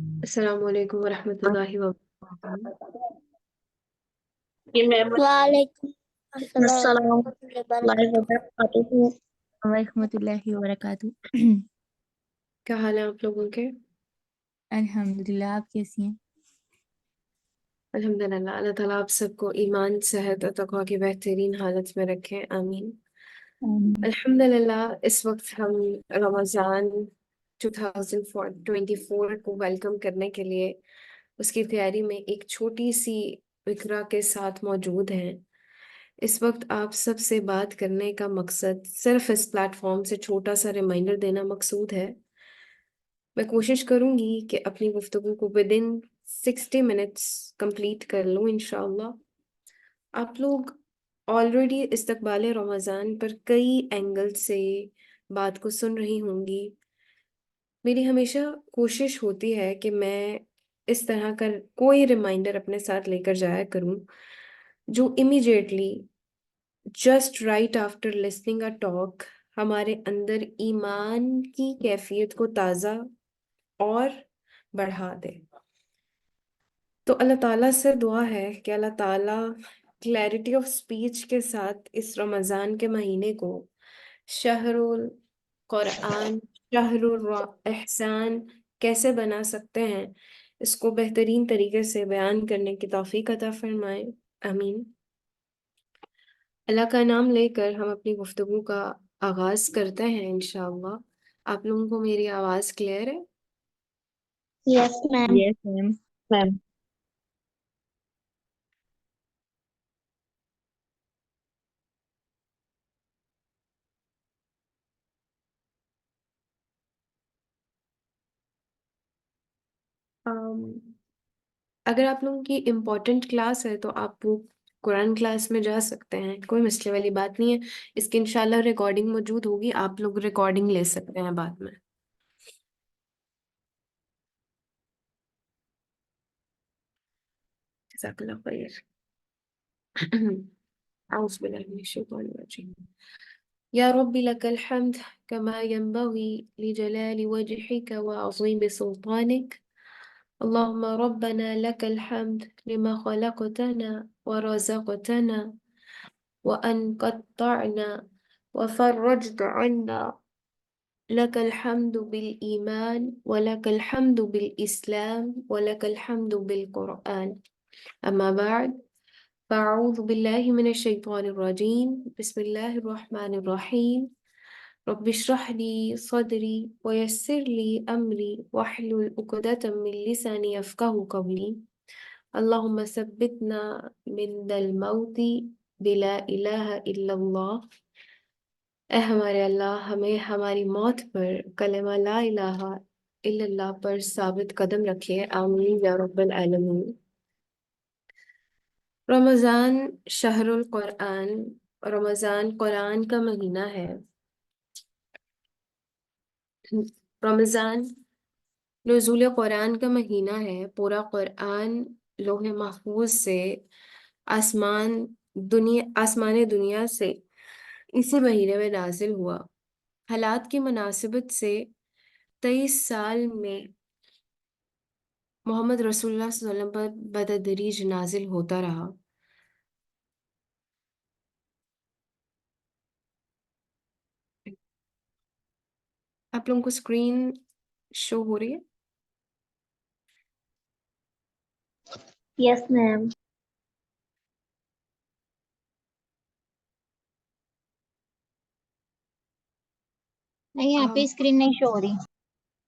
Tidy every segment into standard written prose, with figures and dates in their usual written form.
السلام علیکم ورحمۃ اللہ وبرکاتہ۔ جی میم، وعلیکم السلام السلام ورحمۃ اللہ اللہ وبرکاتہ۔ وبرکاتہ۔ ورحمۃ اللہ وبرکاتہ۔ کیا حال ہے آپ لوگوں کے؟ الحمدللہ، آپ کیسی ہیں؟ الحمدللہ، اللہ تعالیٰ آپ سب کو ایمان، صحت اور تقویٰ کی بہترین حالت میں رکھیں، آمین۔ آمین۔ الحمدللہ، اس وقت ہم رمضان 2024 کو ویلکم کرنے کے لیے اس کی تیاری میں ایک چھوٹی سی فکرہ کے ساتھ موجود ہیں۔ اس وقت آپ سب سے بات کرنے کا مقصد صرف اس پلیٹ فارم سے چھوٹا سا ریمائنڈر دینا مقصود ہے۔ میں کوشش کروں گی کہ اپنی گفتگو کو ودن 60 منٹس کمپلیٹ کر لوں انشاءاللہ۔ آپ لوگ آلریڈی استقبال رمضان پر کئی اینگل سے بات کو سن رہی ہوں گی۔ میری ہمیشہ کوشش ہوتی ہے کہ میں اس طرح کا کوئی ریمائنڈر اپنے ساتھ لے کر جایا کروں جو immediately just right after listening a talk ہمارے اندر ایمان کی کیفیت کو تازہ اور بڑھا دے۔ تو اللہ تعالیٰ سے دعا ہے کہ اللہ تعالیٰ کلیئرٹی آف سپیچ کے ساتھ اس رمضان کے مہینے کو شہر القرآن، شہر الاحسان کیسے بنا سکتے ہیں، اس کو بہترین طریقے سے بیان کرنے کی توفیق عطا فرمائے، آمین۔ اللہ کا نام لے کر ہم اپنی گفتگو کا آغاز کرتے ہیں انشاءاللہ۔ آپ لوگوں کو میری آواز کلیئر ہے؟ یس میم۔ یس میم۔ میم، اگر آپ لوگوں کی امپورٹنٹ کلاس ہے تو آپ وہ قرآن کلاس میں جا سکتے ہیں، کوئی مسئلے والی بات نہیں ہے۔ اس کی انشاءاللہ ریکارڈنگ موجود ہوگی، آپ لوگ ریکارڈنگ لے سکتے ہیں بعد میں۔ جزاک اللہ خیر۔ اعوذ باللہ من الشیطان الرجیم۔ یا رب لک الحمد كما ينبغي لجلال وجهك وعظيم سلطانك، اللهم ربنا لك الحمد لما خلقتنا ورزقتنا وأنقذتنا وفرجت عنا، لك الحمد بالإيمان ولك الحمد بالإسلام ولك الحمد بالقرآن، أما بعد فأعوذ بالله من الشيطان الرجيم، بسم الله الرحمن الرحيم، رب اشرح لي صدري ويسر لي أمري واحلل عقدة من لساني يفقهوا قولي، اللهم ثبتنا من الموت بلا الہ الا اللہ۔ اے ہمارے اللہ، ہمیں ہماری موت پر کلمہ لا الہ الا اللہ پر ثابت قدم رکھے، آمین یا رب العالمین۔ رمضان شہر القرآن، رمضان قرآن کا مہینہ ہے۔ رمضان نزول قرآن کا مہینہ ہے۔ پورا قرآن لوح محفوظ سے آسمان دنیا سے اسی مہینے میں نازل ہوا۔ حالات کی مناسبت سے 23 سال میں محمد رسول اللہ صلی اللہ علیہ وسلم پر بتدریج نازل ہوتا رہا۔ آپ لوگوں کو اسکرین شو ہو رہی ہے؟ یس میم۔ نہیں، یہاں پہ اسکرین نہیں شو ہو رہی۔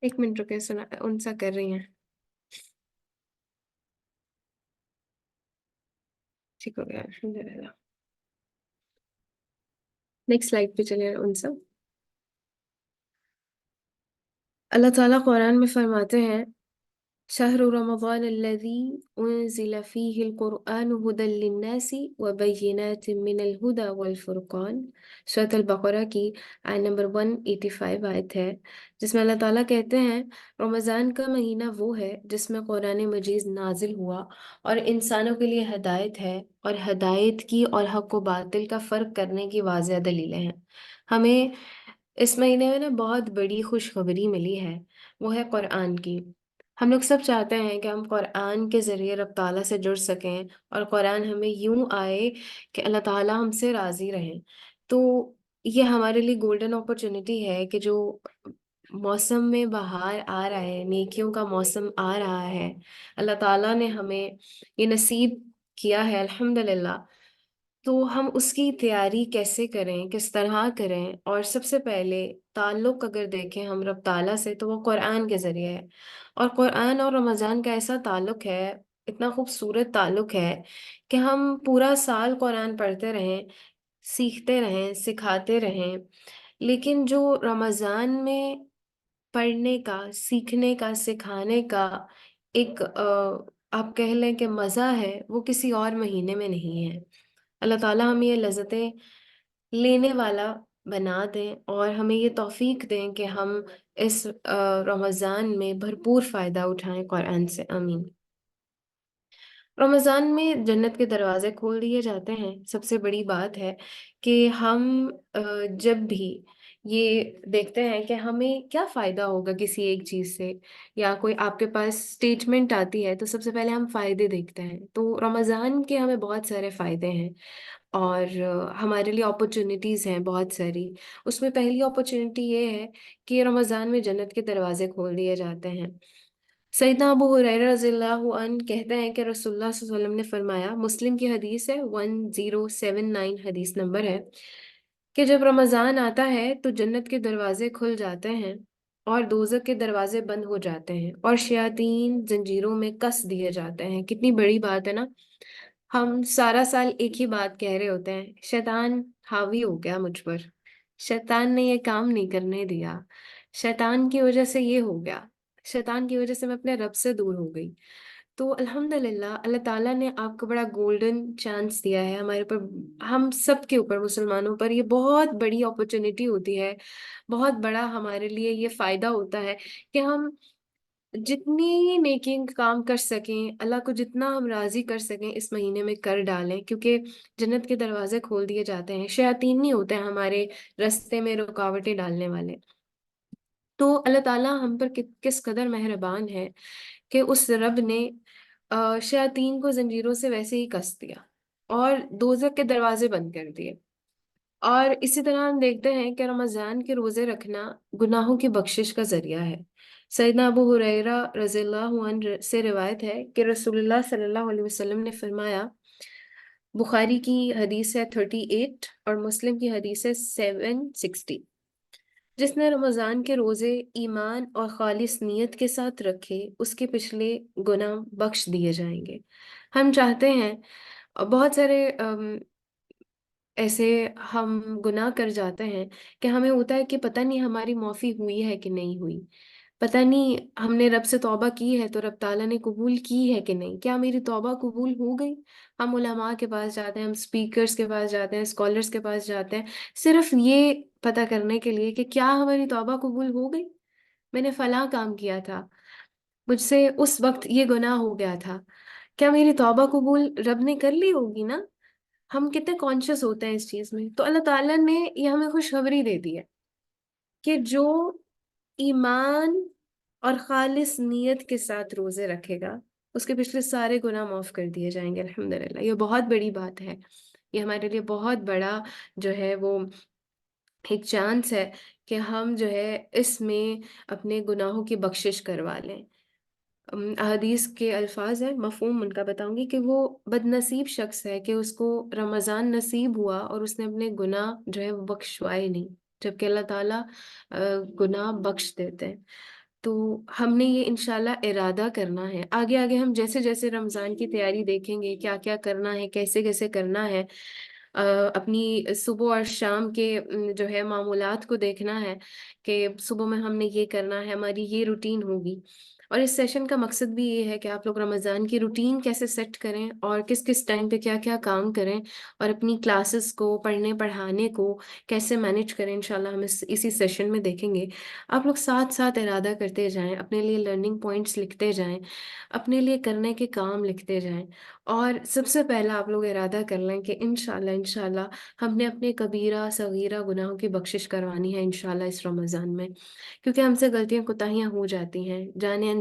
ایک منٹ رکے، سنا ان سا کر رہی ہیں، ٹھیک ہو گیا الحمدللہ۔ نیکسٹ سلائڈ پہ چلے ان سا۔ اللہ تعالیٰ قرآن میں فرماتے ہیں، شہر رمضان الذي انزل فيه القرآن هدى للناس وبينات من الهدى والفرقان۔ سورۃ البقرہ کی آیت نمبر 185 آیت ہے، جس میں اللہ تعالیٰ کہتے ہیں رمضان کا مہینہ وہ ہے جس میں قرآن مجید نازل ہوا اور انسانوں کے لیے ہدایت ہے، اور ہدایت کی اور حق و باطل کا فرق کرنے کی واضح دلیلیں ہیں۔ ہمیں اس مہینے میں بہت بڑی خوشخبری ملی ہے، وہ ہے قرآن کی۔ ہم لوگ سب چاہتے ہیں کہ ہم قرآن کے ذریعے رب تعالیٰ سے جڑ سکیں، اور قرآن ہمیں یوں آئے کہ اللہ تعالیٰ ہم سے راضی رہیں۔ تو یہ ہمارے لیے گولڈن اپرچونٹی ہے کہ جو موسم میں بہار آ رہا ہے، نیکیوں کا موسم آ رہا ہے، اللہ تعالیٰ نے ہمیں یہ نصیب کیا ہے الحمدللہ۔ تو ہم اس کی تیاری کیسے کریں، کس طرح کریں؟ اور سب سے پہلے تعلق اگر دیکھیں ہم رب تعالیٰ سے تو وہ قرآن کے ذریعے ہے، اور قرآن اور رمضان کا ایسا تعلق ہے، اتنا خوبصورت تعلق ہے کہ ہم پورا سال قرآن پڑھتے رہیں، سیکھتے رہیں، سکھاتے رہیں، لیکن جو رمضان میں پڑھنے کا، سیکھنے کا، سکھانے کا ایک آپ کہہ لیں کہ مزہ ہے، وہ کسی اور مہینے میں نہیں ہے۔ اللہ تعالیٰ ہمیں یہ لذتیں لینے والا بنا دیں، اور ہمیں یہ توفیق دیں کہ ہم اس رمضان میں بھرپور فائدہ اٹھائیں قرآن سے، آمین۔ رمضان میں جنت کے دروازے کھول دیے جاتے ہیں۔ سب سے بڑی بات ہے کہ ہم جب بھی یہ دیکھتے ہیں کہ ہمیں کیا فائدہ ہوگا کسی ایک چیز سے، یا کوئی آپ کے پاس اسٹیٹمنٹ آتی ہے، تو سب سے پہلے ہم فائدے دیکھتے ہیں۔ تو رمضان کے ہمیں بہت سارے فائدے ہیں، اور ہمارے لیے اپرچونیٹیز ہیں بہت ساری۔ اس میں پہلی اپرچونیٹی یہ ہے کہ رمضان میں جنت کے دروازے کھول دیے جاتے ہیں۔ سیدنا ابو ہریرہ رضی اللہ عنہ کہتے ہیں کہ رسول اللہ صلی اللہ علیہ وسلم نے فرمایا، مسلم کی حدیث ہے، 1079 حدیث نمبر ہے، کہ جب رمضان آتا ہے تو جنت کے دروازے کھل جاتے ہیں اور دوزخ کے دروازے بند ہو جاتے ہیں، اور شیاطین زنجیروں میں کس دیے جاتے ہیں۔ کتنی بڑی بات ہے نا! ہم سارا سال ایک ہی بات کہہ رہے ہوتے ہیں، شیطان حاوی ہو گیا مجھ پر، شیطان نے یہ کام نہیں کرنے دیا، شیطان کی وجہ سے یہ ہو گیا، شیطان کی وجہ سے میں اپنے رب سے دور ہو گئی۔ تو الحمدللہ اللہ تعالیٰ نے آپ کو بڑا گولڈن چانس دیا ہے ہمارے اوپر، ہم سب کے اوپر، مسلمانوں پر یہ بہت بڑی اپرچونٹی ہوتی ہے، بہت بڑا ہمارے لیے یہ فائدہ ہوتا ہے کہ ہم جتنی نیکی کام کر سکیں، اللہ کو جتنا ہم راضی کر سکیں اس مہینے میں کر ڈالیں، کیونکہ جنت کے دروازے کھول دیے جاتے ہیں، شیاطین نہیں ہوتے ہیں ہمارے راستے میں رکاوٹیں ڈالنے والے۔ تو اللہ تعالیٰ ہم پر کس قدر مہربان ہے کہ اس رب نے شیاطین کو زنجیروں سے ویسے ہی کس دیا اور دوزخ کے دروازے بند کر دیے۔ اور اسی طرح ہم دیکھتے ہیں کہ رمضان کے روزے رکھنا گناہوں کی بخشش کا ذریعہ ہے۔ سیدنا ابو ہریرہ رضی اللہ عنہ سے روایت ہے کہ رسول اللہ صلی اللہ علیہ وسلم نے فرمایا، بخاری کی حدیث ہے 38 اور مسلم کی حدیث ہے 760، جس نے رمضان کے روزے ایمان اور خالص نیت کے ساتھ رکھے اس کے پچھلے گناہ بخش دیے جائیں گے۔ ہم چاہتے ہیں، بہت سارے ایسے ہم گناہ کر جاتے ہیں کہ ہمیں ہوتا ہے کہ پتہ نہیں ہماری معافی ہوئی ہے کہ نہیں ہوئی، پتہ نہیں ہم نے رب سے توبہ کی ہے تو رب تعالیٰ نے قبول کی ہے کہ نہیں، کیا میری توبہ قبول ہو گئی؟ ہم علماء کے پاس جاتے ہیں، ہم اسپیکرز کے پاس جاتے ہیں، اسکالرز کے پاس جاتے ہیں، صرف یہ پتہ کرنے کے لیے کہ کیا ہماری توبہ قبول ہو گئی؟ میں نے فلاں کام کیا تھا، مجھ سے اس وقت یہ گناہ ہو گیا تھا، کیا میری توبہ قبول رب نے کر لی ہوگی نا؟ ہم کتنے کانشیس ہوتے ہیں اس چیز میں۔ تو اللہ تعالیٰ نے یہ ہمیں خوشخبری دے دی ہے کہ جو ایمان اور خالص نیت کے ساتھ روزے رکھے گا اس کے پچھلے سارے گناہ معاف کر دیے جائیں گے الحمدللہ۔ یہ بہت بڑی بات ہے، یہ ہمارے لیے بہت بڑا جو ہے وہ ایک چانس ہے کہ ہم جو ہے اس میں اپنے گناہوں کی بخشش کروا لیں۔ احادیث کے الفاظ ہیں، مفہوم ان کا بتاؤں گی، کہ وہ بد نصیب شخص ہے کہ اس کو رمضان نصیب ہوا اور اس نے اپنے گناہ جو ہے وہ بخشوائے نہیں، جبکہ اللہ تعالیٰ گناہ بخش دیتے ہیں۔ تو ہم نے یہ انشاءاللہ ارادہ کرنا ہے، آگے آگے ہم جیسے جیسے رمضان کی تیاری دیکھیں گے کیا کیا کرنا ہے، کیسے کیسے کرنا ہے، اپنی صبح اور شام کے جو ہے معمولات کو دیکھنا ہے کہ صبح میں ہم نے یہ کرنا ہے، ہماری یہ روٹین ہوگی۔ اور اس سیشن کا مقصد بھی یہ ہے کہ آپ لوگ رمضان کی روٹین کیسے سیٹ کریں اور کس کس ٹائم پہ کیا کیا کام کریں، اور اپنی کلاسز کو پڑھنے پڑھانے کو کیسے مینیج کریں، انشاءاللہ ہم اسی سیشن میں دیکھیں گے۔ آپ لوگ ساتھ ساتھ ارادہ کرتے جائیں، اپنے لیے لرننگ پوائنٹس لکھتے جائیں، اپنے لیے کرنے کے کام لکھتے جائیں، اور سب سے پہلا آپ لوگ ارادہ کر لیں کہ انشاءاللہ ہم نے اپنے کبیرہ صغیرہ گناہوں کی بخشش کروانی ہے انشاءاللہ اس رمضان میں، کیونکہ ہم سے غلطیاں کوتاہیاں ہو جاتی ہیں، جانے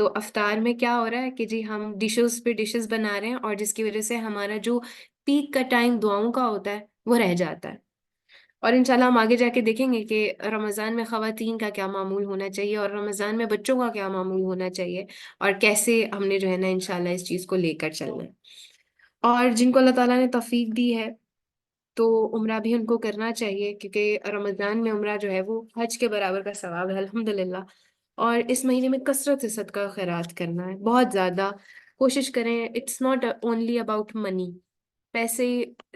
تو افطار میں کیا ہو رہا ہے کہ جی ہم ڈشز پہ ڈشز بنا رہے ہیں، اور جس کی وجہ سے ہمارا جو پیک کا ٹائم دعاؤں کا ہوتا ہے وہ رہ جاتا ہے. اور انشاءاللہ ہم آگے جا کے دیکھیں گے کہ رمضان میں خواتین کا کیا معمول ہونا چاہیے اور رمضان میں بچوں کا کیا معمول ہونا چاہیے، اور کیسے ہم نے جو ہے نا انشاءاللہ اس چیز کو لے کر چلنا ہے. اور جن کو اللہ تعالیٰ نے توفیق دی ہے تو عمرہ بھی ان کو کرنا چاہیے، کیونکہ رمضان میں عمرہ جو ہے وہ حج کے برابر کا ثواب ہے الحمدللہ. اور اس مہینے میں کثرت سے صدقہ خیرات کرنا ہے، بہت زیادہ کوشش کریں. It's not only about money. پیسے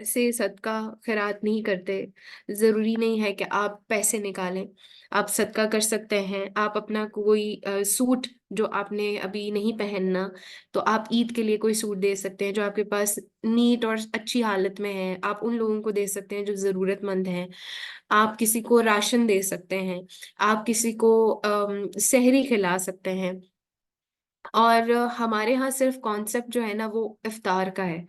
سے صدقہ خیرات نہیں کرتے. ضروری نہیں ہے کہ آپ پیسے نکالیں، آپ صدقہ کر سکتے ہیں. آپ اپنا کوئی سوٹ جو آپ نے ابھی نہیں پہننا، تو آپ عید کے لیے کوئی سوٹ دے سکتے ہیں جو آپ کے پاس نیٹ اور اچھی حالت میں ہے. آپ ان لوگوں کو دے سکتے ہیں جو ضرورت مند ہیں. آپ کسی کو راشن دے سکتے ہیں. آپ کسی کو سحری کھلا سکتے ہیں. اور ہمارے ہاں صرف کانسیپٹ جو ہے نا وہ افطار کا ہے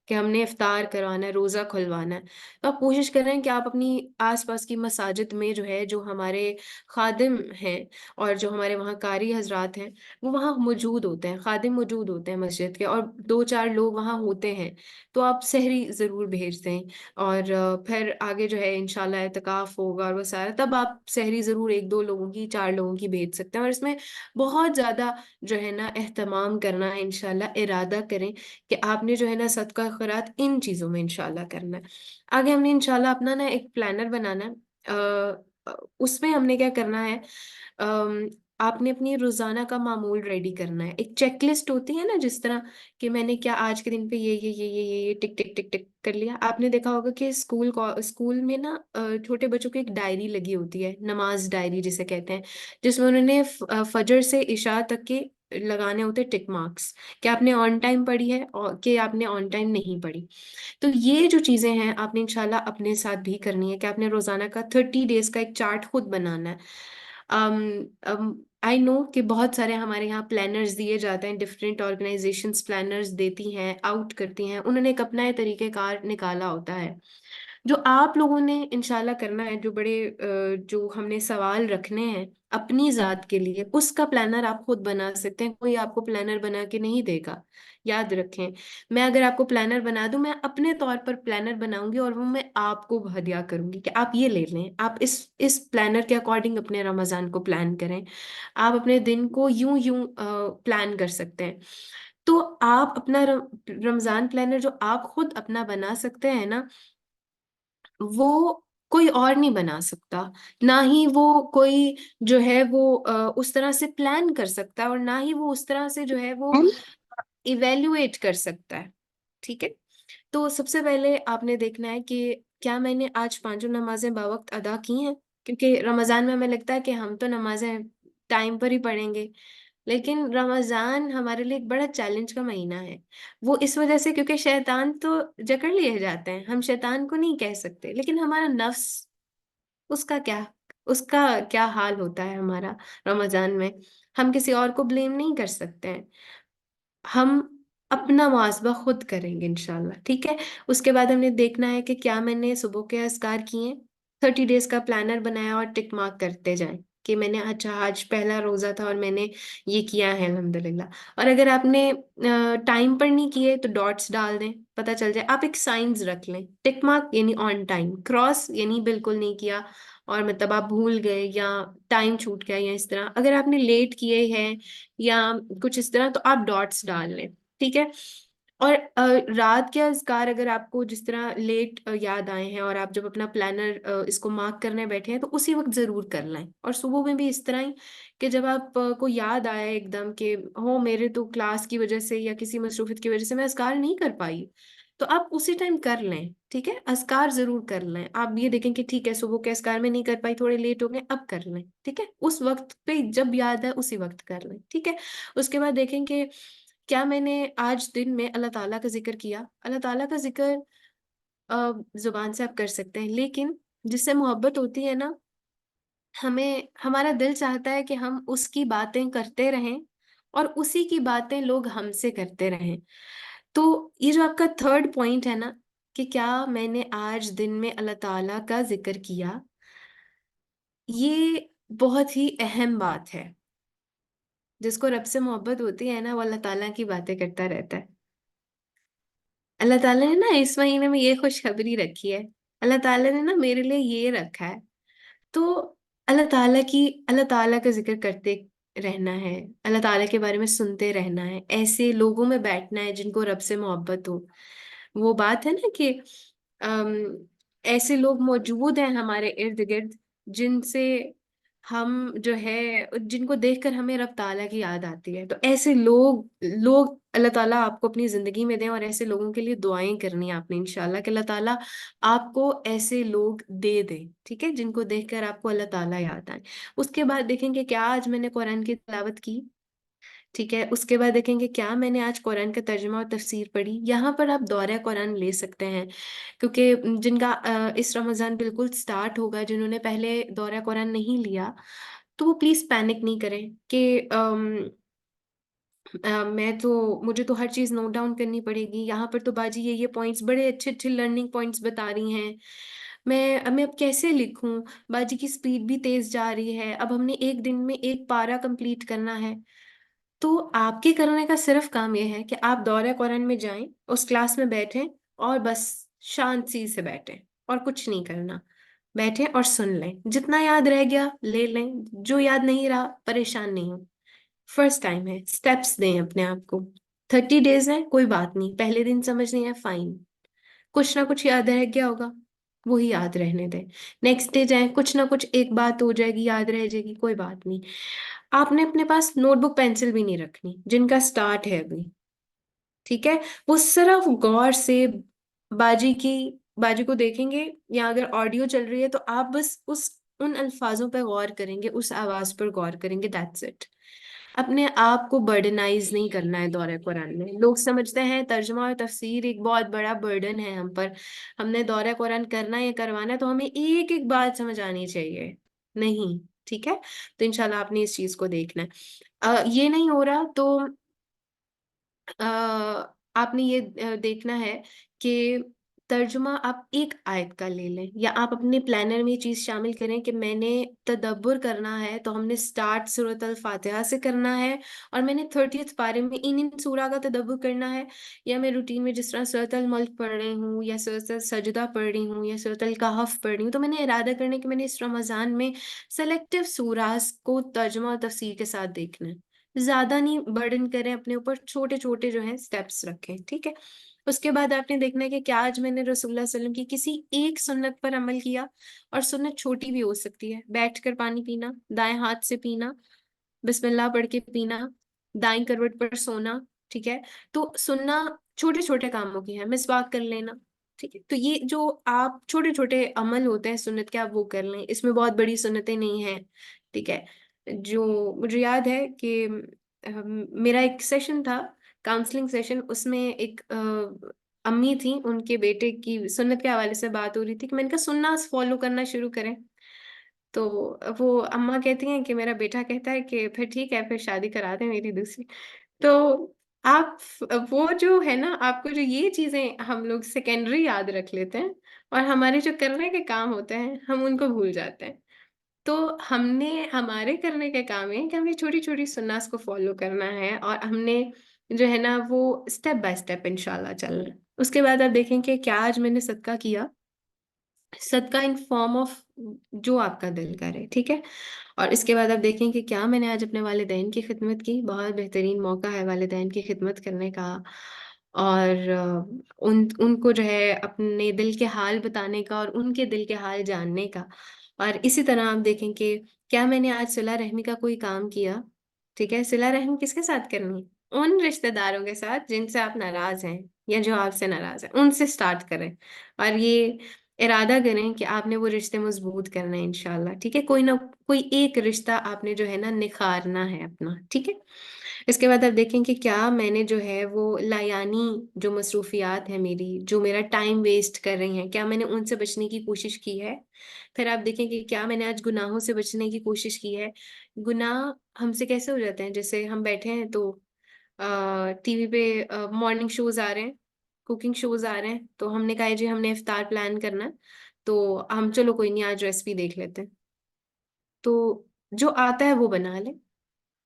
کہ ہم نے افطار کروانا ہے، روزہ کھلوانا ہے. تو آپ کوشش کر رہے ہیں کہ آپ اپنی آس پاس کی مساجد میں جو ہے، جو ہمارے خادم ہیں اور جو ہمارے وہاں قاری حضرات ہیں، وہ وہاں موجود ہوتے ہیں، خادم موجود ہوتے ہیں مسجد کے، اور دو چار لوگ وہاں ہوتے ہیں. تو آپ سحری ضرور بھیج دیں. اور پھر آگے جو ہے انشاءاللہ اعتکاف ہوگا اور وہ سارا، تب آپ سحری ضرور ایک دو لوگوں کی، چار لوگوں کی بھیج سکتے ہیں. اور اس میں بہت زیادہ جو ہے نا اہتمام کرنا ہے. انشاءاللہ ارادہ کریں کہ آپ نے جو ہے نا صدقہ خیرات ان چیزوں میں انشاءاللہ کرنا ہے. آگے ہم نے انشاءاللہ اپنا نا ایک پلانر بنانا ہے. اس میں ہم نے کیا کرنا ہے، آپ نے اپنی روزانہ کا معمول ریڈی کرنا ہے. ایک چیک لسٹ ہوتی ہے نا، جس طرح کہ میں نے کیا آج کے دن پہ یہ ٹک ٹک ٹک ٹک کر لیا. آپ نے دیکھا ہوگا کہ اسکول میں نا چھوٹے بچوں کی ایک ڈائری لگی ہوتی ہے، نماز ڈائری جسے کہتے ہیں، جس میں انہوں نے فجر سے عشاء تک کے لگانے ہوتے ٹک مارکس کہ آپ نے آن ٹائم پڑھی ہے اور کہ آپ نے آن ٹائم نہیں پڑھی. تو یہ جو چیزیں ہیں آپ نے انشاءاللہ اپنے ساتھ بھی کرنی ہے کہ آپ نے روزانہ کا 30 ڈیز کا ایک چارٹ خود بنانا ہے. آئی نو کہ بہت سارے ہمارے یہاں پلانرز دیے جاتے ہیں، ڈفرینٹ آرگنائزیشنز پلانرز دیتی ہیں، آؤٹ کرتی ہیں. انہوں نے ایک اپنا طریقہ کار نکالا ہوتا ہے. جو آپ لوگوں نے انشاءاللہ کرنا ہے، جو بڑے جو ہم نے سوال رکھنے ہیں اپنی ذات کے لیے، اس کا پلانر آپ خود بنا سکتے ہیں. کوئی آپ کو پلانر بنا کے نہیں دے گا. یاد رکھیں، میں اگر آپ کو پلانر بنا دوں، میں اپنے طور پر پلانر بناؤں گی اور وہ میں آپ کو ہدیہ کروں گی کہ آپ یہ لے لیں. آپ اس پلانر کے اکارڈنگ اپنے رمضان کو پلان کریں. آپ اپنے دن کو یوں یوں پلان کر سکتے ہیں. تو آپ اپنا رمضان پلانر جو آپ خود اپنا بنا سکتے ہیں نا، وہ کوئی اور نہیں بنا سکتا. نہ ہی وہ کوئی جو ہے وہ اس طرح سے پلان کر سکتا ہے، اور نہ ہی وہ اس طرح سے جو ہے وہ ایویلویٹ کر سکتا ہے. ٹھیک ہے. تو سب سے پہلے آپ نے دیکھنا ہے کہ کیا میں نے آج پانچوں نمازیں باوقت ادا کی ہیں. کیونکہ رمضان میں ہمیں لگتا ہے کہ ہم تو نمازیں ٹائم پر ہی پڑھیں گے، لیکن رمضان ہمارے لیے ایک بڑا چیلنج کا مہینہ ہے. وہ اس وجہ سے کیونکہ شیطان تو جکڑ لیے جاتے ہیں، ہم شیطان کو نہیں کہہ سکتے، لیکن ہمارا نفس، اس کا کیا اس کا کیا حال ہوتا ہے ہمارا رمضان میں. ہم کسی اور کو بلیم نہیں کر سکتے ہیں. ہم اپنا محاسبہ خود کریں گے انشاءاللہ. ٹھیک ہے. اس کے بعد ہم نے دیکھنا ہے کہ کیا میں نے صبح کے اذکار کیے. 30 ڈیز کا پلانر بنایا اور ٹک مارک کرتے جائیں کہ میں نے اچھا آج پہلا روزہ تھا اور میں نے یہ کیا ہے الحمدللہ. اور اگر آپ نے ٹائم پر نہیں کیے تو ڈاٹس ڈال دیں، پتہ چل جائے. آپ ایک سائنز رکھ لیں. ٹک مارک یعنی آن ٹائم، کراس یعنی بالکل نہیں کیا اور مطلب آپ بھول گئے یا ٹائم چھوٹ گیا یا اس طرح. اگر آپ نے لیٹ کیے ہیں یا کچھ اس طرح تو آپ ڈاٹس ڈال لیں. ٹھیک ہے. اور رات کے اذکار اگر آپ کو جس طرح لیٹ یاد آئے ہیں اور آپ جب اپنا پلانر اس کو مارک کرنے بیٹھے ہیں تو اسی وقت ضرور کر لیں. اور صبح میں بھی اس طرح ہی کہ جب آپ کو یاد آیا ایک دم کہ ہو میرے تو کلاس کی وجہ سے یا کسی مصروفیت کی وجہ سے میں اذکار نہیں کر پائی، تو آپ اسی ٹائم کر لیں. ٹھیک ہے. اذکار ضرور کر لیں. آپ یہ دیکھیں کہ ٹھیک ہے صبح کے اذکار میں نہیں کر پائی، تھوڑے لیٹ ہو گئے، اب کر لیں. ٹھیک ہے. اس وقت پہ جب یاد ہے اسی وقت کر لیں. ٹھیک ہے. اس کے بعد دیکھیں کہ کیا میں نے آج دن میں اللہ تعالیٰ کا ذکر کیا. اللہ تعالیٰ کا ذکر زبان سے آپ کر سکتے ہیں، لیکن جس سے محبت ہوتی ہے نا، ہمارا دل چاہتا ہے کہ ہم اس کی باتیں کرتے رہیں اور اسی کی باتیں لوگ ہم سے کرتے رہیں. تو یہ جو آپ کا تھرڈ پوائنٹ ہے نا کہ کیا میں نے آج دن میں اللہ تعالیٰ کا ذکر کیا، یہ بہت ہی اہم بات ہے. جس کو رب سے محبت ہوتی ہے نا وہ اللہ تعالیٰ کی باتیں کرتا رہتا ہے. اللہ تعالیٰ نے نا اس مہینے میں یہ خوشخبری رکھی ہے. اللہ تعالیٰ نے نا میرے لیے یہ رکھا ہے. تو اللہ تعالیٰ کا ذکر کرتے رہنا ہے. اللہ تعالیٰ کے بارے میں سنتے رہنا ہے. ایسے لوگوں میں بیٹھنا ہے جن کو رب سے محبت ہو. وہ بات ہے نا کہ ام، ایسے لوگ موجود ہیں ہمارے ارد گرد جن سے ہم جو ہے جن کو دیکھ کر ہمیں رب تعالیٰ کی یاد آتی ہے. تو ایسے لوگ اللہ تعالیٰ آپ کو اپنی زندگی میں دیں. اور ایسے لوگوں کے لیے دعائیں کرنی ہے آپ نے انشاءاللہ کہ اللہ تعالیٰ آپ کو ایسے لوگ دے دے. ٹھیک ہے، جن کو دیکھ کر آپ کو اللہ تعالیٰ یاد آئے. اس کے بعد دیکھیں گے کیا آج میں نے قرآن کی تلاوت کی. ٹھیک ہے، اس کے بعد دیکھیں گے کیا میں نے آج قرآن کا ترجمہ اور تفسیر پڑھی. یہاں پر آپ دورہ قرآن لے سکتے ہیں کیونکہ جن کا اس رمضان بالکل سٹارٹ ہوگا، جنہوں نے پہلے دورہ قرآن نہیں لیا، تو وہ پلیز پینک نہیں کریں کہ مجھے تو ہر چیز نوٹ ڈاؤن کرنی پڑے گی. یہاں پر تو باجی یہ پوائنٹس بڑے اچھے اچھے لرننگ پوائنٹس بتا رہی ہیں. میں اب کیسے لکھوں؟ باجی کی سپیڈ بھی تیز جا رہی ہے. اب ہم نے ایک دن میں ایک پارہ کمپلیٹ کرنا ہے. تو آپ کے کرنے کا صرف کام یہ ہے کہ آپ دورہ قرآن میں جائیں، اس کلاس میں بیٹھیں اور بس شانتی سے بیٹھیں اور کچھ نہیں کرنا. بیٹھیں اور سن لیں. جتنا یاد رہ گیا لے لیں، جو یاد نہیں رہا پریشان نہیں ہوں. فرسٹ ٹائم ہے، سٹیپس دیں اپنے آپ کو. 30 days ہیں، کوئی بات نہیں. پہلے دن سمجھ نہیں ہے، فائن. کچھ نہ کچھ یاد رہ گیا ہوگا، وہی یاد رہنے دیں. نیکسٹ ڈے جائیں، کچھ نہ کچھ ایک بات ہو جائے گی، یاد رہ جائے گی، کوئی بات نہیں. آپ نے اپنے پاس نوٹ بک پینسل بھی نہیں رکھنی جن کا سٹارٹ ہے ابھی. ٹھیک ہے، وہ صرف غور سے باجی کو دیکھیں گے، یا اگر آڈیو چل رہی ہے تو آپ بس ان الفاظوں پہ غور کریں گے، اس آواز پر غور کریں گے. That's it. اپنے آپ کو برڈنائز نہیں کرنا ہے دورہ قرآن میں. لوگ سمجھتے ہیں ترجمہ اور تفسیر ایک بہت بڑا برڈن ہے ہم پر. ہم نے دورہ قرآن کرنا یا کروانا ہے تو ہمیں ایک ایک بات سمجھ آنی چاہیے. نہیں. ٹھیک ہے، تو انشاءاللہ آپ نے اس چیز کو دیکھنا ہے. یہ نہیں ہو رہا تو آپ نے یہ دیکھنا ہے کہ ترجمہ آپ ایک آیت کا لے لیں، یا آپ اپنے پلانر میں یہ چیز شامل کریں کہ میں نے تدبر کرنا ہے تو ہم نے سٹارٹ سورۃ الفاتحہ سے کرنا ہے، اور میں نے 30th پارے میں ان سورہ کا تدبر کرنا ہے. یا میں روٹین میں جس طرح سورۃ الملک پڑھ رہی ہوں یا سورۃ السجدہ پڑھ رہی ہوں یا سورۃ الکہف پڑھ رہی ہوں، تو میں نے ارادہ کرنا ہے کہ میں نے اس رمضان میں سلیکٹو سوراز کو ترجمہ اور تفسیر کے ساتھ دیکھنا ہے. زیادہ نہیں برڈن کریں اپنے اوپر، چھوٹے چھوٹے جو ہیں سٹیپس رکھیں. ٹھیک ہے، اس کے بعد آپ نے دیکھنا ہے کہ کیا آج میں نے رسول اللہ صلی اللہ علیہ وسلم کی کسی ایک سنت پر عمل کیا. اور سنت چھوٹی بھی ہو سکتی ہے. بیٹھ کر پانی پینا، دائیں ہاتھ سے پینا، بسم اللہ پڑھ کے پینا، دائیں کروٹ پر سونا. ٹھیک ہے، تو سننا چھوٹے چھوٹے کاموں کی ہے. مسواک کر لینا. ٹھیک ہے، تو یہ جو آپ چھوٹے چھوٹے عمل ہوتے ہیں سنت کے، آپ وہ کر لیں. اس میں بہت بڑی سنتیں نہیں ہیں. ٹھیک ہے، جو مجھے یاد ہے کہ میرا ایک سیشن تھا، کاؤنسلنگ سیشن، اس میں ایک امی تھیں، ان کے بیٹے کی سنت کے حوالے سے بات ہو رہی تھی کہ میں نے کہا سننا فالو کرنا شروع کریں. تو وہ اماں کہتی ہیں کہ میرا بیٹا کہتا ہے کہ پھر ٹھیک ہے، پھر شادی کرا دیں میری دوسری. تو آپ وہ جو ہے نا، آپ کو جو یہ چیزیں ہم لوگ سیکنڈری یاد رکھ لیتے ہیں، اور ہمارے جو کرنے کے کام ہوتے ہیں ہم ان کو بھول جاتے ہیں. تو ہمارے کرنے کا کام ہے کہ ہمیں چھوٹی چھوٹی سناس کو فالو کرنا ہے، اور ہم نے جو ہے نا وہ اسٹیپ بائی اسٹیپ انشاءاللہ چلنا ہے. اس کے بعد آپ دیکھیں کہ کیا آج میں نے صدقہ کیا. صدقہ ان فارم آف جو آپ کا دل کرے. ٹھیک ہے، اور اس کے بعد آپ دیکھیں کہ کیا میں نے آج اپنے والدین کی خدمت کی. بہت بہترین موقع ہے والدین کی خدمت کرنے کا، اور ان کو جو ہے اپنے دل کے حال بتانے کا اور ان کے دل کے حال جاننے کا. اور اسی طرح آپ دیکھیں کہ کیا میں نے آج صلہ رحمی کا کوئی کام کیا. ٹھیک ہے، صلہ رحمی کس کے ساتھ کرنی؟ ان رشتہ داروں کے ساتھ جن سے آپ ناراض ہیں یا جو آپ سے ناراض ہیں، ان سے سٹارٹ کریں. اور یہ ارادہ کریں کہ آپ نے وہ رشتے مضبوط کرنا ہے انشاءاللہ. ٹھیک ہے، کوئی نہ کوئی ایک رشتہ آپ نے جو ہے نا نکھارنا ہے اپنا. ٹھیک ہے، اس کے بعد آپ دیکھیں کہ کیا میں نے جو ہے وہ لایانی جو مصروفیات ہیں میری، جو میرا ٹائم ویسٹ کر رہی ہیں، کیا میں نے ان سے بچنے کی کوشش کی ہے. پھر آپ دیکھیں کہ کیا میں نے آج گناہوں سے بچنے کی کوشش کی ہے. گناہ ہم سے کیسے ہو جاتے ہیں؟ جیسے ہم بیٹھے ہیں تو ٹی وی پہ مارننگ شوز آ رہے ہیں، کوکنگ شوز آ رہے ہیں، تو ہم نے کہا جی ہم نے افطار پلان کرنا ہے، تو ہم چلو کوئی نہیں آج ریسپی دیکھ لیتے ہیں. تو جو آتا ہے وہ بنا لیں.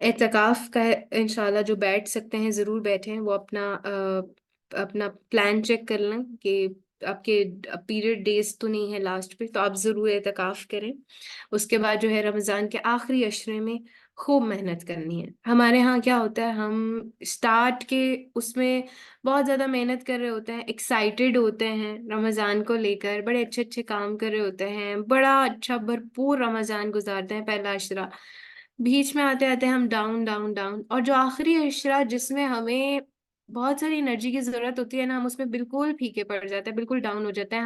اعتکاف کا انشاءاللہ جو بیٹھ سکتے ہیں ضرور بیٹھیں، وہ اپنا پلان چیک کر لیں کہ آپ کے پیریڈ ڈیز تو نہیں ہے لاسٹ پہ، تو آپ ضرور اعتکاف کریں۔ اس کے بعد جو ہے رمضان کے آخری عشرے میں خوب محنت کرنی ہے۔ ہمارے ہاں کیا ہوتا ہے، ہم اسٹارٹ کے اس میں بہت زیادہ محنت کر رہے ہوتے ہیں، ایکسائٹیڈ ہوتے ہیں رمضان کو لے کر، بڑے اچھے اچھے کام کر رہے ہوتے ہیں، بڑا اچھا بھرپور رمضان گزارتے ہیں پہلا عشرہ۔ بیچ میں آتے آتے ہم ڈاؤن ڈاؤن ڈاؤن، اور جو آخری عشرہ جس میں ہمیں بہت ساری انرجی کی ضرورت ہوتی ہے نا، ہم اس میں بالکل پھیکے پڑ جاتے ہیں، بالکل ڈاؤن ہو جاتا ہے،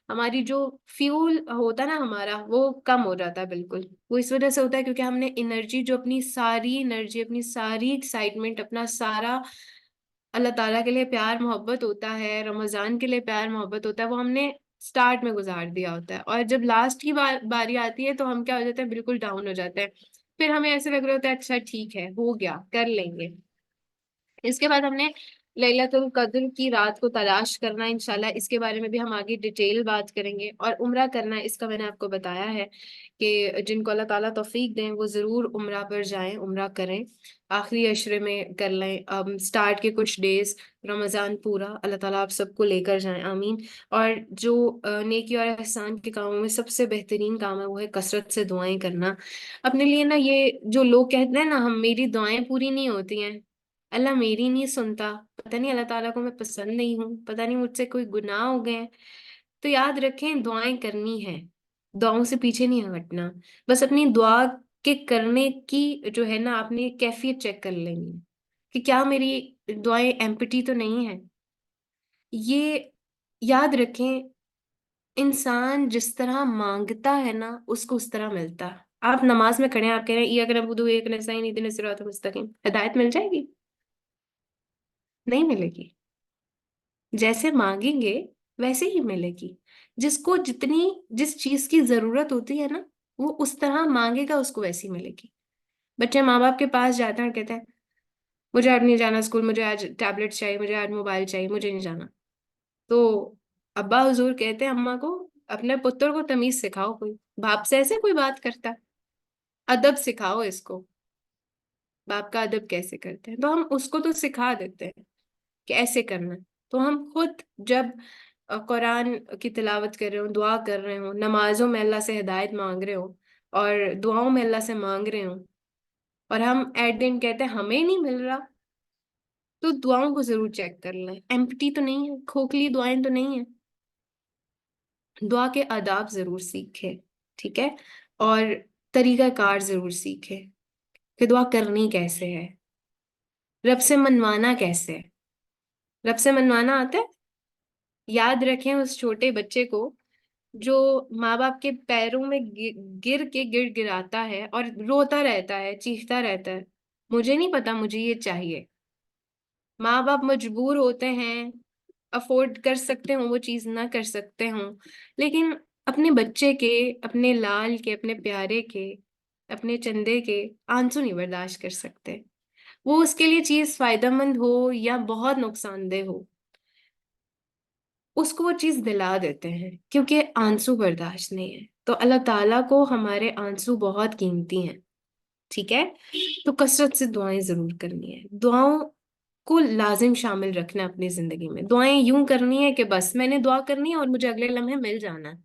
ہماری جو فیول ہوتا ہے نا ہمارا، وہ کم ہو جاتا ہے بالکل۔ وہ اس وجہ سے ہوتا ہے کیونکہ ہم نے انرجی، جو اپنی ساری انرجی، اپنی ساری ایکسائٹمنٹ، اپنا سارا اللہ تعالیٰ کے لیے پیار محبت ہوتا ہے، رمضان کے لیے پیار محبت ہوتا ہے، وہ ہم نے سٹارٹ میں گزار دیا ہوتا ہے، اور جب لاسٹ کی باری آتی ہے تو ہم کیا ہو جاتے ہیں، بالکل ڈاؤن ہو جاتے ہیں۔ پھر ہمیں ایسے لگ رہا ہوتا ہے اچھا ٹھیک ہے، ہو گیا، کر لیں گے۔ اس کے بعد ہم نے لیلۃ القدر کی رات کو تلاش کرنا، انشاءاللہ اس کے بارے میں بھی ہم آگے ڈیٹیل بات کریں گے۔ اور عمرہ کرنا، اس کا میں نے آپ کو بتایا ہے کہ جن کو اللہ تعالیٰ توفیق دیں وہ ضرور عمرہ پر جائیں، عمرہ کریں، آخری عشرے میں کر لیں، سٹارٹ کے کچھ ڈیز، رمضان پورا، اللہ تعالیٰ آپ سب کو لے کر جائیں، آمین۔ اور جو نیکی اور احسان کے کاموں میں سب سے بہترین کام ہے وہ ہے کثرت سے دعائیں کرنا اپنے لیے نا۔ یہ جو لوگ کہتے ہیں نا، ہم میری دعائیں پوری نہیں ہوتی ہیں، اللہ میری نہیں سنتا، پتہ نہیں اللہ تعالیٰ کو میں پسند نہیں ہوں، پتہ نہیں مجھ سے کوئی گناہ ہو گئے ہیں، تو یاد رکھیں دعائیں کرنی ہے، دعاؤں سے پیچھے نہیں ہٹنا، بس اپنی دعا کے کرنے کی جو ہے نا، اپنی کیفیت چیک کر لینی ہے کہ کیا میری دعائیں ایمپٹی تو نہیں ہیں۔ یہ یاد رکھیں، انسان جس طرح مانگتا ہے نا، اس کو اس طرح ملتا ہے۔ آپ نماز میں کھڑے ہیں، آپ کہہ رہے ہیں ایک نعبد و ایک نستعین اہدنا الصراط المستقیم، ہدایت مل جائے گی؟ نہیں ملے گی۔ جیسے مانگیں گے ویسے ہی ملے گی۔ جس چیز کی ضرورت ہوتی ہے نا، وہ اس طرح مانگے گا، اس کو ویسی ملے گی۔ بچے ماں باپ کے پاس جاتے ہیں اور کہتے ہیں مجھے آج نہیں جانا اسکول، مجھے آج ٹیبلٹ چاہیے، مجھے آج موبائل چاہیے، مجھے نہیں جانا۔ تو ابا حضور کہتے ہیں اماں کو، اپنے پتر کو تمیز سکھاؤ، کوئی باپ سے ایسے کوئی بات کرتا ہے؟ ادب سکھاؤ اس کو، باپ کا ادب کیسے کرتے ہیں، تو ہم اس کو تو سکھا دیتے ہیں کہ ایسے کرنا ہے۔ تو ہم خود جب قرآن کی تلاوت کر رہے ہوں، دعا کر رہے ہوں، نمازوں میں اللہ سے ہدایت مانگ رہے ہوں، اور دعاؤں میں اللہ سے مانگ رہے ہوں، اور ہم ایٹ دن کہتے ہیں ہمیں نہیں مل رہا، تو دعاؤں کو ضرور چیک کر لیں، ایمپٹی تو نہیں ہے، کھوکھلی دعائیں تو نہیں ہیں۔ دعا کے آداب ضرور سیکھیں، ٹھیک ہے، اور طریقہ کار ضرور سیکھیں کہ دعا کرنی کیسے ہے، رب سے منوانا کیسے ہے۔ رب سے منوانا آتا ہے؟ یاد رکھیں اس چھوٹے بچے کو جو ماں باپ کے پیروں میں گر کے گڑ گراتا ہے اور روتا رہتا ہے، چیختا رہتا ہے، مجھے نہیں پتا مجھے یہ چاہیے۔ ماں باپ مجبور ہوتے ہیں، افورڈ کر سکتے ہوں وہ چیز نہ کر سکتے ہوں، لیکن اپنے بچے کے، اپنے لال کے، اپنے پیارے کے، اپنے چندے کے آنسو نہیں برداشت کر سکتے، وہ اس کے لیے چیز فائدہ مند ہو یا بہت نقصان دہ ہو، اس کو وہ چیز دلا دیتے ہیں کیونکہ آنسو برداشت نہیں ہے۔ تو اللہ تعالیٰ کو ہمارے آنسو بہت قیمتی ہیں، ٹھیک ہے؟ تو کثرت سے دعائیں ضرور کرنی ہے، دعاؤں کو لازم شامل رکھنا اپنی زندگی میں۔ دعائیں یوں کرنی ہے کہ بس میں نے دعا کرنی ہے اور مجھے اگلے لمحے مل جانا ہے،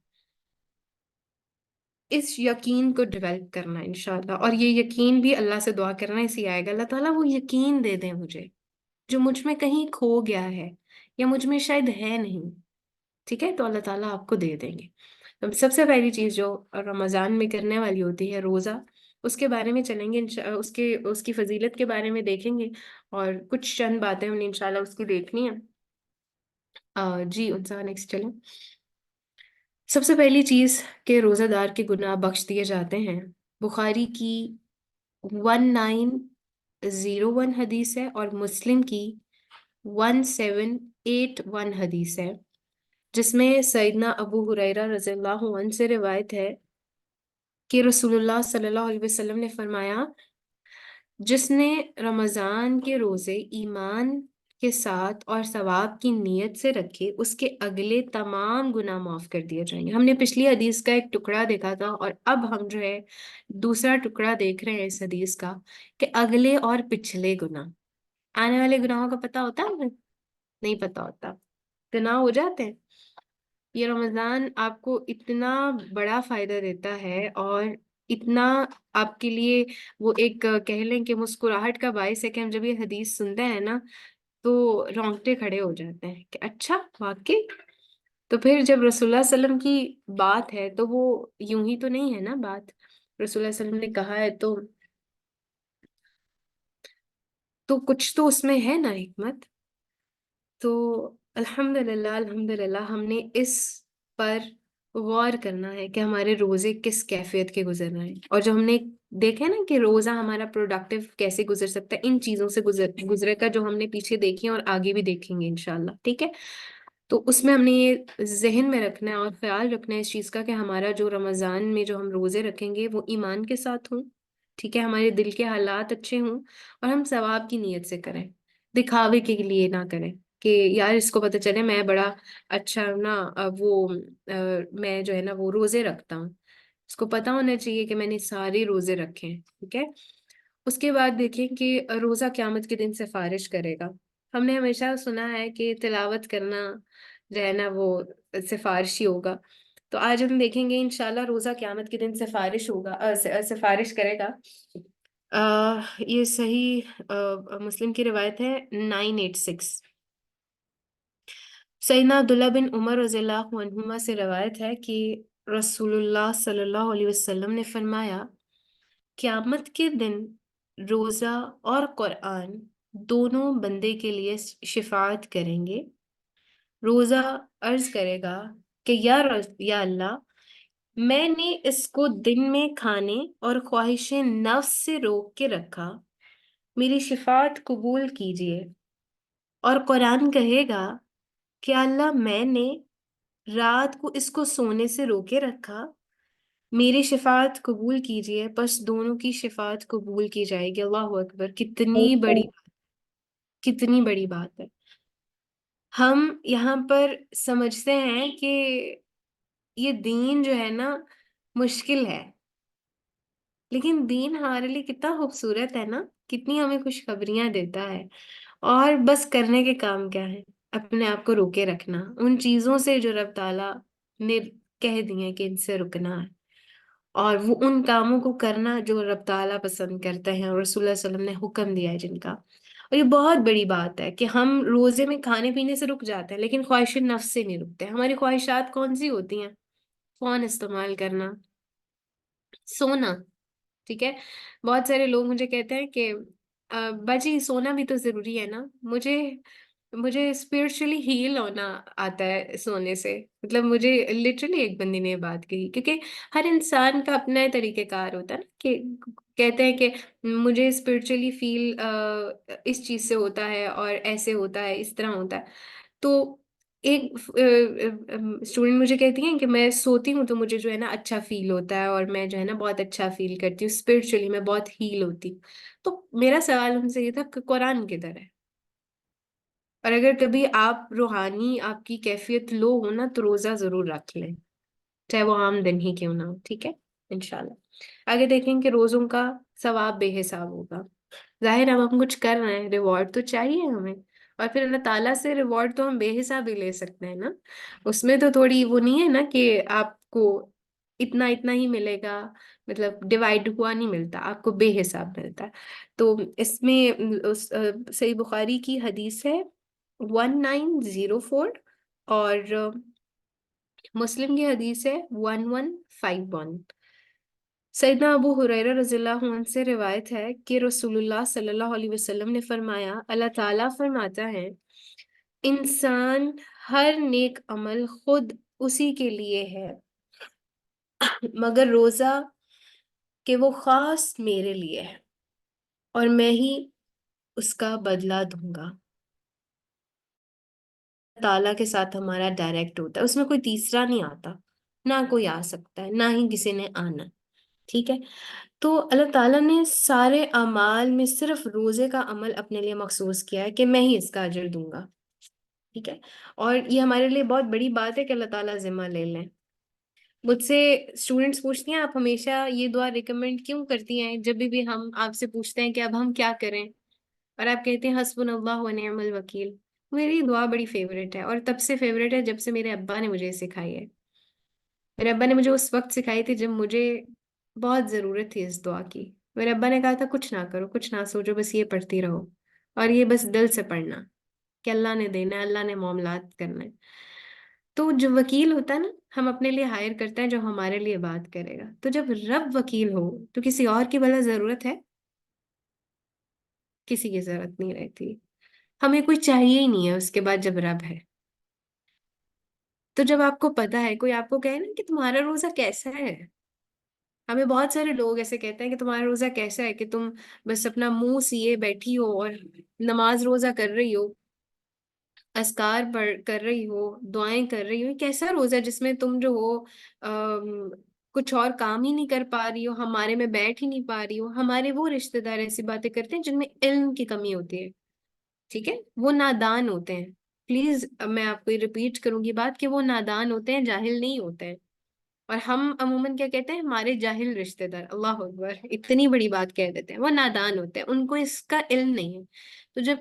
اس یقین کو ڈیولپ کرنا انشاءاللہ۔ اور یہ یقین بھی اللہ سے دعا کرنا ہی آئے گا، اللہ تعالیٰ وہ یقین دے دیں مجھے جو مجھ میں کہیں کھو گیا ہے یا مجھ میں شاید ہے نہیں، ٹھیک ہے؟ تو اللہ تعالیٰ آپ کو دے دیں گے۔ سب سے پہلی چیز جو رمضان میں کرنے والی ہوتی ہے روزہ، اس کے بارے میں چلیں گے، اس کی فضیلت کے بارے میں دیکھیں گے، اور کچھ چند باتیں ہم نے انشاءاللہ اس کی دیکھنی ہے۔ جی انسان نیکسٹ چلیں۔ سب سے پہلی چیز کہ روزہ دار کے گناہ بخش دیے جاتے ہیں، بخاری کی 1901 حدیث ہے اور مسلم کی 1781 حدیث ہے، جس میں سیدنا ابو ہریرہ رضی اللہ عنہ سے روایت ہے کہ رسول اللہ صلی اللہ علیہ وسلم نے فرمایا، جس نے رمضان کے روزے ایمان کے ساتھ اور ثواب کی نیت سے رکھے اس کے اگلے تمام گناہ معاف کر دیے جائیں گے. ہم نے پچھلی حدیث کا ایک ٹکڑا دیکھا تھا اور اب ہم جو ہے دوسرا ٹکڑا دیکھ رہے ہیں اس حدیث کا کہ اگلے اور پچھلے گناہ. آنے والے گناہوں کا پتہ ہوتا ہے ہمیں؟ نہیں پتہ ہوتا. گناہ ہو جاتے ہیں. یہ رمضان آپ کو اتنا بڑا فائدہ دیتا ہے اور اتنا آپ کے لیے وہ ایک کہہ لیں کہ مسکراہٹ کا باعث ہے کہ ہم جب یہ حدیث سنتے ہیں نا تو رونگٹے کھڑے ہو جاتے ہیں کہ اچھا واقعی. تو پھر جب رسول اللہ صلی اللہ علیہ وسلم کی بات ہے تو وہ یوں ہی تو نہیں ہے نا بات. رسول اللہ صلی اللہ علیہ وسلم نے کہا ہے تو کچھ تو اس میں ہے نا حکمت. تو الحمدللہ ہم نے اس پر غور کرنا ہے کہ ہمارے روزے کس کیفیت کے گزر رہے ہیں. اور جو ہم نے دیکھا ہے نا کہ روزہ ہمارا پروڈکٹیو کیسے گزر سکتا ہے ان چیزوں سے گزرے کا جو ہم نے پیچھے دیکھی ہیں اور آگے بھی دیکھیں گے انشاءاللہ. ٹھیک ہے. تو اس میں ہم نے یہ ذہن میں رکھنا ہے اور خیال رکھنا ہے اس چیز کا کہ ہمارا جو رمضان میں جو ہم روزے رکھیں گے وہ ایمان کے ساتھ ہوں. ٹھیک ہے. ہمارے دل کے حالات اچھے ہوں اور ہم ثواب کی نیت سے کریں, دکھاوے کے لیے نہ کریں کہ یار اس کو پتہ چلے میں بڑا اچھا نا میں جو ہے نا وہ روزے رکھتا ہوں. اس کو پتا ہونا چاہیے کہ میں نے سارے روزے رکھے ہیں. ٹھیک ہے. اس کے بعد دیکھیں کہ روزہ قیامت کے دن سفارش کرے گا. ہم نے ہمیشہ سنا ہے کہ تلاوت کرنا جو ہے نا وہ سفارشی ہوگا. تو آج ہم دیکھیں گے انشاءاللہ روزہ قیامت کے دن سفارش ہوگا, سفارش کرے گا. یہ صحیح مسلم کی روایت ہے 986. سیدنا عبداللہ بن عمر رضی اللہ عنہما سے روایت ہے کہ رسول اللہ صلی اللہ علیہ وسلم نے فرمایا قیامت کے دن روزہ اور قرآن دونوں بندے کے لیے شفاعت کریں گے. روزہ عرض کرے گا کہ یا اللہ میں نے اس کو دن میں کھانے اور خواہش نفس سے روک کے رکھا, میری شفاعت قبول کیجیے. اور قرآن کہے گا کہ اللہ میں نے رات کو اس کو سونے سے روکے رکھا, میری شفاعت قبول کیجیے. بس دونوں کی شفاعت قبول کی جائے گی. اللہ اکبر. کتنی بڑی بات ہے. ہم یہاں پر سمجھتے ہیں کہ یہ دین جو ہے نا مشکل ہے, لیکن دین ہمارے لیے کتنا خوبصورت ہے نا, کتنی ہمیں خوشخبریاں دیتا ہے. اور بس کرنے کے کام کیا ہے؟ اپنے آپ کو روکے رکھنا ان چیزوں سے جو رب تعالیٰ نے کہہ دیے کہ ان سے رکنا ہے, اور وہ ان کاموں کو کرنا جو رب تعالیٰ پسند کرتے ہیں اور رسول اللہ صلی اللہ علیہ وسلم نے حکم دیا ہے جن کا. اور یہ بہت بڑی بات ہے کہ ہم روزے میں کھانے پینے سے رک جاتے ہیں لیکن خواہش نفس سے نہیں رکتے. ہماری خواہشات کون سی ہوتی ہیں؟ فون استعمال کرنا, سونا. ٹھیک ہے. بہت سارے لوگ مجھے کہتے ہیں کہ باجی سونا بھی تو ضروری ہے نا. مجھے اسپرچولی ہیل ہونا آتا ہے سونے سے. مطلب مجھے لٹرلی ایک بندی نے یہ بات کہی, کیونکہ ہر انسان کا اپنا طریقہ کار ہوتا ہے نا, کہ کہتے ہیں کہ مجھے اسپرچولی فیل اس چیز سے ہوتا ہے اور ایسے ہوتا ہے, اس طرح ہوتا ہے. تو ایک اسٹوڈنٹ مجھے کہتی ہیں کہ میں سوتی ہوں تو مجھے جو ہے نا اچھا فیل ہوتا ہے اور میں جو ہے نا بہت اچھا فیل کرتی ہوں, اسپرچولی میں بہت ہیل ہوتی ہوں. تو میرا سوال ان سے یہ تھا کہ قرآن کدھر ہے؟ اور اگر کبھی آپ روحانی آپ کی کیفیت لو ہو نا تو روزہ ضرور رکھ لیں, چاہے وہ عام دن ہی کیوں نہ ہو. ٹھیک ہے. انشاءاللہ آگے دیکھیں کہ روزوں کا ثواب بے حساب ہوگا. ظاہر ہم کچھ کر رہے ہیں, ریوارڈ تو چاہیے ہمیں, اور پھر اللہ تعالیٰ سے ریوارڈ تو ہم بے حساب ہی لے سکتے ہیں نا. اس میں تو تھوڑی وہ نہیں ہے نا کہ آپ کو اتنا ہی ملے گا, مطلب ڈیوائڈ ہوا نہیں ملتا, آپ کو بے حساب ملتا ہے. تو اس میں صحیح بخاری کی حدیث ہے 1904 اور مسلم کی حدیث ہے 1151. سیدنا ابو ہریرہ رضی اللہ عنہ سے روایت ہے کہ رسول اللہ صلی اللہ علیہ وسلم نے فرمایا اللہ تعالیٰ فرماتا ہے انسان ہر نیک عمل خود اسی کے لیے ہے مگر روزہ کہ وہ خاص میرے لیے ہے اور میں ہی اس کا بدلہ دوں گا. تعالیٰ کے ساتھ ہمارا ڈائریکٹ ہوتا ہے, اس میں کوئی تیسرا نہیں آتا, نہ کوئی آ سکتا ہے, نہ ہی کسی نے آنا. ٹھیک ہے، تو اللہ تعالیٰ نے سارے اعمال میں صرف روزے کا عمل اپنے لیے مخصوص کیا ہے کہ میں ہی اس کا اجر دوں گا، ٹھیک ہے، اور یہ ہمارے لیے بہت بڑی بات ہے کہ اللہ تعالیٰ ذمہ لے لیں۔ مجھ سے اسٹوڈینٹس پوچھتی ہیں آپ ہمیشہ یہ دعا ریکمینڈ کیوں کرتی ہیں جب بھی ہم آپ سے پوچھتے ہیں کہ اب ہم کیا کریں، اور آپ کہتے ہیں حسبنا اللہ و نعم الوکیل۔ میری دعا بڑی فیوریٹ ہے، اور تب سے فیوریٹ ہے جب سے میرے ابا نے مجھے سکھائی ہے۔ میرے ابا نے مجھے اس وقت سکھائی تھی جب مجھے بہت ضرورت تھی اس دعا کی۔ میرے ابا نے کہا تھا کچھ نہ کرو، کچھ نہ سوچو، بس یہ پڑھتی رہو، اور یہ بس دل سے پڑھنا کہ اللہ نے دینا ہے، اللہ نے معاملات کرنا ہے۔ تو جو وکیل ہوتا ہے نا، ہم اپنے لیے ہائر کرتے ہیں جو ہمارے لیے بات کرے گا، تو جب رب وکیل ہو تو کسی اور کی بھلا ضرورت ہے؟ کسی کی ضرورت نہیں رہتی، ہمیں کوئی چاہیے ہی نہیں ہے اس کے بعد جب رب ہے۔ تو جب آپ کو پتا ہے، کوئی آپ کو کہے نا کہ تمہارا روزہ کیسا ہے، ہمیں بہت سارے لوگ ایسے کہتے ہیں کہ تمہارا روزہ کیسا ہے، کہ تم بس اپنا منہ سیے بیٹھی ہو اور نماز روزہ کر رہی ہو، اذکار پڑھ کر رہی ہو، دعائیں کر رہی ہو، یہ کیسا روزہ ہے جس میں تم جو ہو کچھ اور کام ہی نہیں کر پا رہی ہو، ہمارے میں بیٹھ ہی نہیں پا رہی ہو۔ ہمارے وہ رشتے دار ایسی باتیں کرتے ہیں جن میں علم کی کمی ہوتی ہے، ٹھیک ہے، وہ نادان ہوتے ہیں۔ پلیز میں آپ کو ریپیٹ کروں گی بات کہ وہ نادان ہوتے ہیں، جاہل نہیں ہوتے ہیں۔ اور ہم عموماً کیا کہتے ہیں، ہمارے جاہل رشتے دار، اللہ اکبر، اتنی بڑی بات کہہ دیتے ہیں، وہ نادان ہوتے ہیں، ان کو اس کا علم نہیں ہے۔ تو جب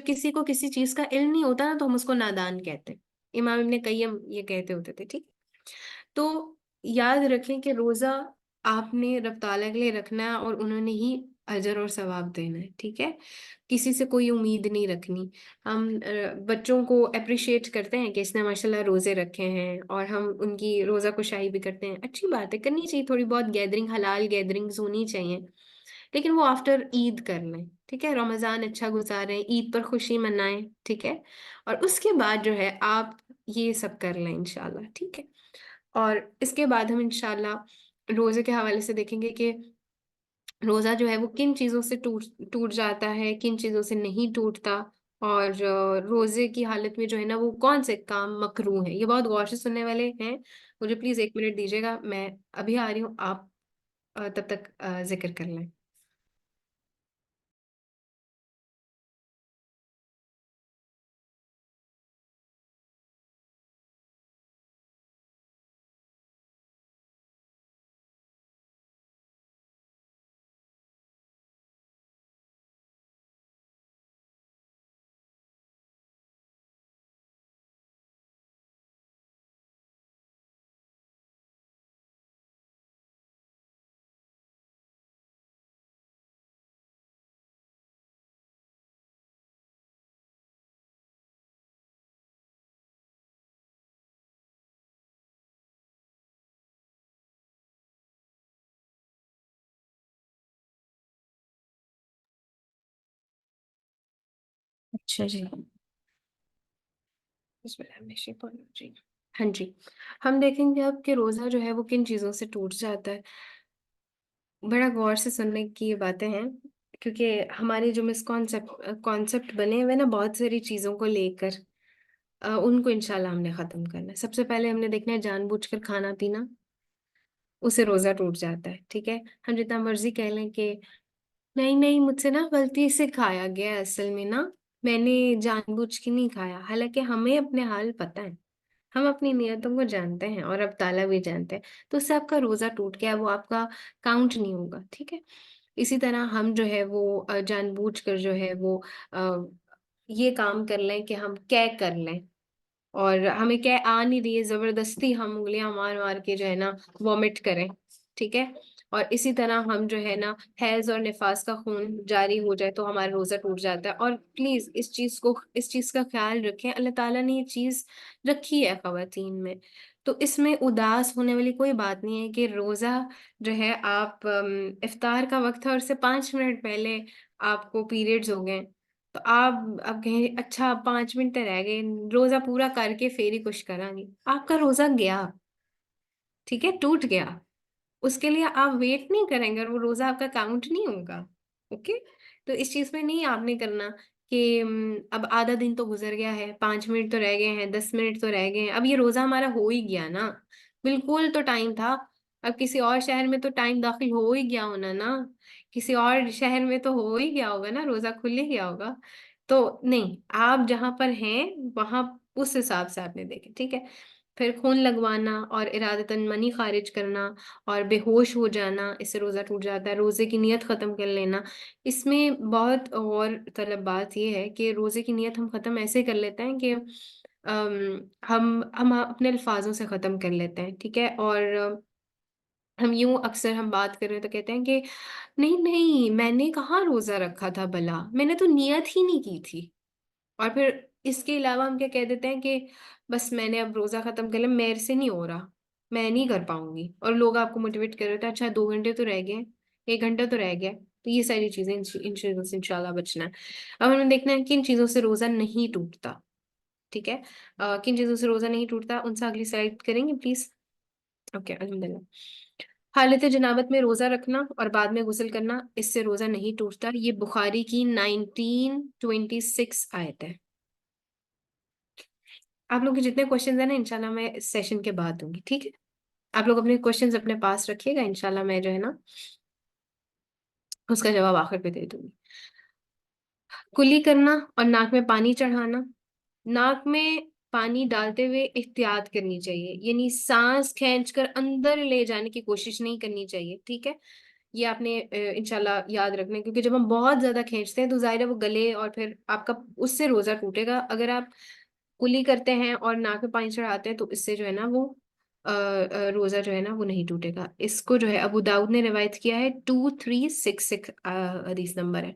کسی کو کسی چیز کا علم نہیں ہوتا نا، تو ہم اس کو نادان کہتے ہیں۔ امام ابن قیم یہ کہتے ہوتے تھے، ٹھیک۔ تو یاد رکھیں کہ روزہ آپ نے رب تعالیٰ کے لیے رکھنا ہے، اور انہوں نے ہی اجر اور ثواب دینا ہے، ٹھیک ہے، کسی سے کوئی امید نہیں رکھنی۔ ہم بچوں کو اپریشیٹ کرتے ہیں کہ اس نے ماشاءاللہ روزے رکھے ہیں، اور ہم ان کی روزہ کشائی بھی کرتے ہیں، اچھی بات ہے، کرنی چاہیے، تھوڑی بہت گیدرنگ، حلال گیدرنگز ہونی چاہیے، لیکن وہ آفٹر عید کر لیں، ٹھیک ہے، رمضان اچھا گزاریں، عید پر خوشی منائیں، ٹھیک ہے، اور اس کے بعد جو ہے آپ یہ سب کر لیں انشاءاللہ، ٹھیک ہے۔ اور اس کے بعد ہم انشاءاللہ روزے کے حوالے سے دیکھیں گے کہ روزہ جو ہے وہ کن چیزوں سے ٹوٹ جاتا ہے، کن چیزوں سے نہیں ٹوٹتا، اور روزے کی حالت میں جو ہے نا وہ کون سے کام مکروہ ہیں۔ یہ بہت غور سے سننے والے ہیں، مجھے پلیز 1 منٹ دیجیے گا، میں ابھی آ رہی ہوں، آپ تب تک ذکر کر لیں۔ اچھا جی، بسم اللہ الرحمن الرحیم۔ ہاں جی، ہم دیکھیں گے اب کہ روزہ جو ہے وہ کن چیزوں سے ٹوٹ جاتا ہے۔ بڑا غور سے سننے کی یہ باتیں ہیں، کیونکہ ہمارے جو کانسیپٹ بنے ہوئے نا بہت ساری چیزوں کو لے کر، ان کو انشاءاللہ ہم نے ختم کرنا ہے۔ سب سے پہلے ہم نے دیکھنا ہے جان بوجھ کر کھانا پینا، اسے روزہ ٹوٹ جاتا ہے، ٹھیک ہے۔ ہم جتنا مرضی کہہ لیں کہ نہیں نہیں مجھ سے نا غلطی سے کھایا گیا ہے، اصل میں نا میں نے جان بوجھ کے نہیں کھایا، حالانکہ ہمیں اپنے حال پتہ ہے، ہم اپنی نیتوں کو جانتے ہیں، اور اب تعالیٰ بھی جانتے ہیں، تو اس سے آپ کا روزہ ٹوٹ گیا، وہ آپ کا کاؤنٹ نہیں ہوگا، ٹھیک ہے۔ اسی طرح ہم جو ہے وہ جان بوجھ کر جو ہے وہ یہ کام کر لیں کہ ہم کیا کر لیں، اور ہمیں کیا آ نہیں رہی ہے، زبردستی ہم انگلیاں مار مار کے جو ہے نا وامٹ کریں، ٹھیک ہے۔ اور اسی طرح ہم جو ہے نا حیض اور نفاس کا خون جاری ہو جائے تو ہمارا روزہ ٹوٹ جاتا ہے۔ اور پلیز اس چیز کا خیال رکھیں، اللہ تعالیٰ نے یہ چیز رکھی ہے خواتین میں، تو اس میں اداس ہونے والی کوئی بات نہیں ہے کہ روزہ جو ہے آپ افطار کا وقت ہے اور اس سے 5 منٹ پہلے آپ کو پیریڈز ہو گئے، تو آپ اب کہیں اچھا 5 منٹ رہ گئے، روزہ پورا کر کے پھر ہی کچھ کریں گی، آپ کا روزہ گیا، ٹھیک ہے، ٹوٹ گیا، اس کے لیے آپ ویٹ نہیں کریں گے اور وہ روزہ آپ کا کاؤنٹ نہیں ہوگا، اوکے۔ تو اس چیز میں نہیں آپ نے کرنا کہ اب آدھا دن تو گزر گیا ہے، 5 منٹ تو رہ گئے ہیں، 10 منٹ تو رہ گئے ہیں، اب یہ روزہ ہمارا ہو ہی گیا نا، بالکل تو ٹائم تھا، اب کسی اور شہر میں تو ٹائم داخل ہو ہی گیا ہونا نا، کسی اور شہر میں تو ہو ہی گیا ہوگا نا، روزہ کھل ہی گیا ہوگا. تو نہیں، آپ جہاں پر ہیں وہاں اس حساب سے آپ نے دیکھے، ٹھیک ہے. پھر خون لگوانا اور ارادتاً منی خارج کرنا اور بے ہوش ہو جانا، اس سے روزہ ٹوٹ جاتا ہے. روزے کی نیت ختم کر لینا، اس میں بہت اور طلب بات یہ ہے کہ روزے کی نیت ہم ختم ایسے کر لیتے ہیں کہ ہم اپنے الفاظوں سے ختم کر لیتے ہیں، ٹھیک ہے. اور ہم یوں اکثر ہم بات کر رہے ہیں تو کہتے ہیں کہ نہیں نہیں، میں نے کہاں روزہ رکھا تھا، بھلا میں نے تو نیت ہی نہیں کی تھی. اور پھر اس کے علاوہ ہم کیا کہہ دیتے ہیں کہ بس میں نے اب روزہ ختم کر لیا، میرے سے نہیں ہو رہا، میں نہیں کر پاؤں گی. اور لوگ آپ کو موٹیویٹ کر رہے تھے، اچھا 2 گھنٹے تو رہ گئے، 1 گھنٹہ تو رہ گیا. تو یہ ساری چیزیں، ان چیزوں سے انشاءاللہ بچنا ہے. اب ہمیں دیکھنا ہے کن چیزوں سے روزہ نہیں ٹوٹتا، ٹھیک ہے. کن چیزوں سے روزہ نہیں ٹوٹتا، ان سے اگلی سلائڈ کریں گے پلیز. اوکے، الحمدللہ. حالت جنابت میں روزہ رکھنا اور بعد میں غسل کرنا، اس سے روزہ نہیں ٹوٹتا. یہ بخاری کی 1926 آیت ہے. آپ لوگ کے جتنے کوشچنز ہیں نا انشاءاللہ میں اس سیشن کے بعد دوں گی، ٹھیک ہے. آپ لوگ اپنے کوشچنز اپنے پاس رکھیے گا، انشاءاللہ میں جو ہے نا اس کا جواب آخر پہ دے دوں گی. کلی کرنا اور ناک میں پانی چڑھانا. ناک میں پانی ڈالتے ہوئے احتیاط کرنی چاہیے، یعنی سانس کھینچ کر اندر لے جانے کی کوشش نہیں کرنی چاہیے، ٹھیک ہے. یہ آپ نے انشاءاللہ یاد رکھنا ہے، کیونکہ جب ہم بہت زیادہ کھینچتے ہیں تو ظاہر ہے وہ گلے اور پھر آپ کا اس سے روزہ ٹوٹے گا. اگر آپ کلی کرتے ہیں اور ناک میں پانی چڑھاتے ہیں تو اس سے جو ہے نا وہ روزہ جو ہے نا وہ نہیں ٹوٹے گا. اس کو جو ہے ابو داؤد نے روایت کیا ہے، 2366 حدیث نمبر ہے.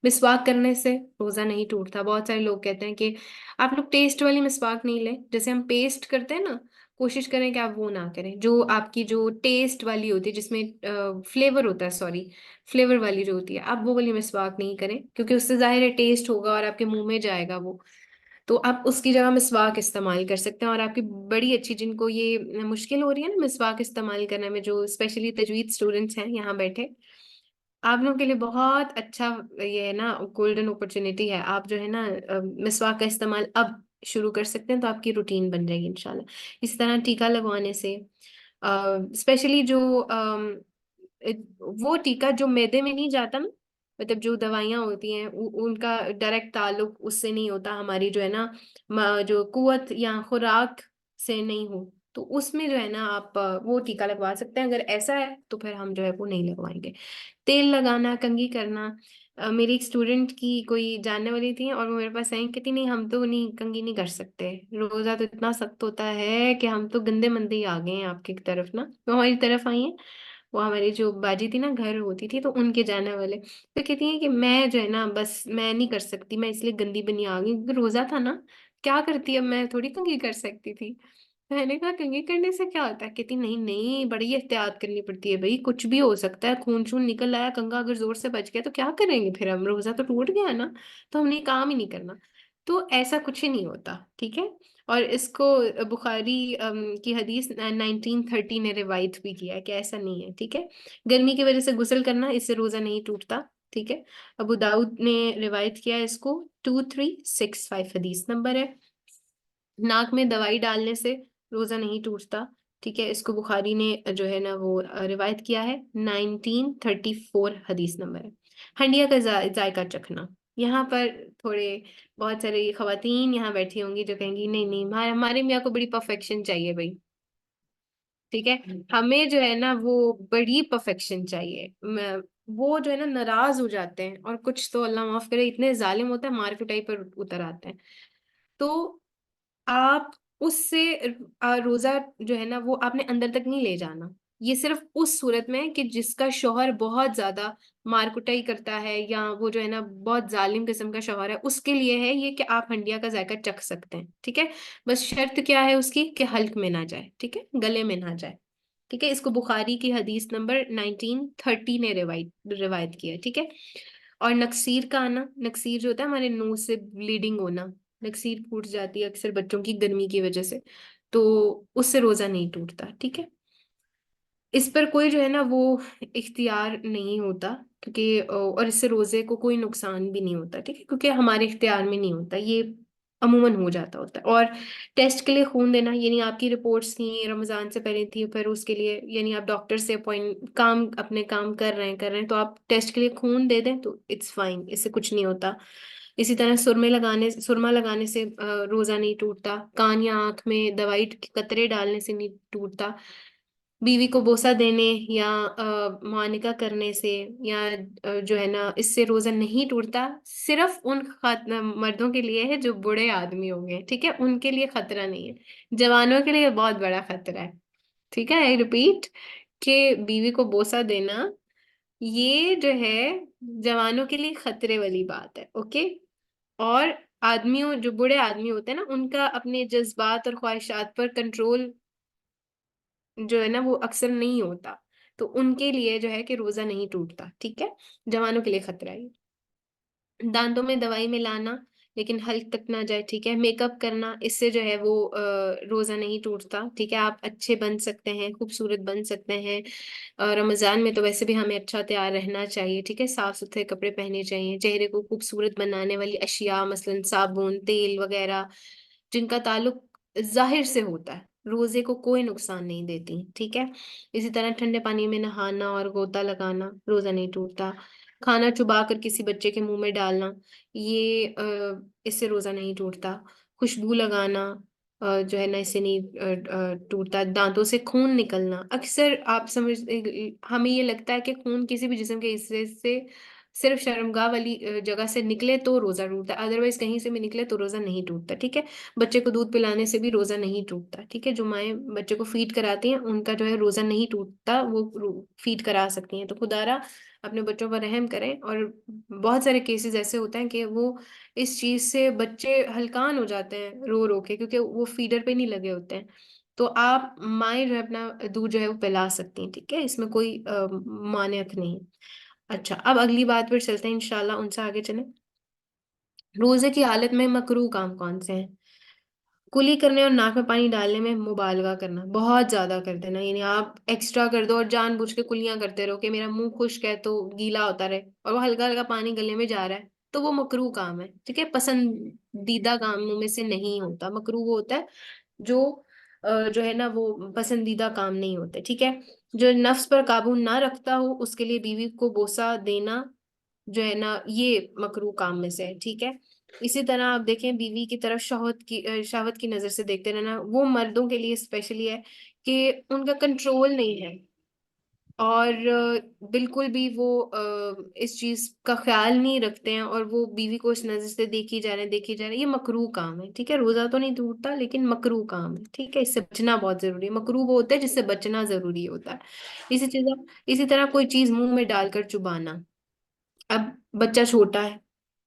مسواک کرنے سے روزہ نہیں ٹوٹتا. بہت سارے لوگ کہتے ہیں کہ آپ لوگ ٹیسٹ والی مسواک نہیں لیں، جیسے ہم پیسٹ کرتے ہیں نا، کوشش کریں کہ آپ وہ نہ کریں. جو آپ کی جو ٹیسٹ والی ہوتی ہے جس میں فلیور ہوتا ہے، سوری فلیور والی جو ہوتی ہے، آپ وہ والی مسواک نہیں کریں، کیونکہ اس سے ظاہر ہے ٹیسٹ ہوگا اور آپ کے منہ میں جائے گا وہ. تو آپ اس کی جگہ مسواک استعمال کر سکتے ہیں. اور آپ کی بڑی اچھی، جن کو یہ مشکل ہو رہی ہے نا مسواک استعمال کرنے میں، جو اسپیشلی تجوید اسٹوڈنٹس ہیں یہاں بیٹھے، آپ لوگوں کے لیے بہت اچھا یہ ہے نا گولڈن اپرچونیٹی ہے. آپ جو ہے نا مسواک کا استعمال اب شروع کر سکتے ہیں، تو آپ کی روٹین بن جائے گی انشاءاللہ. اس طرح ٹیکا لگوانے سے، اسپیشلی جو وہ ٹیکا جو معدے میں نہیں جاتا نا، مطلب جو دوائیاں ہوتی ہیں ان کا ڈائریکٹ تعلق اس سے نہیں ہوتا، ہماری جو ہے نا جو قوت یا خوراک سے نہیں ہو، تو اس میں جو ہے نا آپ وہ ٹیکا لگوا سکتے ہیں. اگر ایسا ہے تو پھر ہم جو ہے وہ نہیں لگوائیں گے. تیل لگانا، کنگھی کرنا. میری ایک اسٹوڈنٹ کی کوئی جاننے والی تھی اور وہ میرے پاس آئی، کہتی نہیں ہم تو نہیں کنگھی نہیں کر سکتے، روزہ تو اتنا سخت ہوتا ہے کہ ہم تو گندے مندے ہی آ گئے ہیں آپ کی طرف نا. وہ ہماری طرف آئی ہیں، وہ ہماری جو باجی تھی نا گھر ہوتی تھی تو ان کے جانے والے، تو کہتی ہیں کہ میں جو ہے نا بس میں نہیں کر سکتی، میں اس لیے گندی بنی آ گئی کیونکہ روزہ تھا نا، کیا کرتی اب میں تھوڑی کنگھی کر سکتی تھی. میں نے کہا کنگھی کرنے سے کیا ہوتا ہے؟ کہتی نہیں نہیں، بڑی احتیاط کرنی پڑتی ہے بھائی، کچھ بھی ہو سکتا ہے، خون شون نکل آیا، کنگھا اگر زور سے بچ گیا تو کیا کریں گے پھر، ہم روزہ تو ٹوٹ گیا نا، تو ہم نے کام ہی نہیں کرنا. تو ایسا کچھ ہی نہیں ہوتا، ٹھیک ہے. اور اس کو بخاری کی حدیث 1930 نے روایت بھی کیا ہے کہ ایسا نہیں ہے، ٹھیک ہے. گرمی کی وجہ سے غسل کرنا، اس سے روزہ نہیں ٹوٹتا، ٹھیک ہے. ابو داؤد نے روایت کیا ہے اس کو، 2365 حدیث نمبر ہے. ناک میں دوائی ڈالنے سے روزہ نہیں ٹوٹتا، ٹھیک ہے. اس کو بخاری نے جو ہے نا وہ روایت کیا ہے، 1934 حدیث نمبر ہے. ہنڈیا کا ذائقہ چکھنا. یہاں پر تھوڑے بہت ساری خواتین یہاں بیٹھی ہوں گی جو کہیں گی نہیں نہیں، ہمارے میاں کو بڑی پرفیکشن چاہیے بھائی، ٹھیک ہے. ہمیں جو ہے نا وہ بڑی پرفیکشن چاہیے. وہ جو ہے نا ناراض ہو جاتے ہیں، اور کچھ تو اللہ معاف کرے اتنے ظالم ہوتے ہیں، مار پٹائی پر اتر آتے ہیں. تو آپ اس سے روزہ جو ہے نا وہ آپ نے اندر تک نہیں لے جانا. یہ صرف اس صورت میں کہ جس کا شوہر بہت زیادہ مار کٹائی کرتا ہے، یا وہ جو ہے نا بہت ظالم قسم کا شوہر ہے، اس کے لیے ہے یہ کہ آپ ہنڈیا کا ذائقہ چکھ سکتے ہیں، ٹھیک ہے. بس شرط کیا ہے اس کی، کہ حلق میں نہ جائے، ٹھیک ہے، گلے میں نہ جائے، ٹھیک ہے. اس کو بخاری کی حدیث نمبر 1930 نے روایت کیا، ٹھیک ہے. اور نکسیر کا آنا، نکسیر جو ہوتا ہے ہمارے نوز سے بلیڈنگ ہونا، نکسیر پھوٹ جاتی ہے اکثر بچوں کی گرمی کی وجہ سے، تو اس سے روزہ نہیں ٹوٹتا، ٹھیک ہے. اس پر کوئی جو ہے نا وہ اختیار نہیں ہوتا، کیونکہ اور اس سے روزے کو کوئی نقصان بھی نہیں ہوتا، ٹھیک ہے، کیونکہ ہمارے اختیار میں نہیں ہوتا. یہ عموماً ہو جاتا ہوتا ہے. اور ٹیسٹ کے لیے خون دینا، یعنی آپ کی رپورٹس تھیں رمضان سے پہلے تھی، پھر اس کے لیے یعنی آپ ڈاکٹر سے اپنے کام کر رہے ہیں تو آپ ٹیسٹ کے لیے خون دے دیں تو اٹس فائن، اس سے کچھ نہیں ہوتا. اسی طرح سرما لگانے سے روزہ نہیں ٹوٹتا. کان یا آنکھ میں دوائی کے قطرے ڈالنے سے نہیں ٹوٹتا. بیوی کو بوسہ دینے یا معانقہ کرنے سے یا جو ہے نا اس سے روزہ نہیں ٹوٹتا. صرف ان مردوں کے لیے ہے جو بوڑھے آدمی ہوں گے، ٹھیک ہے، ان کے لیے خطرہ نہیں ہے. جوانوں کے لیے بہت بڑا خطرہ ہے. ٹھیک ہے، آئی ریپیٹ کہ بیوی کو بوسہ دینا یہ جو ہے جوانوں کے لیے خطرے والی بات ہے. اوکے. اور آدمیوں، جو بوڑھے آدمی ہوتے ہیں نا، ان کا اپنے جذبات اور خواہشات پر کنٹرول جو ہے نا وہ اکثر نہیں ہوتا، تو ان کے لیے جو ہے کہ روزہ نہیں ٹوٹتا. ٹھیک ہے، جوانوں کے لیے خطرہ ہے. دانتوں میں دوائی میں لانا لیکن حلق تک نہ جائے. ٹھیک ہے، میک اپ کرنا، اس سے جو ہے وہ روزہ نہیں ٹوٹتا. ٹھیک ہے، آپ اچھے بن سکتے ہیں، خوبصورت بن سکتے ہیں. رمضان میں تو ویسے بھی ہمیں اچھا تیار رہنا چاہیے. ٹھیک ہے، صاف ستھرے کپڑے پہننے چاہیے. چہرے کو خوبصورت بنانے والی اشیاء مثلاً صابن، تیل وغیرہ جن کا تعلق ظاہر سے ہوتا ہے روزے کو کوئی نقصان نہیں دیتی. ٹھیک ہے. اسی طرح ٹھنڈے پانی میں نہانا اور غوطہ لگانا روزہ نہیں ٹوٹتا. کھانا چبا کر کسی بچے کے منہ میں ڈالنا، یہ اس سے روزہ نہیں ٹوٹتا. خوشبو لگانا جو ہے نا اس سے نہیں ٹوٹتا. دانتوں سے خون نکلنا، اکثر آپ ہمیں یہ لگتا ہے کہ خون کسی بھی جسم کے حصے سے صرف شرمگاہ والی جگہ سے نکلے تو روزہ ٹوٹتا ہے، ادروائز کہیں سے بھی نکلے تو روزہ نہیں ٹوٹتا. ٹھیک ہے، بچے کو دودھ پلانے سے بھی روزہ نہیں ٹوٹتا. ٹھیک ہے، جو مائیں بچے کو فیڈ کراتی ہیں ان کا جو ہے روزہ نہیں ٹوٹتا، وہ فیڈ کرا سکتی ہیں. تو خدا را اپنے بچوں پر رحم کریں. اور بہت سارے کیسز ایسے ہوتے ہیں کہ وہ اس چیز سے بچے ہلکان ہو جاتے ہیں رو رو کے، کیونکہ وہ فیڈر پہ نہیں لگے ہوتے ہیں. تو آپ مائیں جو ہے اپنا دودھ جو ہے وہ پلا سکتی ہیں. ٹھیک ہے، اس میں کوئی مانعت نہیں. اچھا، اب اگلی بات پر چلتے ہیں انشاءاللہ، ان سے آگے چلیں. روزے کی حالت میں مکروہ کام کون سے ہیں؟ کلی کرنے اور ناک میں پانی ڈالنے میں مبالغہ کرنا، بہت زیادہ کر دینا. یعنی آپ ایکسٹرا کر دو اور جان بوجھ کے کلیاں کرتے رہو کہ میرا منہ خشک ہے تو گیلا ہوتا رہے، اور وہ ہلکا ہلکا پانی گلے میں جا رہا ہے، تو وہ مکروہ کام ہے. ٹھیک ہے، پسندیدہ کاموں میں سے نہیں ہوتا. مکروہ وہ ہوتا ہے جو ہے نا وہ پسندیدہ کام نہیں ہوتے. ٹھیک ہے، جو نفس پر قابو نہ رکھتا ہو اس کے لیے بیوی کو بوسہ دینا جو ہے نا یہ مکروہ کام میں سے ہے. ٹھیک ہے. اسی طرح آپ دیکھیں بیوی کی طرف شہوت کی نظر سے دیکھتے رہنا، وہ مردوں کے لیے اسپیشلی ہے کہ ان کا کنٹرول نہیں ہے اور بالکل بھی وہ اس چیز کا خیال نہیں رکھتے ہیں، اور وہ بیوی کو اس نظر سے دیکھی جا رہے ہیں. یہ مکروہ کام ہے. ٹھیک ہے، روزہ تو نہیں ٹوٹتا لیکن مکروہ کام ہے. ٹھیک ہے، اس سے بچنا بہت ضروری ہے. مکروہ وہ ہوتا ہے جس سے بچنا ضروری ہوتا ہے. اسی طرح کوئی چیز منہ میں ڈال کر چبانا. اب بچہ چھوٹا ہے،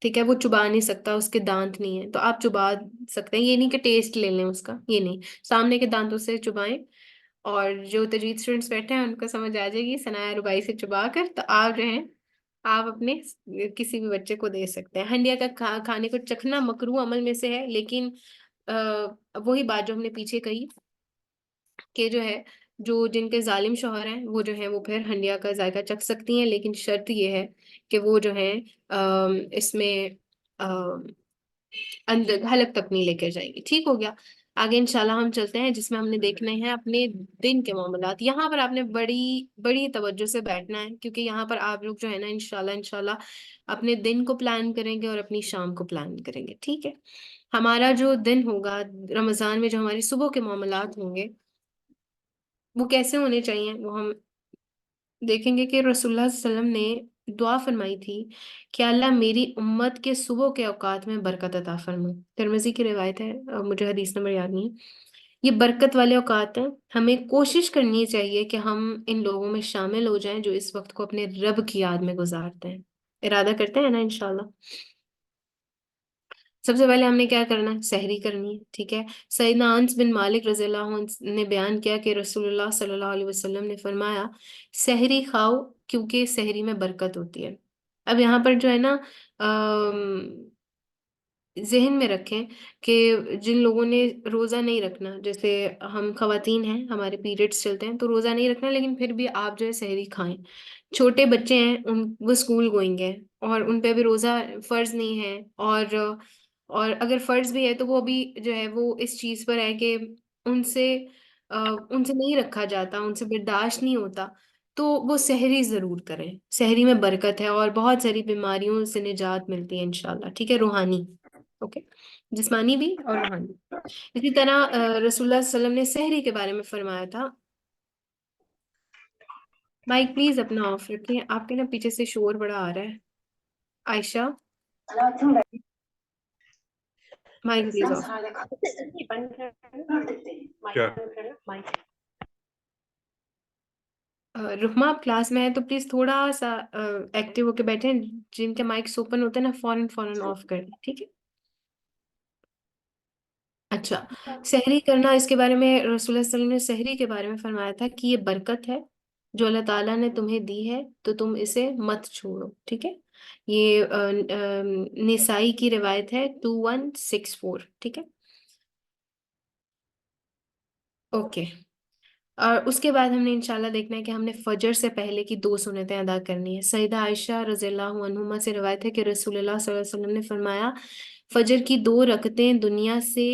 ٹھیک ہے، وہ چبا نہیں سکتا، اس کے دانت نہیں ہے، تو آپ چبا سکتے ہیں. یہ نہیں کہ ٹیسٹ لے لیں اس کا، یہ نہیں، سامنے کے دانتوں سے چبائیں. اور جو تجوید اسٹوڈنٹس بیٹھے ہیں ان کو سمجھ آ جائے گی ثنایا رباعی سے چبا کر، تو آپ جو ہیں آپ اپنے کسی بھی بچے کو دے سکتے ہیں. ہنڈیا کا کھانے کو چکھنا مکروہ عمل میں سے ہے، لیکن وہی بات جو ہم نے پیچھے کہی کہ جو ہے جن کے ظالم شوہر ہیں وہ جو ہے وہ پھر ہنڈیا کا ذائقہ چکھ سکتی ہیں، لیکن شرط یہ ہے کہ وہ جو ہے اس میں اندر حلق تک نہیں لے کے جائیں گی. ٹھیک ہو گیا. آگے انشاءاللہ ہم چلتے ہیں جس میں ہم نے دیکھنے ہیں اپنے دن کے معاملات. یہاں پر آپ نے بڑی بڑی توجہ سے بیٹھنا ہے، کیونکہ یہاں پر آپ لوگ جو ہے نا انشاءاللہ اپنے دن کو پلان کریں گے اور اپنی شام کو پلان کریں گے. ٹھیک ہے، ہمارا جو دن ہوگا رمضان میں، جو ہماری صبح کے معاملات ہوں گے وہ کیسے ہونے چاہیے، وہ ہم دیکھیں گے کہ رسول اللہ صلی اللہ علیہ وسلم نے دعا فرمائی تھی کہ اللہ میری امت کے صبح کے اوقات میں برکت عطا فرما. ترمذی کی روایت ہے، مجھے حدیث نمبر یاد نہیں ہے. یہ برکت والے اوقات ہیں، ہمیں کوشش کرنی چاہیے کہ ہم ان لوگوں میں شامل ہو جائیں جو اس وقت کو اپنے رب کی یاد میں گزارتے ہیں. ارادہ کرتے ہیں نا انشاءاللہ. سب سے پہلے ہم نے کیا کرنا ہے؟ سحری کرنی ہے. ٹھیک ہے، سیدنا انس بن مالک رضی اللہ عنہ نے بیان کیا کہ رسول اللہ صلی اللہ علیہ وسلم نے فرمایا سحری کھاؤ کیونکہ سحری میں برکت ہوتی ہے. اب یہاں پر جو ہے نا ذہن میں رکھیں کہ جن لوگوں نے روزہ نہیں رکھنا، جیسے ہم خواتین ہیں، ہمارے پیریڈس چلتے ہیں تو روزہ نہیں رکھنا، لیکن پھر بھی آپ جو ہے سحری کھائیں. چھوٹے بچے ہیں، وہ اسکول گوئنگ ہیں اور ان پہ بھی روزہ فرض نہیں ہے، اور اور اگر فرض بھی ہے تو وہ بھی جو ہے وہ اس چیز پر ہے کہ ان سے نہیں رکھا جاتا، ان سے برداشت نہیں ہوتا، تو وہ سحری ضرور کریں. سحری میں برکت ہے اور بہت ساری بیماریوں سے نجات ملتی ہے انشاءاللہ. ٹھیک ہے، روحانی، اوکے، جسمانی بھی اور روحانی. اسی طرح رسول اللہ صلی اللہ علیہ وسلم نے سحری کے بارے میں فرمایا تھا. مائک پلیز اپنا آف رکھیں، آپ کے نا پیچھے سے شور بڑا آ رہا ہے. عائشہ، مائک پلیز آف. کیا رحمہ، آپ کلاس میں ہیں تو پلیز تھوڑا سا ایکٹیو ہو کے بیٹھیں. جن کے مائکس اوپن ہوتے ہیں نا فوراً آف کر دیں. ٹھیک ہے. اچھا، سحری کرنا، اس کے بارے میں رسول اللہ صلی اللہ علیہ وسلم نے سحری کے بارے میں فرمایا تھا کہ یہ برکت ہے جو اللہ تعالیٰ نے تمہیں دی ہے، تو تم اسے مت چھوڑو. ٹھیک ہے، یہ نسائی کی روایت ہے 2164. ٹھیک ہے، اوکے. اور اس کے بعد ہم نے انشاءاللہ دیکھنا ہے کہ ہم نے فجر سے پہلے کی 2 سنتیں ادا کرنی ہے. سیدہ عائشہ رضی اللہ عنہما سے روایت ہے کہ رسول اللہ صلی اللہ علیہ وسلم نے فرمایا، فجر کی 2 رکعتیں دنیا سے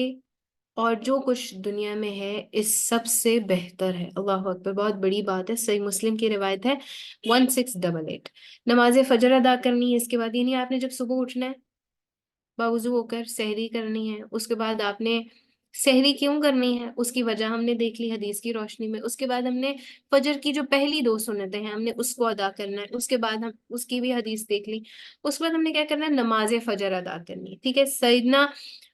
اور جو کچھ دنیا میں ہے اس سب سے بہتر ہے. اللہ اکبر، بہت بڑی بات ہے. صحیح مسلم کی روایت ہے 1688. نماز فجر ادا کرنی ہے. اس کے بعد یعنی آپ نے جب صبح اٹھنا ہے، باوضو ہو کر سحری کرنی ہے. اس کے بعد آپ نے سحری کیوں کرنی ہے اس کی وجہ ہم نے دیکھ لی حدیث کی روشنی میں. اس کے بعد ہم نے فجر کی جو پہلی 2 سنتیں ہیں ہم نے اس کو ادا کرنا ہے. اس کے بعد ہم اس کی بھی حدیث دیکھ لی. اس کے بعد ہم نے کیا کرنا ہے، نماز فجر ادا کرنی ہے. ٹھیک ہے. سیدنا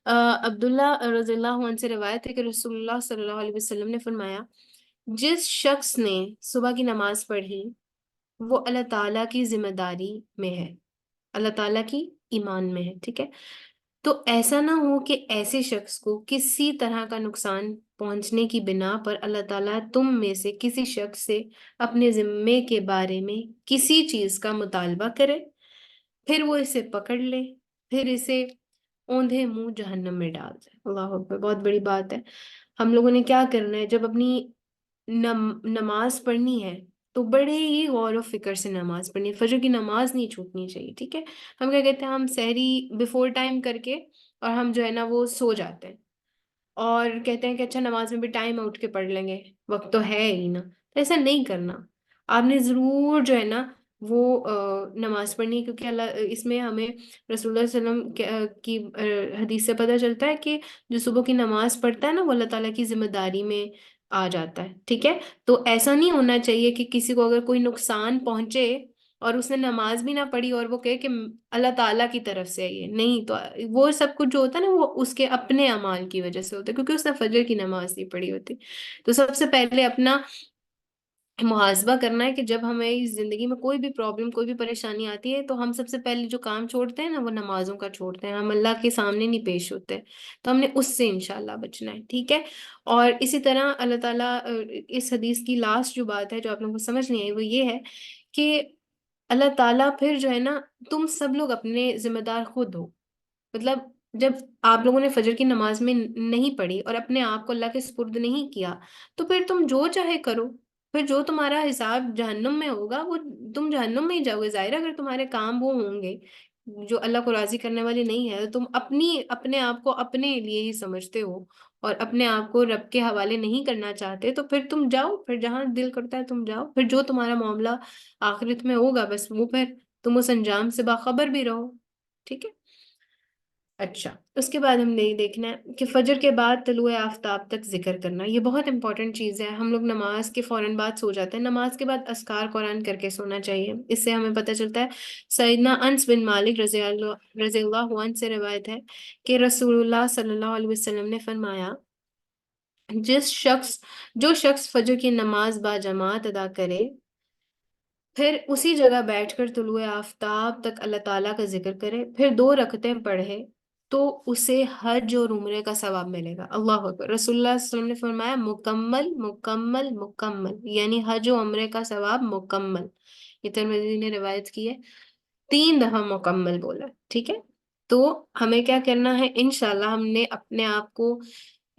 عبداللہ رضی اللہ عنہ سے روایت ہے کہ رسول اللہ صلی اللہ علیہ وسلم نے فرمایا، جس شخص نے صبح کی نماز پڑھی وہ اللہ تعالیٰ کی ذمہ داری میں ہے، اللہ تعالیٰ کی ایمان میں ہے. ٹھیک ہے. تو ایسا نہ ہو کہ ایسے شخص کو کسی طرح کا نقصان پہنچنے کی بنا پر اللہ تعالیٰ تم میں سے کسی شخص سے اپنے ذمے کے بارے میں کسی چیز کا مطالبہ کرے، پھر وہ اسے پکڑ لے، پھر اسے اوندھے منہ جہنم میں ڈال دے. اللہ اکبر، بہت بڑی بات ہے. ہم لوگوں نے کیا کرنا ہے، جب اپنی نماز پڑھنی ہے تو بڑے ہی غور و فکر سے نماز پڑھنی ہے. فجر کی نماز نہیں چھوٹنی چاہیے. ٹھیک ہے. ہم کیا کہتے ہیں، ہم سحری بیفور ٹائم کر کے اور ہم جو ہے نا وہ سو جاتے ہیں اور کہتے ہیں کہ اچھا نماز میں بھی ٹائم ہے، اٹھ کے پڑھ لیں گے، وقت تو ہے ہی نا. تو ایسا نہیں کرنا. آپ نے ضرور جو ہے نا وہ نماز پڑھنی ہے، کیونکہ اللہ اس میں ہمیں رسول اللہ صلی اللہ علیہ وسلم کی حدیث سے پتہ چلتا ہے کہ جو صبح کی نماز پڑھتا ہے نا وہ اللہ تعالیٰ کی ذمہ داری میں آ جاتا ہے. ٹھیک ہے. تو ایسا نہیں ہونا چاہیے کہ کسی کو اگر کوئی نقصان پہنچے اور اس نے نماز بھی نہ پڑھی اور وہ کہے کہ اللہ تعالیٰ کی طرف سے ہے یہ نہیں، تو وہ سب کچھ جو ہوتا ہے نا وہ اس کے اپنے اعمال کی وجہ سے ہوتا ہے، کیونکہ اس نے فجر کی نماز نہیں پڑھی ہوتی. تو سب سے پہلے اپنا محاسبہ کرنا ہے کہ جب ہمیں اس زندگی میں کوئی بھی پرابلم، کوئی بھی پریشانی آتی ہے تو ہم سب سے پہلے جو کام چھوڑتے ہیں نا وہ نمازوں کا چھوڑتے ہیں. ہم اللہ کے سامنے نہیں پیش ہوتے، تو ہم نے اس سے انشاءاللہ بچنا ہے. ٹھیک ہے. اور اسی طرح اللہ تعالیٰ اس حدیث کی لاسٹ جو بات ہے جو آپ لوگوں کو سمجھ نہیں آئی وہ یہ ہے کہ اللہ تعالیٰ پھر جو ہے نا تم سب لوگ اپنے ذمہ دار خود ہو. مطلب جب آپ لوگوں نے فجر کی نماز میں نہیں پڑھی اور اپنے آپ کو اللہ کے سپرد نہیں کیا تو پھر تم جو چاہے کرو، پھر جو تمہارا حساب جہنم میں ہوگا وہ تم جہنم میں ہی جاؤ گے. ظاہر ہے اگر تمہارے کام وہ ہوں گے جو اللہ کو راضی کرنے والے نہیں ہے، تم اپنے آپ کو اپنے لیے ہی سمجھتے ہو اور اپنے آپ کو رب کے حوالے نہیں کرنا چاہتے، تو پھر تم جاؤ، پھر جہاں دل کرتا ہے تم جاؤ، پھر جو تمہارا معاملہ آخرت میں ہوگا بس وہ پھر تم اس انجام سے باخبر بھی رہو. ٹھیک ہے. اچھا، اس کے بعد ہم نے یہ دیکھنا ہے کہ فجر کے بعد طلوع آفتاب تک ذکر کرنا. یہ بہت امپورٹنٹ چیز ہے. ہم لوگ نماز کے فوراً بعد سو جاتے ہیں. نماز کے بعد اذکار قرآن کر کے سونا چاہیے. اس سے ہمیں پتہ چلتا ہے، سیدنا انس بن مالک رضی اللہ عنہ سے روایت ہے کہ رسول اللہ صلی اللہ علیہ وسلم نے فرمایا، جو شخص فجر کی نماز با جماعت ادا کرے پھر اسی جگہ بیٹھ کر طلوع آفتاب تک اللہ تعالیٰ کا ذکر کرے، پھر 2 رکعتیں پڑھے تو اسے حج اور عمرے کا ثواب ملے گا. اللہ اکبر. رسول اللہ صلی اللہ علیہ وسلم نے فرمایا مکمل مکمل مکمل، یعنی حج و عمرے کا ثواب مکمل. یہ ترمذی نے روایت کی ہے. 3 دفعہ مکمل بولا. ٹھیک ہے. تو ہمیں کیا کرنا ہے، انشاءاللہ ہم نے اپنے آپ کو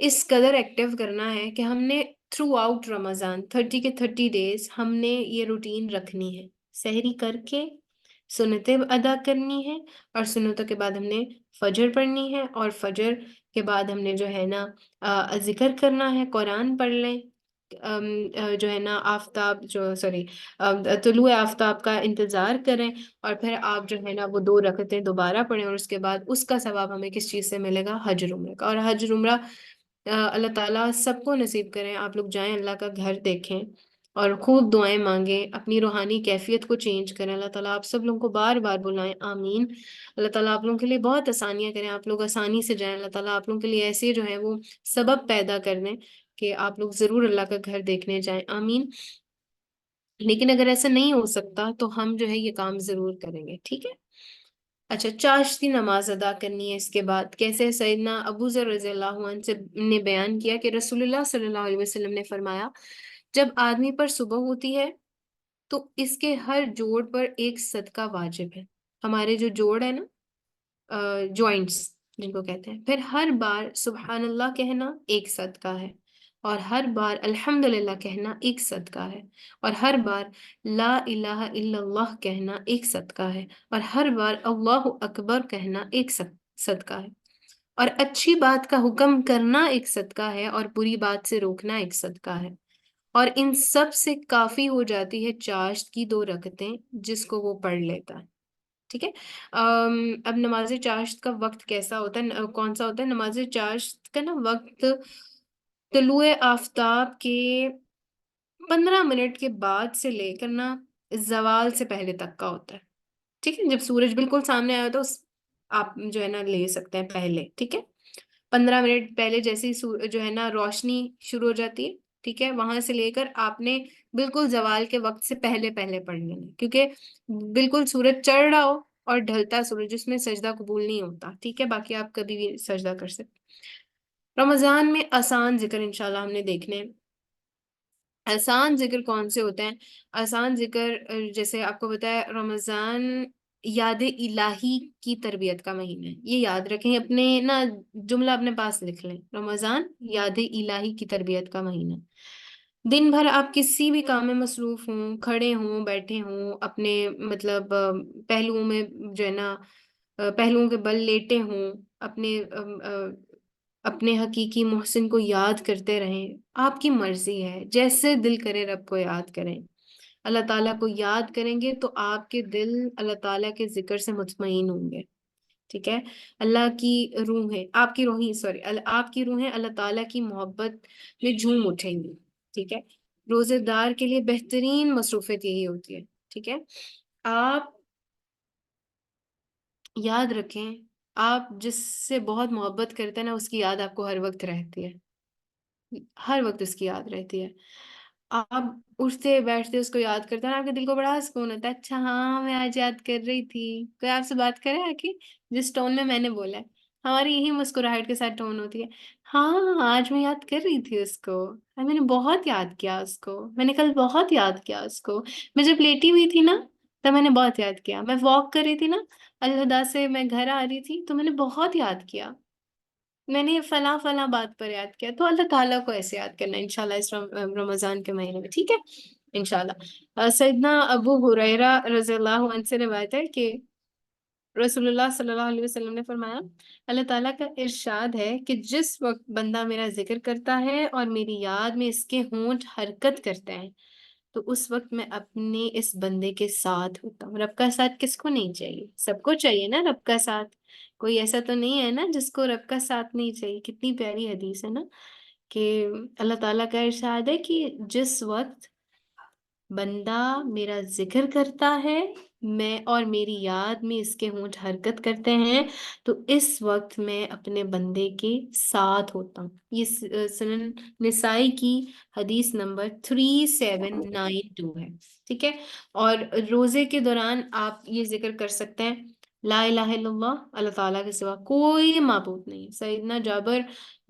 اس قدر ایکٹیو کرنا ہے کہ ہم نے تھرو آؤٹ رمضان 30 کے 30 ڈیز ہم نے یہ روٹین رکھنی ہے. سحری کر کے سنتیں ادا کرنی ہے، اور سنتوں کے بعد ہم نے فجر پڑھنی ہے، اور فجر کے بعد ہم نے جو ہے نا ذکر کرنا ہے، قرآن پڑھ لیں، جو ہے نا آفتاب طلوع آفتاب کا انتظار کریں، اور پھر آپ جو ہے نا وہ 2 رکعتیں دوبارہ پڑھیں، اور اس کے بعد اس کا ثواب ہمیں کس چیز سے ملے گا؟ حج اور عمرہ کا۔ اور حج اور عمرہ اللہ تعالیٰ سب کو نصیب کریں۔ آپ لوگ جائیں، اللہ کا گھر دیکھیں، اور خوب دعائیں مانگیں، اپنی روحانی کیفیت کو چینج کریں۔ اللہ تعالیٰ آپ سب لوگوں کو بار بار بلائیں، آمین۔ اللہ تعالیٰ آپ لوگوں کے لیے بہت آسانیاں کریں، آپ لوگ آسانی سے جائیں۔ اللہ تعالیٰ آپ لوگوں کے لیے ایسے جو ہے وہ سبب پیدا کر دیں کہ آپ لوگ ضرور اللہ کا گھر دیکھنے جائیں، آمین۔ لیکن اگر ایسا نہیں ہو سکتا تو ہم جو ہے یہ کام ضرور کریں گے، ٹھیک ہے؟ اچھا، چاشتی نماز ادا کرنی ہے۔ اس کے بعد کیسے؟ سیدنا ابو ذر رضی اللہ عنہ سے نے بیان کیا کہ رسول اللہ صلی اللہ علیہ وسلم نے فرمایا، جب آدمی پر صبح ہوتی ہے تو اس کے ہر جوڑ پر ایک صدقہ واجب ہے۔ ہمارے جو جوڑ ہے نا، جوائنٹس جن کو کہتے ہیں، پھر ہر بار سبحان اللہ کہنا ایک صدقہ ہے، اور ہر بار الحمدللہ کہنا ایک صدقہ ہے، اور ہر بار لا الہ الا اللہ کہنا ایک صدقہ ہے، اور ہر بار اللہ اکبر کہنا ایک صدقہ ہے، اور اچھی بات کا حکم کرنا ایک صدقہ ہے، اور بری بات سے روکنا ایک صدقہ ہے، اور ان سب سے کافی ہو جاتی ہے چاشت کی 2 رکعتیں جس کو وہ پڑھ لیتا ہے، ٹھیک ہے؟ اب نماز چاشت کا وقت کیسا ہوتا ہے، کون سا ہوتا ہے؟ نماز چاشت کا نا وقت طلوع آفتاب کے 15 منٹ کے بعد سے لے کر نا زوال سے پہلے تک کا ہوتا ہے، ٹھیک ہے؟ جب سورج بالکل سامنے آیا تو آپ جو ہے نا لے سکتے ہیں پہلے، ٹھیک ہے؟ 15 منٹ پہلے جیسے ہی جو ہے نا روشنی شروع ہو جاتی ہے، ٹھیک ہے، وہاں سے لے کر آپ نے بالکل زوال کے وقت سے پہلے پہلے پڑھ لینا، کیونکہ بالکل سورج چڑھ رہا ہو اور ڈھلتا سورج، اس میں سجدہ قبول نہیں ہوتا، ٹھیک ہے؟ باقی آپ کبھی بھی سجدہ کر سکتے۔ رمضان میں آسان ذکر انشاءاللہ ہم نے دیکھنے ہیں۔ آسان ذکر کون سے ہوتے ہیں؟ آسان ذکر جیسے آپ کو پتا ہے رمضان یاد الہی کی تربیت کا مہینہ ہے، یہ یاد رکھیں، اپنے نا جملہ اپنے پاس لکھ لیں، رمضان یاد الہی کی تربیت کا مہینہ۔ دن بھر آپ کسی بھی کام میں مصروف ہوں، کھڑے ہوں، بیٹھے ہوں، اپنے مطلب پہلوؤں میں جو ہے نا پہلوؤں کے بل لیٹے ہوں، اپنے حقیقی محسن کو یاد کرتے رہیں، آپ کی مرضی ہے، جیسے دل کرے رب کو یاد کریں۔ اللہ تعالیٰ کو یاد کریں گے تو آپ کے دل اللہ تعالیٰ کے ذکر سے مطمئن ہوں گے، ٹھیک ہے؟ اللہ کی روحیں، آپ کی روحیں اللہ تعالیٰ کی محبت میں جھوم اٹھیں گی، ٹھیک ہے؟ روزے دار کے لیے بہترین مصروفیت یہی ہوتی ہے، ٹھیک ہے؟ آپ یاد رکھیں، آپ جس سے بہت محبت کرتے ہیں نا اس کی یاد آپ کو ہر وقت رہتی ہے، ہر وقت اس کی یاد رہتی ہے۔ آپ اٹھتے بیٹھتے اس کو یاد کرتے ہیں نا، آپ کے دل کو بڑا سکون ہوتا ہے، اچھا ہاں میں آج یاد کر رہی تھی، کوئی آپ سے بات کرے آ کے جس ٹون میں نے بولا ہے، ہماری یہی مسکراہٹ کے ساتھ ٹون ہوتی ہے، ہاں آج میں یاد کر رہی تھی اس کو، میں نے بہت یاد کیا اس کو، میں نے کل بہت یاد کیا اس کو، میں جب لیٹی ہوئی تھی نا تب میں نے بہت یاد کیا، میں واک کر رہی تھی نا الہدا سے میں گھر آ رہی تھی تو میں نے بہت یاد کیا، میں نے فلاں فلاں بات پر یاد کیا۔ تو اللہ تعالیٰ کو ایسے یاد کرنا ہے انشاءاللہ اس رمضان کے مہینے میں، ٹھیک ہے؟ انشاءاللہ۔ سیدنا ابو ہریرہ رضی اللہ عنہ سے روایت ہے کہ رسول اللہ صلی اللہ علیہ وسلم نے فرمایا، اللہ تعالیٰ کا ارشاد ہے کہ جس وقت بندہ میرا ذکر کرتا ہے اور میری یاد میں اس کے ہونٹ حرکت کرتے ہیں تو اس وقت میں اپنے اس بندے کے ساتھ ہوتا ہوں۔ رب کا ساتھ کس کو نہیں چاہیے؟ سب کو چاہیے نا رب کا ساتھ، کوئی ایسا تو نہیں ہے نا جس کو رب کا ساتھ نہیں چاہیے۔ کتنی پیاری حدیث ہے نا کہ اللہ تعالیٰ کا ارشاد ہے کہ جس وقت بندہ میرا ذکر کرتا ہے میں اور میری یاد میں اس کے ہونٹ حرکت کرتے ہیں تو اس وقت میں اپنے بندے کے ساتھ ہوتا ہوں۔ یہ سنن نسائی کی حدیث نمبر 3792 ہے، ٹھیک ہے؟ اور روزے کے دوران آپ یہ ذکر کر سکتے ہیں، لا الہ الا اللہ، اللہ تعالیٰ کے سوا کوئی معبود نہیں۔ سیدنا جابر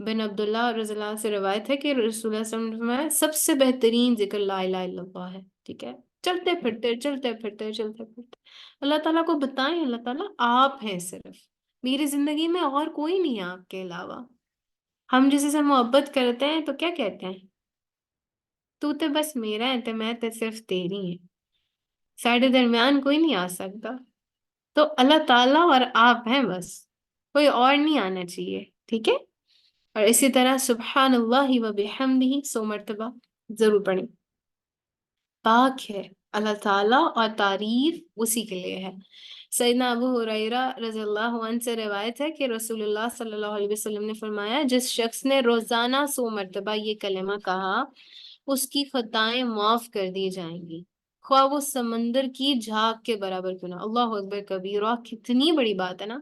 بن عبداللہ رضی اللہ عنہ سے روایت ہے کہ رسول اللہ صلی اللہ علیہ وسلم نے فرمایا سب سے بہترین ذکر لا الہ الا اللہ ہے، ٹھیک ہے؟ چلتے پھرتے اللہ تعالیٰ کو بتائیں، اللہ تعالیٰ آپ ہیں، صرف میری زندگی میں اور کوئی نہیں ہے آپ کے علاوہ۔ ہم جسے سے محبت کرتے ہیں تو کیا کہتے ہیں؟ تو بس میرا ہے تو میں تو صرف تیری ہے، ساڈے درمیان کوئی نہیں آ سکتا، تو اللہ تعالیٰ اور آپ ہیں بس، کوئی اور نہیں آنا چاہیے، ٹھیک ہے؟ اور اسی طرح سبحان اللہ و بحمدہ 100 مرتبہ ضرور پڑھیں۔ پاک ہے اللہ تعالیٰ اور تعریف اسی کے لیے ہے۔ سیدنا ابو ہریرہ رضی اللہ عنہ سے روایت ہے کہ رسول اللہ صلی اللہ علیہ وسلم نے فرمایا، جس شخص نے روزانہ 100 مرتبہ یہ کلمہ کہا اس کی خطائیں معاف کر دی جائیں گی، خواہ وہ سمندر کی جھاگ کے برابر کیوں نہ۔ اللہ اکبر کبیرہ، کتنی بڑی بات ہے نا!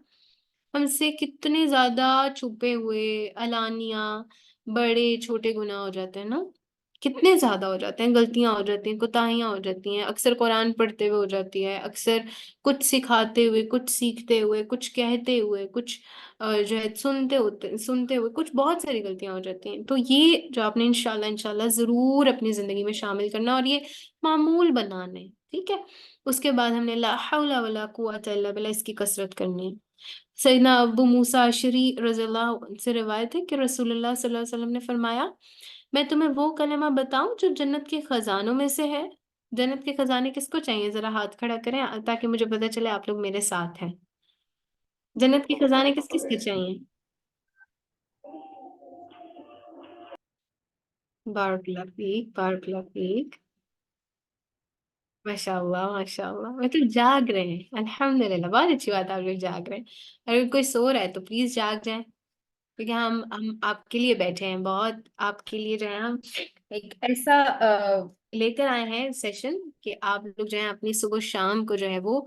ہم سے کتنے زیادہ چھپے ہوئے علانیہ بڑے چھوٹے گناہ ہو جاتے ہیں نا، کتنے زیادہ ہو جاتے ہیں، غلطیاں ہو جاتی ہیں، کوتاہیاں ہو جاتی ہیں، اکثر قرآن پڑھتے ہوئے ہو جاتی ہے، اکثر کچھ سکھاتے ہوئے، کچھ سیکھتے ہوئے، کچھ کہتے ہوئے، کچھ جو ہے سنتے ہوئے، کچھ بہت ساری غلطیاں ہو جاتی ہیں۔ تو یہ جو آپ نے انشاءاللہ ضرور اپنی زندگی میں شامل کرنا اور یہ معمول بنانا ہے، ٹھیک ہے؟ اس کے بعد ہم نے لا حول ولا قوت الا باللہ اس کی کثرت کرنی ہے۔ سیدنا ابو موسیٰ اشعری رضی اللہ عنہ سے روایت ہے کہ رسول اللہ صلی اللہ علیہ وسلم نے فرمایا، میں تمہیں وہ کلمہ بتاؤں جو جنت کے خزانوں میں سے ہے؟ جنت کے خزانے کس کو چاہیے؟ ذرا ہاتھ کھڑا کریں تاکہ مجھے پتہ چلے آپ لوگ میرے ساتھ ہیں۔ جنت کے خزانے کس کس کے چاہیے؟ بارک اللہ فیک، بارک اللہ فیک، ماشاء اللہ ماشاء اللہ، مطلب جاگ رہے ہیں، الحمدللہ، بہت اچھی بات ہے، آپ لوگ جاگ رہے ہیں۔ اگر کوئی سو رہا ہے تو پلیز جاگ جائیں، کیونکہ ہم آپ کے لیے بیٹھے ہیں، بہت آپ کے لیے جو ہے ہم ایک ایسا لے کر آئے ہیں سیشن کہ آپ لوگ جو ہے اپنی صبح شام کو جو ہے وہ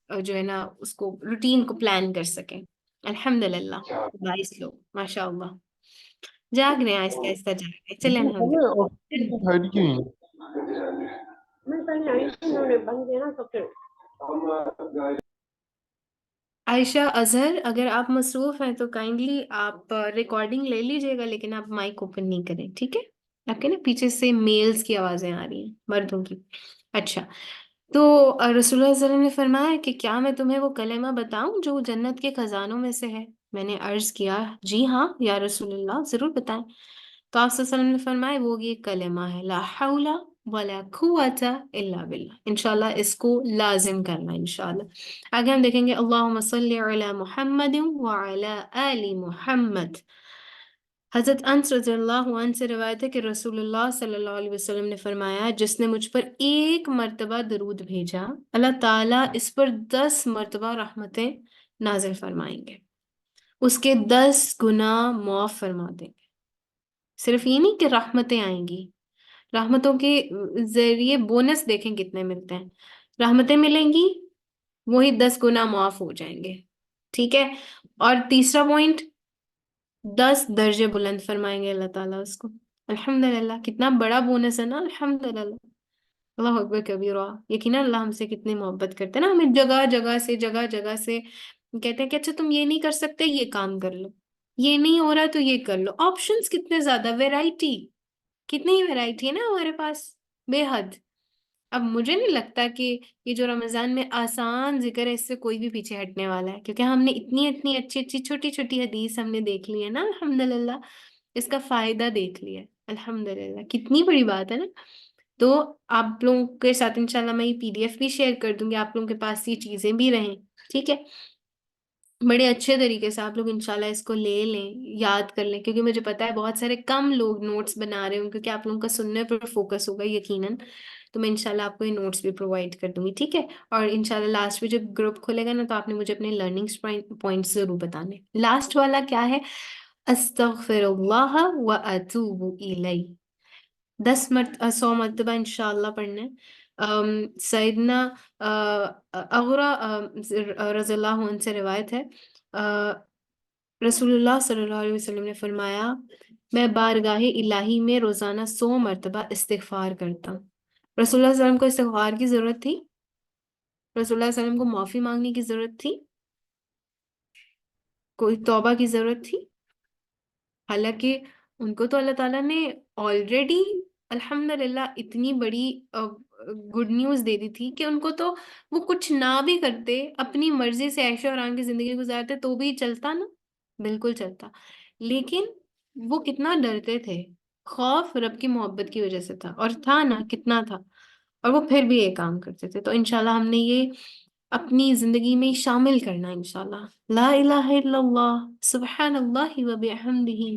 جو ہے نا اس کو روٹین کو پلان کر سکیں۔ الحمدللہ 22 لوگ ماشاء اللہ جاگ رہے ہیں، آہستہ آہستہ جاگ رہے ہیں، چلیں الحمدللہ۔ ہٹ گئی عائشہ اظہر، اگر آپ مصروف ہیں تو کائنڈلی آپ ریکارڈنگ لے لیجیے گا، لیکن آپ مائک اوپن نہیں کریں، ٹھیک ہے؟ آپ کے نا پیچھے سے میلز کی آوازیں آ رہی ہیں، مردوں کی۔ اچھا، تو رسول اللہ صلی اللہ علیہ وسلم نے فرمایا کہ کیا میں تمہیں وہ کلمہ بتاؤں جو جنت کے خزانوں میں سے ہے؟ میں نے عرض کیا، جی ہاں یا رسول اللہ، ضرور بتائیں۔ تو آپ صلی اللہ علیہ وسلم نے فرمایا وہ یہ کلمہ ہے، لا حول ولا قوت الا باللہ۔ انشاءاللہ اس کو لازم کرنا انشاءاللہ۔ آگے ہم دیکھیں گے اللہم صلی علی محمد وعلی آل محمد۔ حضرت انس رضی اللہ عنہ سے روایت ہے کہ رسول اللہ صلی اللہ علیہ وسلم نے فرمایا، جس نے مجھ پر 1 مرتبہ درود بھیجا اللہ تعالیٰ اس پر 10 مرتبہ رحمتیں نازل فرمائیں گے، اس کے 10 گناہ معاف فرما دیں گے۔ صرف یہ نہیں کہ رحمتیں آئیں گی، رحمتوں کے ذریعے بونس دیکھیں کتنے ملتے ہیں، رحمتیں ملیں گی، وہی 10 گناہ معاف ہو جائیں گے، ٹھیک ہے؟ اور تیسرا پوائنٹ، 10 درجے بلند فرمائیں گے اللہ تعالیٰ اس کو۔ الحمدللہ، کتنا بڑا بونس ہے نا، الحمدللہ، اللہ اکبر کبیرہ۔ یقینا اللہ ہم سے کتنی محبت کرتے ہیں نا، ہمیں جگہ جگہ سے کہتے ہیں کہ اچھا تم یہ نہیں کر سکتے، یہ کام کر لو، یہ نہیں ہو رہا تو یہ کر لو۔ آپشنز کتنے زیادہ، ویرائٹی، کتنی ویرائٹی ہے نا ہمارے پاس، بے حد۔ اب مجھے نہیں لگتا کہ یہ جو رمضان میں آسان ذکر ہے اس سے کوئی بھی پیچھے ہٹنے والا ہے، کیونکہ ہم نے اتنی اتنی اچھی اچھی چھوٹی چھوٹی حدیث ہم نے دیکھ لی ہے نا، الحمدللہ، اس کا فائدہ دیکھ لیا ہے، الحمدللہ، کتنی بڑی بات ہے نا۔ تو آپ لوگوں کے ساتھ انشاءاللہ میں یہ PDF بھی شیئر کر دوں گی، آپ لوگوں کے پاس یہ چیزیں بھی رہیں، ٹھیک ہے؟ بڑے اچھے طریقے سے آپ لوگ انشاءاللہ اس کو لے لیں، یاد کر لیں، کیونکہ مجھے پتا ہے بہت سارے کم لوگ نوٹس بنا رہے ہوں، کیونکہ آپ لوگوں کا سننے پر فوکس ہوگا یقیناً، تو میں انشاءاللہ آپ کو یہ نوٹس بھی پرووائڈ کر دوں گی، ٹھیک ہے؟ اور انشاءاللہ لاسٹ میں جب گروپ کھولے گا نا تو آپ نے مجھے اپنے لرننگس پوائنٹس ضرور بتانے۔ لاسٹ والا کیا ہے؟ استغفر اللہ و اتوب الیہ، 100 مرتبہ انشاءاللہ پڑھنا ہے۔ سیدنا اغرا رضی اللہ عنہ سے روایت ہے، رسول اللہ صلی اللہ علیہ وسلم نے فرمایا، میں بارگاہ الہی میں روزانہ 100 مرتبہ استغفار کرتا ہوں۔ رسول اللہ صلی اللہ علیہ وسلم کو استغفار کی ضرورت تھی؟ رسول اللہ صلی اللہ علیہ وسلم کو معافی مانگنے کی ضرورت تھی؟ کوئی توبہ کی ضرورت تھی؟ حالانکہ ان کو تو اللہ تعالیٰ نے آلریڈی الحمدللہ اتنی بڑی گڈ نیوز دے دی تھی کہ ان کو تو وہ کچھ نہ بھی کرتے، اپنی مرضی سے عیش و آرام کی زندگی گزارتے تو بھی چلتا نا، بالکل چلتا، لیکن وہ کتنا ڈرتے تھے، خوف رب کی محبت کی وجہ سے تھا، اور تھا نا، کتنا تھا، اور وہ پھر بھی یہ کام کرتے تھے۔ تو انشاءاللہ ہم نے یہ اپنی زندگی میں شامل کرنا انشاءاللہ. لا الہ الا اللہ سبحان اللہ و بحمدہ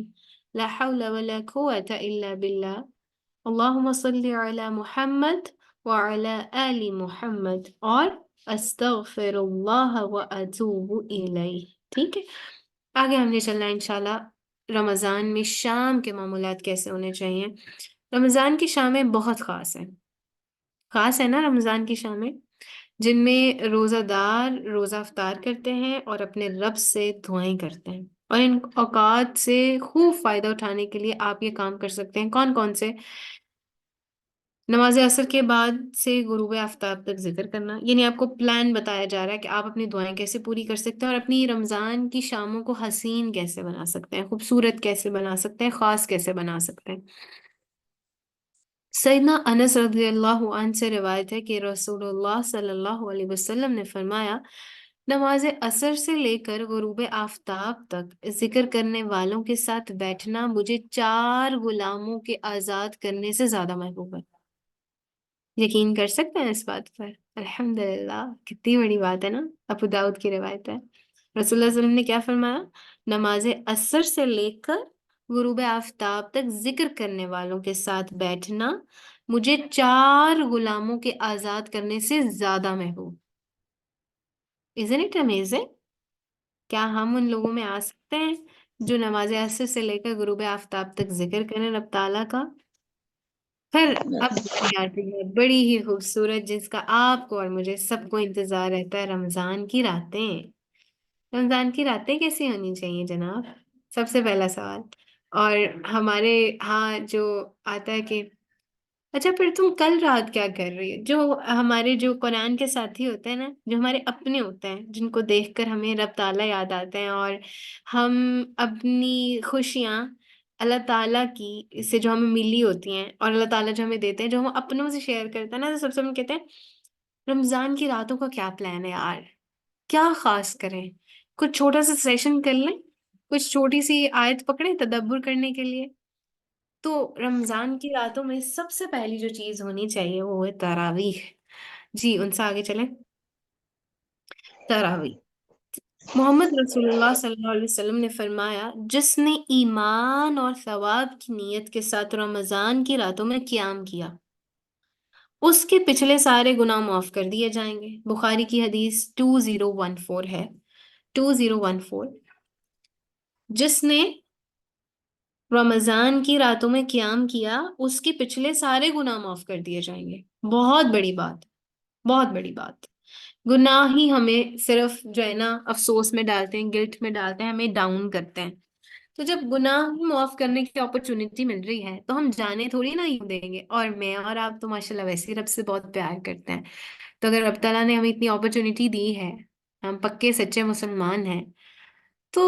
لا حول ولا قوة الا باللہ اللہم صلی علی محمد وعلی آل محمد اور استغفر اللہ و اتوب الیہ. ٹھیک ہے، آگے ہم نے چلنا ہے انشاءاللہ رمضان میں شام کے معمولات کیسے ہونے چاہیے. رمضان کی شامیں بہت خاص ہے نا رمضان کی شامیں، جن میں روزہ دار روزہ افطار کرتے ہیں اور اپنے رب سے دعائیں کرتے ہیں. اور ان اوقات سے خوب فائدہ اٹھانے کے لیے آپ یہ کام کر سکتے ہیں. کون کون سے؟ نماز عصر کے بعد سے غروب آفتاب تک ذکر کرنا، یعنی آپ کو پلان بتایا جا رہا ہے کہ آپ اپنی دعائیں کیسے پوری کر سکتے ہیں اور اپنی رمضان کی شاموں کو حسین کیسے بنا سکتے ہیں، خوبصورت کیسے بنا سکتے ہیں، خاص کیسے بنا سکتے ہیں. سیدنا انس رضی اللہ عنہ سے روایت ہے کہ رسول اللہ صلی اللہ علیہ وسلم نے فرمایا، نماز عصر سے لے کر غروب آفتاب تک ذکر کرنے والوں کے ساتھ بیٹھنا مجھے 4 غلاموں کے آزاد کرنے سے زیادہ محبوب ہے. یقین کر سکتے ہیں اس بات پر؟ الحمدللہ، کتنی بڑی بات ہے نا. ابو داؤد کی روایت ہے، رسول اللہ صلی اللہ علیہ وسلم نے کیا فرمایا؟ نماز عصر سے لے کر غروب آفتاب تک ذکر کرنے والوں کے ساتھ بیٹھنا مجھے 4 غلاموں کے آزاد کرنے سے زیادہ محبوب. Isn't it amazing؟ کیا ہم ان لوگوں میں آ سکتے ہیں جو نماز عصر سے لے کر غروب آفتاب تک ذکر کریں رب تعالیٰ کا؟ پھر اب باری آتی ہے بڑی ہی خوبصورت، جس کا آپ کو اور مجھے سب کو انتظار رہتا ہے، رمضان کی راتیں. رمضان کی راتیں کیسی ہونی چاہیے جناب؟ سب سے پہلا سوال. اور ہمارے ہاں جو آتا ہے کہ اچھا پھر تم کل رات کیا کر رہی ہے؟ جو ہمارے جو قرآن کے ساتھی ہوتے ہیں نا، جو ہمارے اپنے ہوتے ہیں، جن کو دیکھ کر ہمیں رب تعالیٰ یاد آتے ہیں اور ہم اپنی خوشیاں اللہ تعالیٰ کی سے جو ہمیں ملی ہوتی ہیں اور اللہ تعالیٰ جو ہمیں دیتے ہیں، جو ہم اپنوں سے شیئر کرتے ہیں نا، تو سب سے ہم کہتے ہیں رمضان کی راتوں کا کیا پلان ہے یار، کیا خاص کریں، کچھ چھوٹا سا سیشن کر لیں، کچھ چھوٹی سی آیت پکڑیں تدبر کرنے کے لیے. تو رمضان کی راتوں میں سب سے پہلی جو چیز ہونی چاہیے وہ ہے تراویح. جی ان سے آگے چلیں. تراویح، محمد رسول اللہ صلی اللہ علیہ وسلم نے فرمایا، جس نے ایمان اور ثواب کی نیت کے ساتھ رمضان کی راتوں میں قیام کیا اس کے پچھلے سارے گناہ معاف کر دیے جائیں گے. بخاری کی حدیث 2014 ہے. 2014. جس نے رمضان کی راتوں میں قیام کیا اس کے پچھلے سارے گناہ معاف کر دیے جائیں گے. بہت بڑی بات، بہت بڑی بات. گناہ ہی ہمیں صرف جو ہے نا افسوس میں ڈالتے ہیں، گلٹ میں ڈالتے ہیں، ہمیں ڈاؤن کرتے ہیں. تو جب گناہ ہی معاف کرنے کی اپرچونٹی مل رہی ہے تو ہم جانے تھوڑی نہ یوں دیں گے. اور میں اور آپ تو ماشاءاللہ ویسے ہی رب سے بہت پیار کرتے ہیں، تو اگر رب تعالیٰ نے ہمیں اتنی اپرچونٹی دی ہے، ہم پکے سچے مسلمان ہیں، تو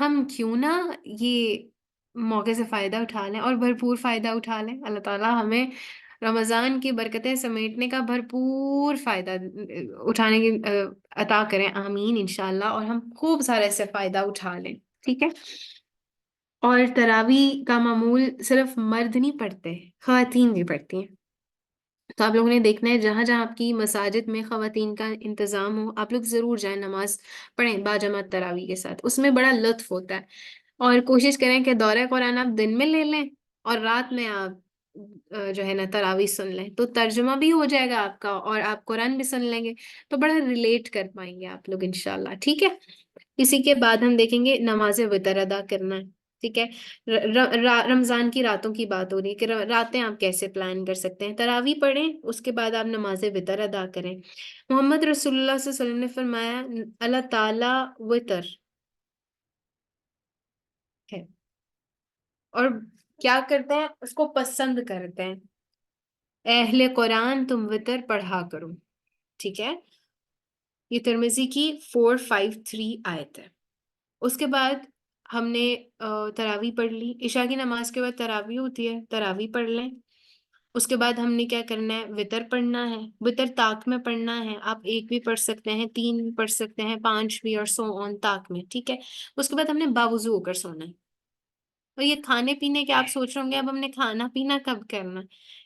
ہم کیوں نہ یہ موقع سے فائدہ اٹھا لیں اور بھرپور فائدہ اٹھا لیں. اللہ تعالیٰ ہمیں رمضان کی برکتیں سمیٹنے کا بھرپور فائدہ اٹھانے کی عطا کریں، آمین انشاءاللہ، اور ہم خوب سارا اس سے فائدہ اٹھا لیں. ٹھیک ہے. اور تراویح کا معمول صرف مرد نہیں پڑھتے، خواتین بھی پڑھتی ہیں. تو آپ لوگوں نے دیکھنا ہے جہاں جہاں آپ کی مساجد میں خواتین کا انتظام ہو، آپ لوگ ضرور جائیں، نماز پڑھیں باجماعت تراویح کے ساتھ. اس میں بڑا لطف ہوتا ہے. اور کوشش کریں کہ دورہ قرآن آپ دن میں لے لیں اور رات میں آپ جو ہے نا تراویح سن لیں، تو ترجمہ بھی ہو جائے گا آپ کا اور آپ قرآن بھی سن لیں گے، تو بڑا ریلیٹ کر پائیں گے آپ لوگ انشاءاللہ. ٹھیک ہے. اسی کے بعد ہم دیکھیں گے نماز وتر ادا کرنا ہے. ٹھیک ہے. رمضان کی راتوں کی بات ہو رہی ہے کہ راتیں آپ کیسے پلان کر سکتے ہیں. تراویح پڑھیں، اس کے بعد آپ نماز وتر ادا کریں. محمد رسول اللہ صلی اللہ علیہ وسلم نے فرمایا، اللہ تعالیٰ وتر ہے اور کیا کرتے ہیں، اس کو پسند کرتے ہیں. اہل قرآن تم وتر پڑھا کرو. ٹھیک ہے. یہ ترمذی کی 453 آیت ہے. اس کے بعد ہم نے تراویح پڑھ لی. عشاء کی نماز کے بعد تراویح ہوتی ہے، تراویح پڑھ لیں. اس کے بعد ہم نے کیا کرنا ہے، وتر پڑھنا ہے. وتر طاق میں پڑھنا ہے. آپ 1 بھی پڑھ سکتے ہیں، 3 بھی پڑھ سکتے ہیں، 5 بھی، اور سو آن طاق میں. ٹھیک ہے. اس کے بعد ہم نے باوضو ہو کر سونا ہے. اور یہ کھانے پینے کے آپ سوچ رہے ہوں گے اب ہم نے کھانا پینا کب کرنا،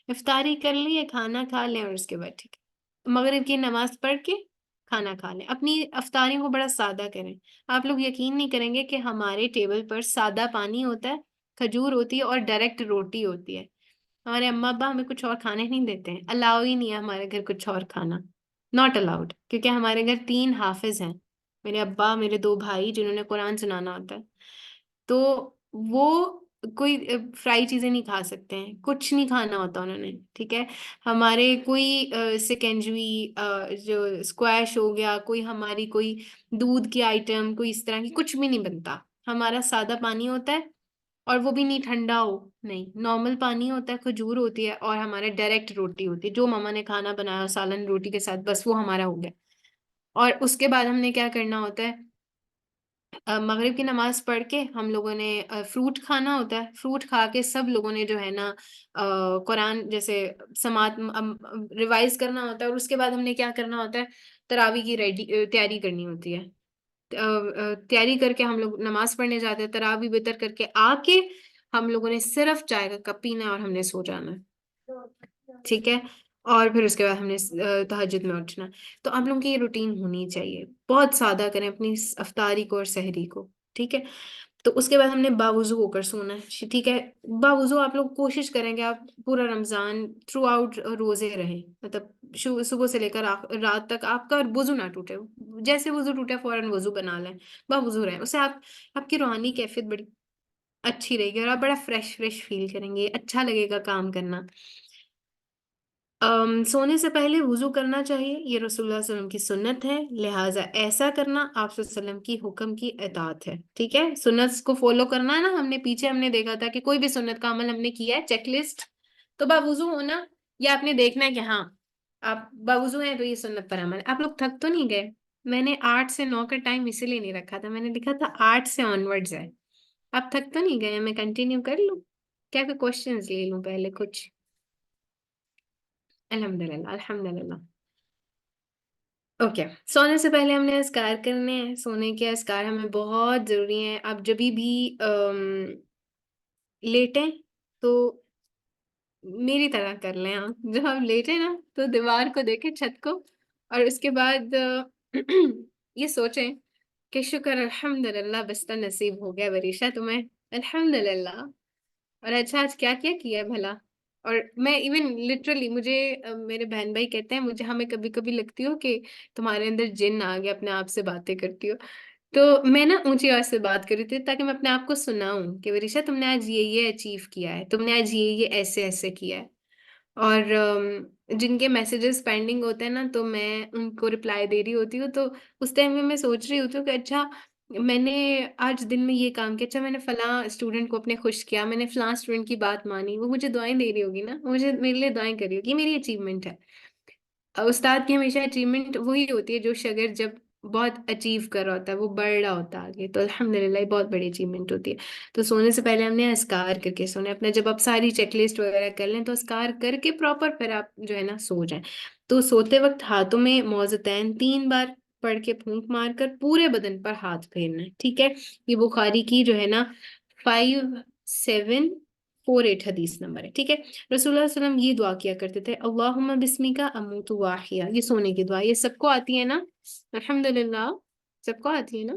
افطاری کر لی ہے، کھانا کھا لیں اور اس کے بعد ٹھیک ہے مغرب کی نماز پڑھ کے کھانا کھا لیں، اپنی افطاری کو بڑا سادہ کریں۔ آپ لوگ یقین نہیں کریں گے کہ ہمارے ٹیبل پر سادہ پانی ہوتا ہے، کھجور ہوتی ہے اور ڈائریکٹ روٹی ہوتی ہے۔ ہمارے اما ابا ہمیں کچھ اور کھانے نہیں دیتے ہیں، الاؤ ہی نہیں ہے ہمارے گھر کچھ اور کھانا، ناٹ الاؤڈ، کیونکہ ہمارے گھر 3 حافظ ہیں، میرے ابا، میرے 2 بھائی جنہوں نے قرآن سنانا ہوتا ہے، تو وہ کوئی فرائی چیزیں نہیں کھا سکتے ہیں، کچھ نہیں کھانا ہوتا انہوں نے، ٹھیک ہے۔ ہمارے کوئی سکنجوی جو اسکواش ہو گیا، کوئی ہماری کوئی دودھ کی آئٹم، کوئی اس طرح کی کچھ بھی نہیں بنتا، ہمارا سادہ پانی ہوتا ہے، اور وہ بھی نہیں ٹھنڈا ہو، نہیں، نارمل پانی ہوتا ہے، کھجور ہوتی ہے، اور ہمارے ڈائریکٹ روٹی ہوتی ہے، جو ماما نے کھانا بنایا سالن روٹی کے ساتھ، بس وہ ہمارا ہو گیا۔ اور اس کے بعد ہم نے کیا کرنا ہوتا ہے، مغرب کی نماز پڑھ کے ہم لوگوں نے فروٹ کھانا ہوتا ہے، فروٹ کھا کے سب لوگوں نے جو ہے نا قرآن جیسے سماعت ریوائز کرنا ہوتا ہے، اور اس کے بعد ہم نے کیا کرنا ہوتا ہے، تراویح کی تیاری کرنی ہوتی ہے۔ تیاری کر کے ہم لوگ نماز پڑھنے جاتے ہیں، تراویح وتر کر کے آ کے ہم لوگوں نے صرف چائے کا کپ پینا ہے اور ہم نے سو جانا ہے، ٹھیک ہے۔ اور پھر اس کے بعد ہم نے تہجد میں اٹھنا ہے۔ تو آپ لوگوں کی یہ روٹین ہونی چاہیے، بہت سادہ کریں اپنی افطاری کو اور سحری کو، ٹھیک ہے۔ تو اس کے بعد ہم نے باوضو ہو کر سونا ہے، ٹھیک ہے۔ باوضو آپ لوگ کوشش کریں کہ آپ پورا رمضان تھرو آؤٹ روزے رہیں، مطلب صبح سے لے کر رات تک آپ کا وضو نہ ٹوٹے، جیسے وضو ٹوٹے فوراً وضو بنا لیں، باوضو رہیں، اس سے آپ کی روحانی کیفیت بڑی اچھی رہے گی، اور آپ بڑا فریش فیل کریں گے، اچھا لگے گا کام کرنا۔ سونے سے پہلے وضو کرنا چاہیے، یہ رسول اللہ صلی اللہ علیہ وسلم کی سنت ہے، لہٰذا ایسا کرنا آپ صلی اللہ علیہ وسلم کی حکم کی اطاعت ہے، ٹھیک ہے۔ سنت کو فالو کرنا ہے نا، ہم نے پیچھے دیکھا تھا کہ کوئی بھی سنت کا عمل ہم نے کیا ہے، چیک لسٹ، تو باوضو ہونا، یا آپ نے دیکھنا ہے کہ ہاں آپ باوضو ہیں تو یہ سنت پر عمل ہے۔ آپ لوگ تھک تو نہیں گئے؟ میں نے 8 سے 9 کا ٹائم اسی لیے نہیں رکھا تھا، میں نے لکھا تھا 8 سے آنورڈز ہے۔ آپ تھک تو نہیں گئے؟ میں کنٹینیو کر لوں کیا؟ کوئی کوشچنز لے لوں پہلے کچھ؟ الحمدللہ الحمدللہ۔ اوکے، سونے سے پہلے ہم نے اذکار کرنے ہیں، سونے کے اذکار ہمیں بہت ضروری ہیں۔ آپ جب بھی لیٹیں تو میری طرح کر لیں، آپ جب آپ لیٹیں نا تو دیوار کو دیکھیں، چھت کو، اور اس کے بعد یہ سوچیں کہ شکر الحمدللہ بستہ نصیب ہو گیا وریشہ تمہیں، الحمدللہ، اور اچھا آج کیا کیا ہے بھلا۔ اور میں ایون لٹرلی مجھے میرے بہن بھائی کہتے ہیں، مجھے ہمیں کبھی کبھی لگتی ہو کہ تمہارے اندر جن آ گیا، اپنے آپ سے باتیں کرتی ہو، تو میں نا اونچی آواز سے بات کر رہی تھی تاکہ میں اپنے آپ کو سناؤں کہ وریشہ تم نے آج یہ اچیو کیا ہے، تم نے آج یہ ایسے ایسے کیا ہے۔ اور جن کے میسیجز پینڈنگ ہوتے ہیں نا، تو میں ان کو رپلائی دے رہی ہوتی ہوں، تو اس ٹائم میں سوچ رہی ہوتی ہوں کہ اچھا میں نے آج دن میں یہ کام کیا، اچھا میں نے فلاں اسٹوڈنٹ کو اپنے خوش کیا، میں نے فلاں اسٹوڈنٹ کی بات مانی، وہ مجھے دعائیں دے رہی ہوگی نا، مجھے میرے لیے دعائیں کر رہی ہوگی، یہ میری اچیومنٹ ہے۔ استاد کی ہمیشہ اچیومنٹ وہی ہوتی ہے جو شاگرد جب بہت اچیو کر رہا ہوتا ہے، وہ بڑھ رہا ہوتا ہے آگے، تو الحمدللہ یہ بہت بڑی اچیومنٹ ہوتی ہے۔ تو سونے سے پہلے ہم نے اذکار کر کے سونا ہے اپنا، جب آپ ساری چیک لسٹ وغیرہ کر لیں تو اذکار کر کے پراپر پھر آپ جو ہے نا سو جائیں۔ تو سوتے وقت ہاتھوں میں معوذتین 3 بار پڑھ کے پھونک مار کر پورے بدن پر ہاتھ پھیرنا ہے، ٹھیک ہے۔ یہ بخاری کی جو ہے نا 5748 حدیث نمبر ہے، ٹھیک ہے۔ رسول اللہ صلی اللہ علیہ وسلم یہ دعا کیا کرتے تھے، اللہم بسمک اموت واحیا، یہ سونے کی دعا، یہ سب کو آتی ہے نا؟ الحمدللہ سب کو آتی ہے نا؟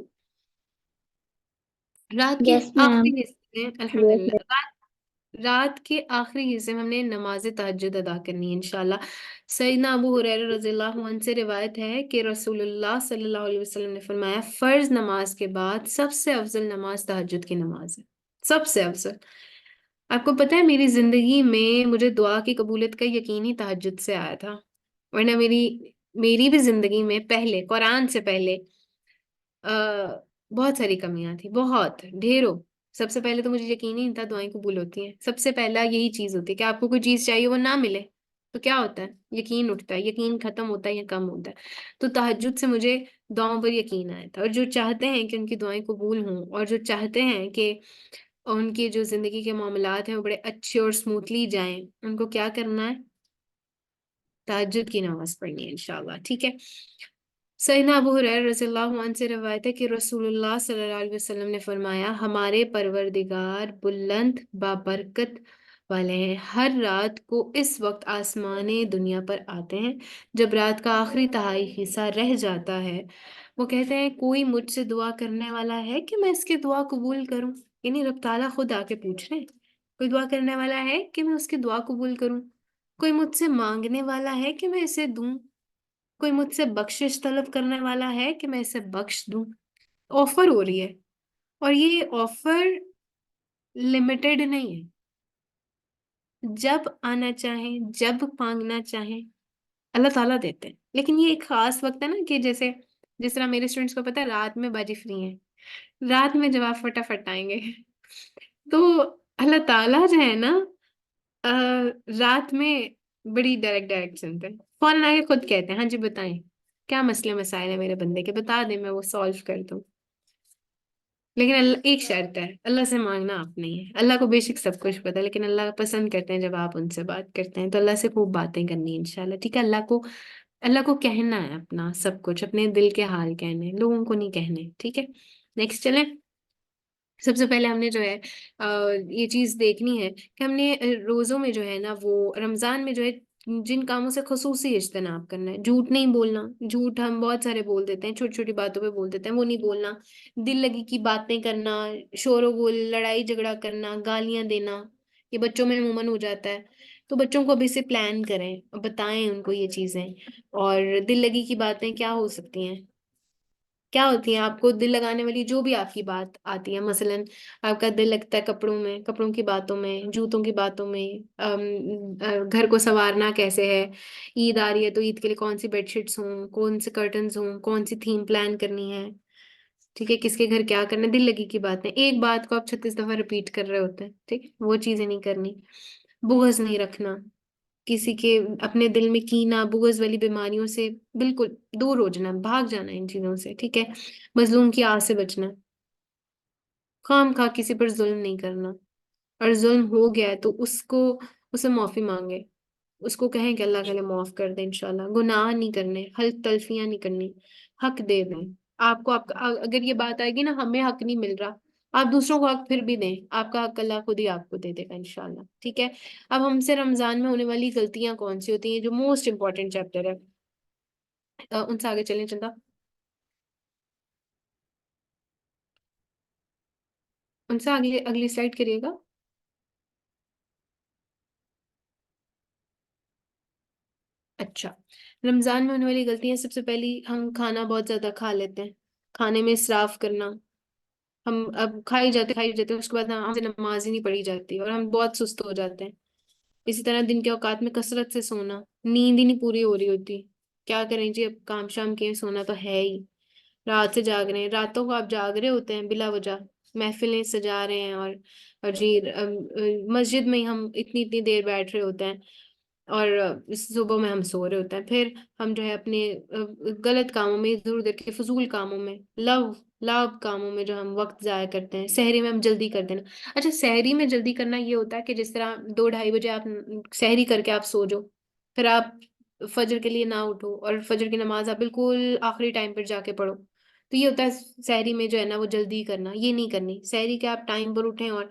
رات کے Yes, ma'am. آخری حصے میں الحمدللہ رات کے آخری حصے میں ہم نے نماز تہجد ادا کرنی ہے انشاءاللہ۔ سیدنا ابو ہریرہ رضی اللہ عنہ سے روایت ہے کہ رسول اللہ صلی اللہ علیہ وسلم نے فرمایا، فرض نماز کے بعد سب سے افضل نماز تہجد کی نماز ہے، سب سے افضل۔ آپ کو پتہ ہے میری زندگی میں مجھے دعا کی قبولیت کا یقین ہی تہجد سے آیا تھا، ورنہ میری بھی زندگی میں پہلے قرآن سے پہلے بہت ساری کمیاں تھیں، بہت ڈھیروں۔ سب سے پہلے تو مجھے یقین ہی نہیں تھا دعائیں قبول ہوتی ہیں، سب سے پہلا یہی چیز ہوتی ہے کہ آپ کو کوئی چیز چاہیے وہ نہ ملے تو کیا ہوتا ہے؟ یقین اٹھتا ہے، یقین ختم ہوتا ہے یا کم ہوتا ہے۔ تو تہجد سے مجھے دعاؤں پر یقین آیا تھا، اور جو چاہتے ہیں کہ ان کی دعائیں قبول ہوں، اور جو چاہتے ہیں کہ ان کی جو زندگی کے معاملات ہیں وہ بڑے اچھے اور سموتھلی جائیں، ان کو کیا کرنا ہے؟ تہجد کی نماز پڑھنی ہے انشاءاللہ، ٹھیک ہے۔ سیدنا ابو ہریرہ رضی اللہ عنہ سے روایت ہے کہ رسول اللہ صلی اللہ علیہ وسلم نے فرمایا، ہمارے پروردگار بلند بابرکت والے ہیں۔ ہر رات کو اس وقت آسمان دنیا پر آتے ہیں جب رات کا آخری تہائی حصہ رہ جاتا ہے۔ وہ کہتے ہیں کوئی مجھ سے دعا کرنے والا ہے کہ میں اس کی دعا قبول کروں؟ یعنی رب تعالیٰ خود آ کے پوچھ رہے ہیں کوئی دعا کرنے والا ہے کہ میں اس کی دعا قبول کروں؟ کوئی مجھ سے مانگنے والا ہے کہ میں اسے دوں؟ کوئی مجھ سے بخشش طلب کرنے والا ہے کہ میں اسے بخش دوں؟ آفر ہو رہی ہے، اور یہ آفر لمیٹڈ نہیں ہے۔ جب آنا چاہیں، جب مانگنا چاہیں، اللہ تعالیٰ دیتے ہیں۔ لیکن یہ ایک خاص وقت ہے نا، کہ جیسے جس طرح میرے اسٹوڈنٹس کو پتا ہے رات میں باجی فری ہیں، رات میں جواب فٹافٹ آئیں گے تو اللہ تعالیٰ جو ہے نا رات میں بڑی ڈائریکٹ سنتے ہیں، فوراً آگے خود کہتے ہیں ہاں جی بتائیں کیا مسئلے مسائل ہے میرے بندے کے، بتا دیں میں وہ سالو کر دوں۔ لیکن اللہ ایک شرط ہے، اللہ سے مانگنا آپ نہیں ہے۔ اللہ کو بے شک سب کچھ پتا ہے، لیکن اللہ پسند کرتے ہیں جب آپ ان سے بات کرتے ہیں، تو اللہ سے خوب باتیں کرنی ہے انشاءاللہ، ٹھیک ہے؟ اللہ کو کہنا ہے اپنا سب کچھ، اپنے دل کے حال کہنے، لوگوں کو نہیں کہنے، ٹھیک ہے؟ نیکسٹ چلیں۔ سب سے پہلے ہم نے جو ہے یہ چیز دیکھنی ہے کہ ہم نے روزوں میں جو ہے نا، وہ رمضان میں جو ہے جن کاموں سے خصوصی اجتناب کرنا ہے۔ جھوٹ نہیں بولنا، جھوٹ ہم بہت سارے بول دیتے ہیں، چھوٹی چھوٹی باتوں پہ بول دیتے ہیں، وہ نہیں بولنا۔ دل لگی کی باتیں کرنا، شور و گل، لڑائی جھگڑا کرنا، گالیاں دینا، یہ بچوں میں عموماً ہو جاتا ہے۔ تو بچوں کو ابھی سے پلان کریں، بتائیں ان کو یہ چیزیں۔ اور دل لگی کی باتیں کیا ہو سکتی ہیں؟ کیا ہوتی ہیں آپ کو دل لگانے والی جو بھی آپ کی بات آتی ہے؟ مثلاً آپ کا دل لگتا ہے کپڑوں میں، کپڑوں کی باتوں میں، جوتوں کی باتوں میں، گھر کو سنوارنا کیسے ہے، عید آ رہی ہے تو عید کے لیے کون سی بیڈ شیٹس ہوں، کون سے کرٹنز ہوں، کون سی تھیم پلان کرنی ہے، ٹھیک ہے؟ کس کے گھر کیا کرنا ہے، دل لگی کی باتیں۔ ایک بات کو آپ 36 دفعہ رپیٹ کر رہے ہوتے ہیں، ٹھیک ہے؟ وہ چیزیں نہیں کرنی۔ بغض نہیں رکھنا، کسی کے اپنے دل میں کینہ بغض والی بیماریوں سے بالکل دور ہو جانا، بھاگ جانا ان چیزوں سے، ٹھیک ہے؟ مظلوم کی آہ سے بچنا، خام خواہ کسی پر ظلم نہیں کرنا، اور ظلم ہو گیا ہے تو اسے معافی مانگے، اس کو کہیں کہ اللہ کے لیے معاف کر دیں انشاءاللہ۔ گناہ نہیں کرنے، حلف تلفیاں نہیں کرنی، حق دے دیں۔ آپ کو اگر یہ بات آئے گی نا ہمیں حق نہیں مل رہا، آپ دوسروں کو حق پھر بھی دیں، آپ کا حق اللہ خود ہی آپ کو دے دے گا انشاءاللہ، ٹھیک ہے؟ اب ہم سے رمضان میں ہونے والی غلطیاں کون سی ہوتی ہیں، جو موسٹ امپورٹنٹ چیپٹر ہے، ان سے آگے چلیں چندہ، ان سے آگے اگلی سلائڈ کریے گا۔ اچھا، رمضان میں ہونے والی غلطیاں، سب سے پہلی ہم کھانا بہت زیادہ کھا لیتے ہیں، کھانے میں اسراف کرنا۔ ہم اب کھائی جاتے ہیں، اس کے بعد ہم سے نماز ہی نہیں پڑھی جاتی اور ہم بہت سست ہو جاتے ہیں۔ اسی طرح دن کے اوقات میں کثرت سے سونا، نیند ہی نہیں پوری ہو رہی ہوتی، کیا کریں جی، اب کام شام کے سونا تو ہے ہی، رات سے جاگ رہے ہیں، راتوں کو آپ جاگ رہے ہوتے ہیں بلا وجہ، محفلیں سجا رہے ہیں، اور جی مسجد میں ہی ہم اتنی اتنی دیر بیٹھ رہے ہوتے ہیں، اور صبح میں ہم سو رہے ہوتے ہیں۔ پھر ہم جو ہے اپنے غلط کاموں میں، ادھر ادھر کے فضول کاموں میں، لاب کاموں میں جو ہم وقت ضائع کرتے ہیں۔ سحری میں ہم جلدی کر دینا۔ اچھا، سحری میں جلدی کرنا یہ ہوتا ہے کہ جس طرح 2 ڈھائی بجے آپ سحری کر کے آپ سو جاؤ، پھر آپ فجر کے لیے نہ اٹھو، اور فجر کی نماز آپ بالکل آخری ٹائم پر جا کے پڑھو، تو یہ ہوتا ہے سحری میں جو ہے نا وہ جلدی کرنا، یہ نہیں کرنی۔ سحری کے آپ ٹائم پر اٹھیں اور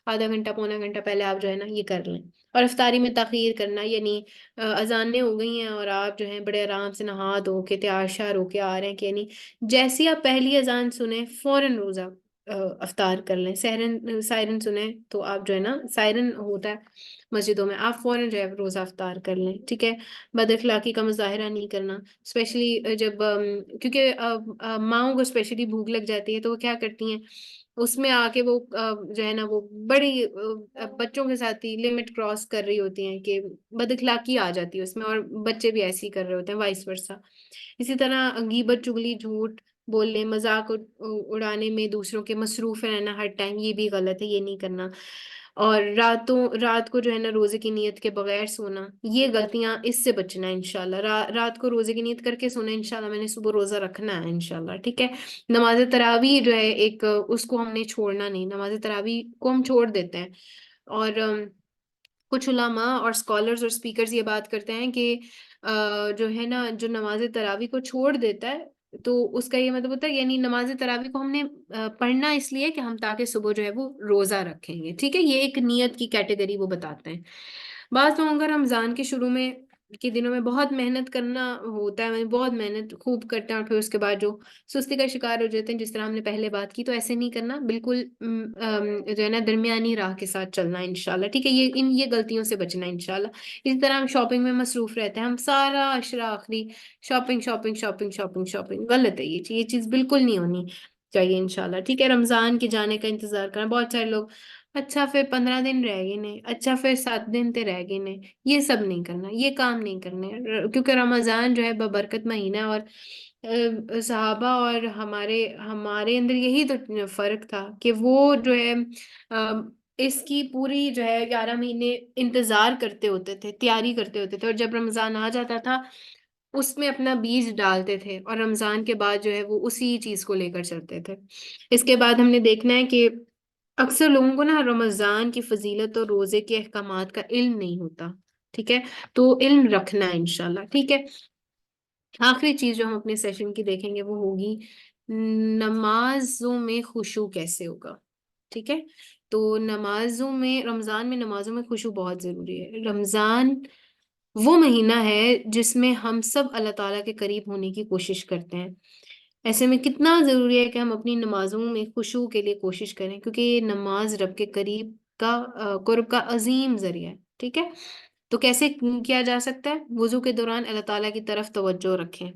آدھا گھنٹہ پونا گھنٹہ پہلے آپ جو ہے نا یہ کر لیں۔ اور افطاری میں تاخیر کرنا، یعنی اذانیں ہو گئی ہیں اور آپ جو ہیں بڑے آرام سے نہا دھو کے تیار شیار ہو کے آ رہے ہیں، کہ یعنی جیسی آپ پہلی اذان سنیں فوراً روزہ افطار کر لیں۔ سائرن سنیں تو آپ جو ہے نا، سائرن ہوتا ہے مسجدوں میں، آپ فوراً جو ہے روزہ افطار کر لیں، ٹھیک ہے؟ بد اخلاقی کا مظاہرہ نہیں کرنا، اسپیشلی جب کیونکہ ماؤں کو اسپیشلی بھوک لگ جاتی ہے تو وہ کیا کرتی ہیں، اس میں آ کے وہ جو ہے نا وہ بڑی بچوں کے ساتھ ہی لمٹ کراس کر رہی ہوتی ہیں، کہ بد اخلاقی آ جاتی ہے اس میں، اور بچے بھی ایسے ہی کر رہے ہوتے ہیں، وائس ورسا۔ اسی طرح غیبت، چگلی، جھوٹ بولنے، مذاق اڑانے میں دوسروں کے مصروف رہنا ہر ٹائم، یہ بھی غلط ہے، یہ نہیں کرنا۔ اور رات کو جو ہے نا روزے کی نیت کے بغیر سونا، یہ غلطیاں، اس سے بچنا ہے انشاءاللہ۔ رات کو روزے کی نیت کر کے سونا انشاءاللہ، میں نے صبح روزہ رکھنا ہے انشاءاللہ، ٹھیک ہے؟ نماز تراویح جو ہے ایک، اس کو ہم نے چھوڑنا نہیں، نماز تراویح کو ہم چھوڑ دیتے ہیں۔ اور کچھ علماء اور اسکالرز اور اسپیکرز یہ بات کرتے ہیں کہ جو ہے نا جو نماز تراویح کو چھوڑ دیتا ہے تو اس کا یہ مطلب ہوتا ہے یعنی نماز تراویح کو ہم نے پڑھنا اس لیے کہ ہم تاکہ صبح جو ہے وہ روزہ رکھیں گے، ٹھیک ہے، یہ ایک نیت کی کیٹیگری وہ بتاتے ہیں۔ بعض لوگوں کا رمضان کے شروع میں کے دنوں میں بہت محنت کرنا ہوتا ہے، بہت محنت خوب کرتے ہیں اور پھر اس کے بعد جو سستی کا شکار ہو جاتے ہیں، جس طرح ہم نے پہلے بات کی، تو ایسے نہیں کرنا، بالکل جو ہے نا درمیانی راہ کے ساتھ چلنا ہے انشاءاللہ، ٹھیک ہے، یہ غلطیوں سے بچنا ہے انشاءاللہ۔ اسی طرح ہم شاپنگ میں مصروف رہتے ہیں، ہم سارا عشرہ آخری shopping shopping shopping shopping shopping, غلط ہے یہ چیز بالکل نہیں ہونی چاہیے انشاءاللہ، ٹھیک ہے۔ رمضان کے جانے کا انتظار کرنا، بہت سارے لوگ اچھا پھر 15 دن رہ گئے نے، اچھا پھر 7 دن تے رہ گئے نے، یہ سب نہیں کرنا، یہ کام نہیں کرنے، کیونکہ رمضان جو ہے ببرکت مہینہ ہے، اور صحابہ اور ہمارے اندر یہی تو فرق تھا کہ وہ جو ہے اس کی پوری جو ہے 11 مہینے انتظار کرتے ہوتے تھے، تیاری کرتے ہوتے تھے، اور جب رمضان آ جاتا تھا اس میں اپنا بیج ڈالتے تھے، اور رمضان کے بعد جو ہے وہ اسی چیز کو لے کر چلتے تھے۔ اس کے بعد ہم نے دیکھنا ہے کہ اکثر لوگوں کو نا رمضان کی فضیلت اور روزے کے احکامات کا علم نہیں ہوتا، ٹھیک ہے، تو علم رکھنا ہے انشاءاللہ، ٹھیک ہے۔ آخری چیز جو ہم اپنے سیشن کی دیکھیں گے وہ ہوگی نمازوں میں خشوع کیسے ہوگا، ٹھیک ہے۔ تو رمضان میں نمازوں میں خشوع بہت ضروری ہے۔ رمضان وہ مہینہ ہے جس میں ہم سب اللہ تعالیٰ کے قریب ہونے کی کوشش کرتے ہیں، ایسے میں کتنا ضروری ہے کہ ہم اپنی نمازوں میں خشوع کے لیے کوشش کریں، کیونکہ یہ نماز رب کے قرب کا عظیم ذریعہ ہے، ٹھیک ہے۔ تو کیسے کیا جا سکتا ہے؟ وضو کے دوران اللہ تعالیٰ کی طرف توجہ رکھیں،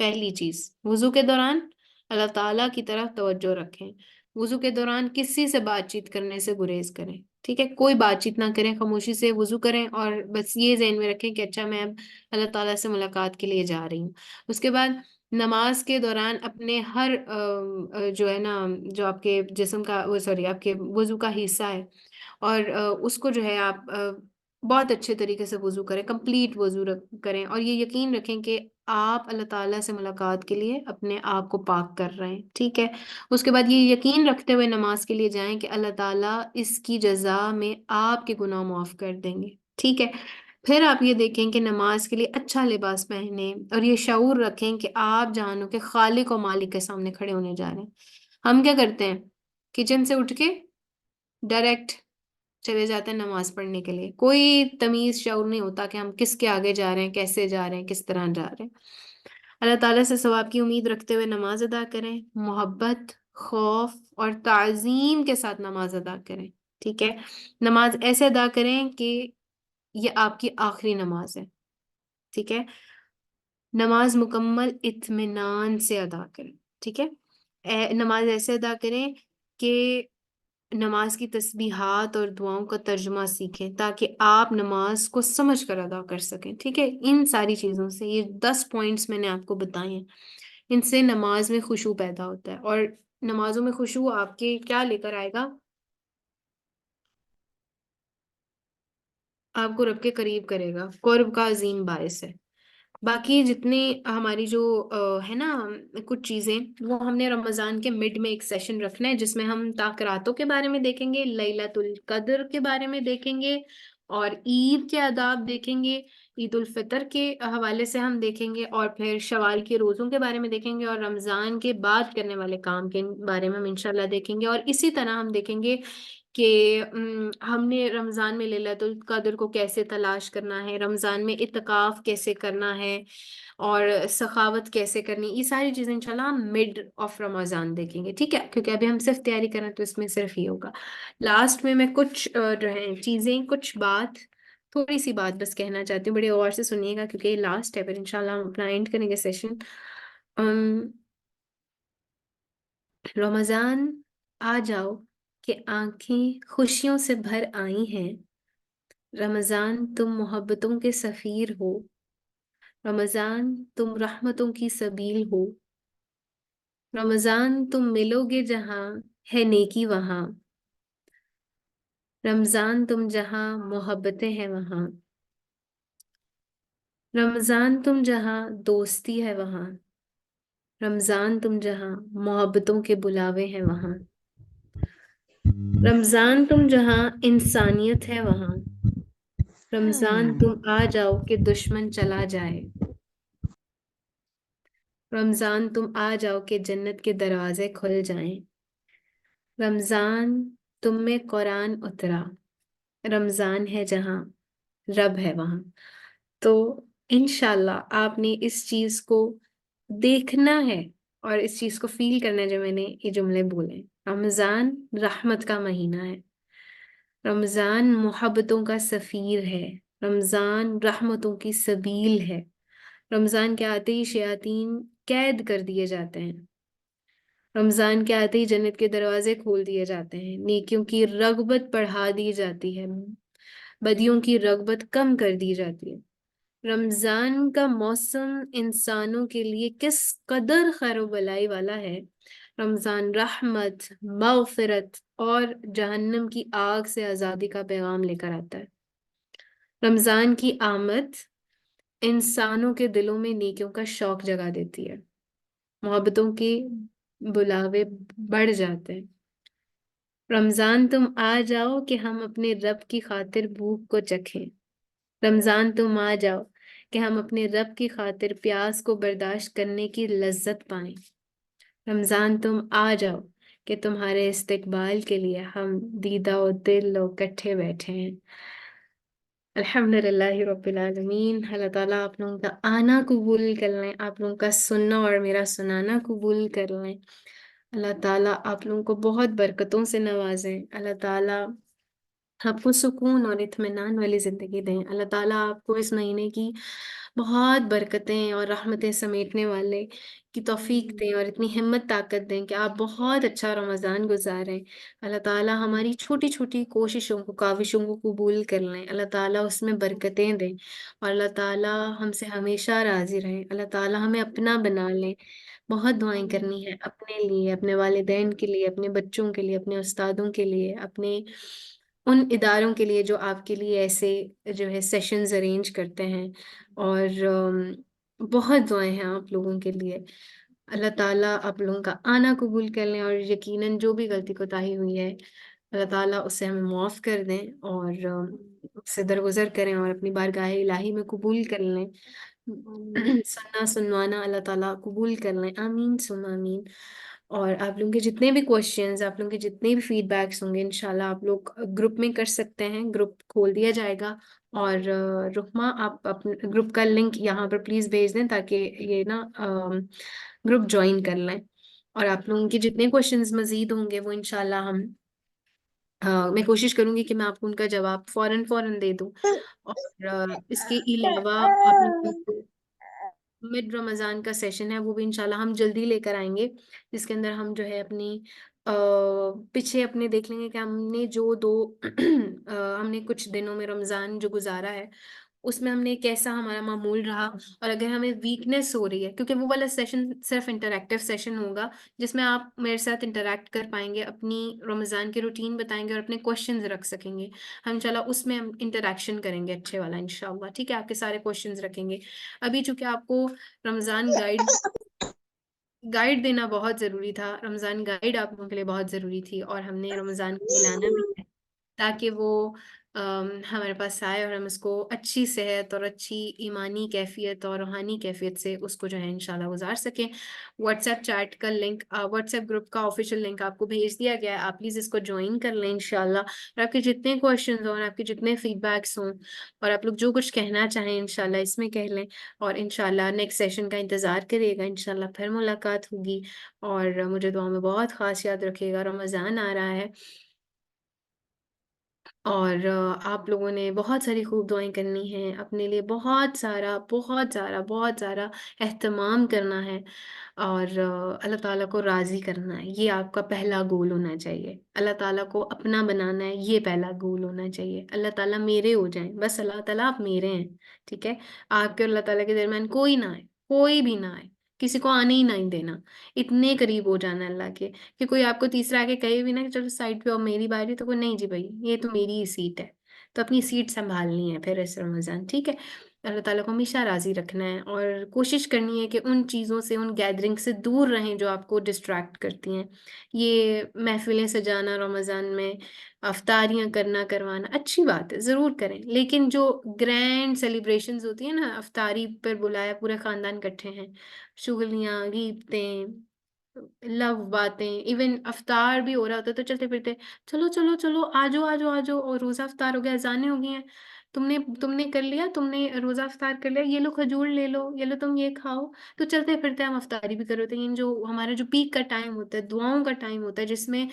پہلی چیز، وضو کے دوران اللہ تعالیٰ کی طرف توجہ رکھیں۔ وضو کے دوران کسی سے بات چیت کرنے سے گریز کریں، ٹھیک ہے، کوئی بات چیت نہ کریں، خاموشی سے وضو کریں، اور بس یہ ذہن میں رکھیں کہ اچھا میں اب اللہ تعالیٰ سے ملاقات کے لیے جا رہی ہوں۔ اس کے بعد نماز کے دوران اپنے ہر جو ہے نا جو آپ کے جسم کا سوری آپ کے وضو کا حصہ ہے، اور اس کو جو ہے آپ بہت اچھے طریقے سے وضو کریں، کمپلیٹ وضو کریں، اور یہ یقین رکھیں کہ آپ اللہ تعالیٰ سے ملاقات کے لیے اپنے آپ کو پاک کر رہے ہیں، ٹھیک ہے۔ اس کے بعد یہ یقین رکھتے ہوئے نماز کے لیے جائیں کہ اللہ تعالیٰ اس کی جزا میں آپ کے گناہ معاف کر دیں گے، ٹھیک ہے۔ پھر آپ یہ دیکھیں کہ نماز کے لیے اچھا لباس پہنیں، اور یہ شعور رکھیں کہ آپ جانو کہ خالق و مالک کے سامنے کھڑے ہونے جا رہے ہیں۔ ہم کیا کرتے ہیں؟ کچن سے اٹھ کے ڈائریکٹ چلے جاتے ہیں نماز پڑھنے کے لیے، کوئی تمیز شعور نہیں ہوتا کہ ہم کس کے آگے جا رہے ہیں، کیسے جا رہے ہیں، کس طرح جا رہے ہیں۔ اللہ تعالیٰ سے ثواب کی امید رکھتے ہوئے نماز ادا کریں، محبت، خوف اور تعظیم کے ساتھ نماز ادا کریں، ٹھیک ہے۔ نماز ایسے ادا کریں کہ یہ آپ کی آخری نماز ہے، ٹھیک ہے۔ نماز مکمل اطمینان سے ادا کریں، ٹھیک ہے۔ نماز ایسے ادا کریں کہ نماز کی تسبیحات اور دعاؤں کا ترجمہ سیکھیں تاکہ آپ نماز کو سمجھ کر ادا کر سکیں، ٹھیک ہے۔ ان ساری چیزوں سے، یہ 10 پوائنٹس میں نے آپ کو بتائے ہیں، ان سے نماز میں خشوع پیدا ہوتا ہے، اور نمازوں میں خشوع آپ کے کیا لے کر آئے گا؟ آپ کو رب کے قریب کرے گا، قرب کا عظیم باعث ہے۔ باقی جتنے ہماری جو ہے نا کچھ چیزیں، وہ ہم نے رمضان کے مڈ میں ایک سیشن رکھنا ہے جس میں ہم تاکراتوں کے بارے میں دیکھیں گے، لیلۃ القدر کے بارے میں دیکھیں گے، اور عید کے آداب دیکھیں گے، عید الفطر کے حوالے سے ہم دیکھیں گے، اور پھر شوال کے روزوں کے بارے میں دیکھیں گے، اور رمضان کے بعد کرنے والے کام کے بارے میں ہم انشاءاللہ دیکھیں گے، اور اسی طرح ہم دیکھیں گے کہ ہم نے رمضان میں لیلۃ القدر کو کیسے تلاش کرنا ہے، رمضان میں اعتکاف کیسے کرنا ہے، اور سخاوت کیسے کرنی، یہ ساری چیزیں انشاءاللہ ہم مڈ آف رمضان دیکھیں گے، ٹھیک ہے، کیونکہ ابھی ہم صرف تیاری کر رہے ہیں تو اس میں صرف یہ ہوگا۔ لاسٹ میں کچھ جو ہے چیزیں، کچھ بات، تھوڑی سی بات بس کہنا چاہتی ہوں، بڑے غور سے سنیے گا کیونکہ یہ لاسٹ ہے، پھر انشاءاللہ ہم اپنا اینڈ کریں گے سیشن۔ رمضان آ جاؤ کہ آنکھیں خوشیوں سے بھر آئی ہیں، رمضان تم محبتوں کے سفیر ہو، رمضان تم رحمتوں کی سبیل ہو، رمضان تم ملو گے جہاں ہے نیکی وہاں، رمضان تم جہاں محبتیں ہیں وہاں، رمضان تم جہاں دوستی ہے وہاں، رمضان تم جہاں محبتوں کے بلاوے ہیں وہاں، رمضان تم جہاں انسانیت ہے وہاں، رمضان تم آ جاؤ کہ دشمن چلا جائے، رمضان تم آ جاؤ کہ جنت کے دروازے کھل جائیں، رمضان تم میں قرآن اترا، رمضان ہے جہاں رب ہے وہاں۔ تو انشاءاللہ آپ نے اس چیز کو دیکھنا ہے اور اس چیز کو فیل کرنا ہے جو میں نے یہ جملے بولے۔ رمضان رحمت کا مہینہ ہے، رمضان محبتوں کا سفیر ہے، رمضان رحمتوں کی سبیل ہے، رمضان کے آتے ہی شیاطین قید کر دیے جاتے ہیں، رمضان کے آتے ہی جنت کے دروازے کھول دیے جاتے ہیں، نیکیوں کی رغبت بڑھا دی جاتی ہے، بدیوں کی رغبت کم کر دی جاتی ہے۔ رمضان کا موسم انسانوں کے لیے کس قدر خیر و بلائی والا ہے۔ رمضان رحمت، مغفرت اور جہنم کی آگ سے آزادی کا پیغام لے کر آتا ہے۔ رمضان کی آمد انسانوں کے دلوں میں نیکیوں کا شوق جگا دیتی ہے، محبتوں کے بلاوے بڑھ جاتے ہیں۔ رمضان تم آ جاؤ کہ ہم اپنے رب کی خاطر بھوک کو چکھیں، رمضان تم آ جاؤ کہ ہم اپنے رب کی خاطر پیاس کو برداشت کرنے کی لذت پائیں، رمضان تم آ جاؤ کہ تمہارے استقبال کے لیے ہم دیدہ و دل لوگ کٹھے بیٹھے ہیں۔ الحمدللہ رب العالمین۔ اللہ تعالیٰ آپ لوگوں کا آنا قبول کر لیں، آپ لوگوں کا سننا اور میرا سنانا قبول کر لیں۔ اللہ تعالیٰ آپ لوگوں کو بہت برکتوں سے نوازیں، اللہ تعالیٰ آپ کو سکون اور اطمینان والی زندگی دیں، اللہ تعالیٰ آپ کو اس مہینے کی بہت برکتیں اور رحمتیں سمیٹنے والے کی توفیق دیں اور اتنی ہمت طاقت دیں کہ آپ بہت اچھا رمضان گزاریں۔ اللہ تعالیٰ ہماری چھوٹی چھوٹی کوششوں کو، کاوشوں کو قبول کر لیں، اللہ تعالیٰ اس میں برکتیں دیں اور اللہ تعالیٰ ہم سے ہمیشہ راضی رہیں، اللہ تعالیٰ ہمیں اپنا بنا لیں۔ بہت دعائیں کرنی ہے اپنے لیے، اپنے والدین کے لیے، اپنے بچوں کے لیے، اپنے استادوں کے لیے، اپنے ان اداروں کے لیے جو آپ کے لیے ایسے جو ہے سیشنز ارینج کرتے ہیں، اور بہت دعائیں ہیں آپ لوگوں کے لیے۔ اللہ تعالیٰ آپ لوگوں کا آنا قبول کر لیں اور یقیناً جو بھی غلطی کوتاہی ہوئی ہے اللہ تعالیٰ اسے ہمیں معاف کر دیں اور اس سے درگزر کریں اور اپنی بارگاہ الہی میں قبول کر لیں۔ سننا سنوانا اللہ تعالیٰ قبول کر لیں، آمین ثم آمین۔ اور آپ لوگوں کے جتنے بھی کوشچنز، آپ لوگوں کے جتنے بھی فیڈ بیکس ہوں گے انشاءاللہ آپ لوگ گروپ میں کر سکتے ہیں، گروپ کھول دیا جائے گا۔ اور رحمہ آپ اپنے گروپ کا لنک یہاں پر پلیز بھیج دیں تاکہ یہ نا گروپ جوائن کر لیں۔ اور آپ لوگوں کے جتنے کوشچنز مزید ہوں گے وہ انشاءاللہ میں کوشش کروں گی کہ میں آپ کو ان کا جواب فوراً دے دوں۔ اور اس کے علاوہ آپ لوگوں کو مڈ رمضان کا سیشن ہے وہ بھی انشاءاللہ ہم جلدی لے کر آئیں گے، جس کے اندر ہم جو ہے اپنی پیچھے اپنے دیکھ لیں گے کہ ہم نے جو ہم نے کچھ دنوں میں رمضان جو گزارا ہے اس میں ہم نے کیسا ہمارا معمول رہا، اور اگر ہمیں ویکنیس ہو رہی ہے، کیونکہ وہ والا سیشن صرف انٹریکٹیو سیشن ہوگا جس میں آپ میرے ساتھ انٹریکٹ کر پائیں گے، اپنی رمضان کی روٹین بتائیں گے اور اپنے کوشچنز رکھ سکیں گے۔ ہم انشاءاللہ اس میں ہم انٹریکشن کریں گے اچھے والا انشاءاللہ، ٹھیک ہے؟ آپ کے سارے کوشچنز رکھیں گے۔ ابھی چونکہ آپ کو رمضان گائیڈ دینا بہت ضروری تھا، رمضان گائیڈ آپ لوگوں کے لیے بہت ضروری تھی، اور ہم نے رمضان کو بلانا بھی ہے تاکہ وہ ہمارے پاس آئے اور ہم اس کو اچھی صحت اور اچھی ایمانی کیفیت اور روحانی کیفیت سے اس کو جو ہے انشاءاللہ گزار سکیں۔ واٹس ایپ چیٹ کا لنک، واٹس ایپ گروپ کا آفیشیل لنک آپ کو بھیج دیا گیا ہے، آپ پلیز اس کو جوائن کر لیں انشاءاللہ۔ اور آپ کے جتنے کوشچنز ہوں، آپ کے جتنے فیڈ بیکس ہوں، اور آپ لوگ جو کچھ کہنا چاہیں انشاءاللہ اس میں کہہ لیں، اور انشاءاللہ نیکسٹ سیشن کا انتظار کریے گا، انشاءاللہ پھر ملاقات ہوگی۔ اور مجھے دعا میں بہت خاص یاد رکھیے گا، رمضان آ رہا ہے اور آپ لوگوں نے بہت ساری خوب دعائیں کرنی ہیں، اپنے لیے بہت سارا اہتمام کرنا ہے، اور اللہ تعالیٰ کو راضی کرنا ہے، یہ آپ کا پہلا گول ہونا چاہیے۔ اللہ تعالیٰ کو اپنا بنانا ہے، یہ پہلا گول ہونا چاہیے۔ اللہ تعالیٰ میرے ہو جائیں، بس اللہ تعالیٰ آپ میرے ہیں، ٹھیک ہے؟ آپ کے اور اللہ تعالیٰ کے درمیان کوئی نہ آئے، کوئی بھی نہ آئے، کسی کو آنے ہی نہیں دینا، اتنے قریب ہو جانا اللہ کے کہ کوئی آپ کو تیسرا آ کے کہے بھی نا کہ چلو سائڈ پہ اور میری باری، تو کوئی نہیں جی بھائی یہ تو میری ہی سیٹ ہے، تو اپنی سیٹ سنبھالنی ہے پھر اس رمضان، ٹھیک ہے؟ اللہ تعالیٰ کو ہمیشہ راضی رکھنا ہے، اور کوشش کرنی ہے کہ ان چیزوں سے، ان گیدرنگ سے دور رہیں جو آپ کو ڈسٹریکٹ کرتی ہیں۔ یہ محفلیں سجانا رمضان میں، افطاریاں کرنا کروانا اچھی بات ہے، ضرور کریں، لیکن جو گرینڈ سیلیبریشنز ہوتی ہیں نا، افطاری پر بلایا پورے خاندان اکٹھے ہیں، شغلیاں، غیبتیں، لو باتیں، ایون افطار بھی ہو رہا ہوتا ہے تو چلتے پھرتے چلو چلو چلو آ جاؤ آ جاؤ آ جاؤ، اور روزہ افطار ہو گیا، اذانیں ہو گئی ہیں، تم نے کر لیا، تم نے روزہ افطار کر لیا، یہ لو کھجور لے لو، یہ لو تم یہ کھاؤ، تو چلتے پھرتے ہم افطاری بھی کر رہے ہوتے ہیں۔ جو ہمارا جو پیک کا ٹائم ہوتا ہے، دعاؤں کا ٹائم ہوتا ہے، جس میں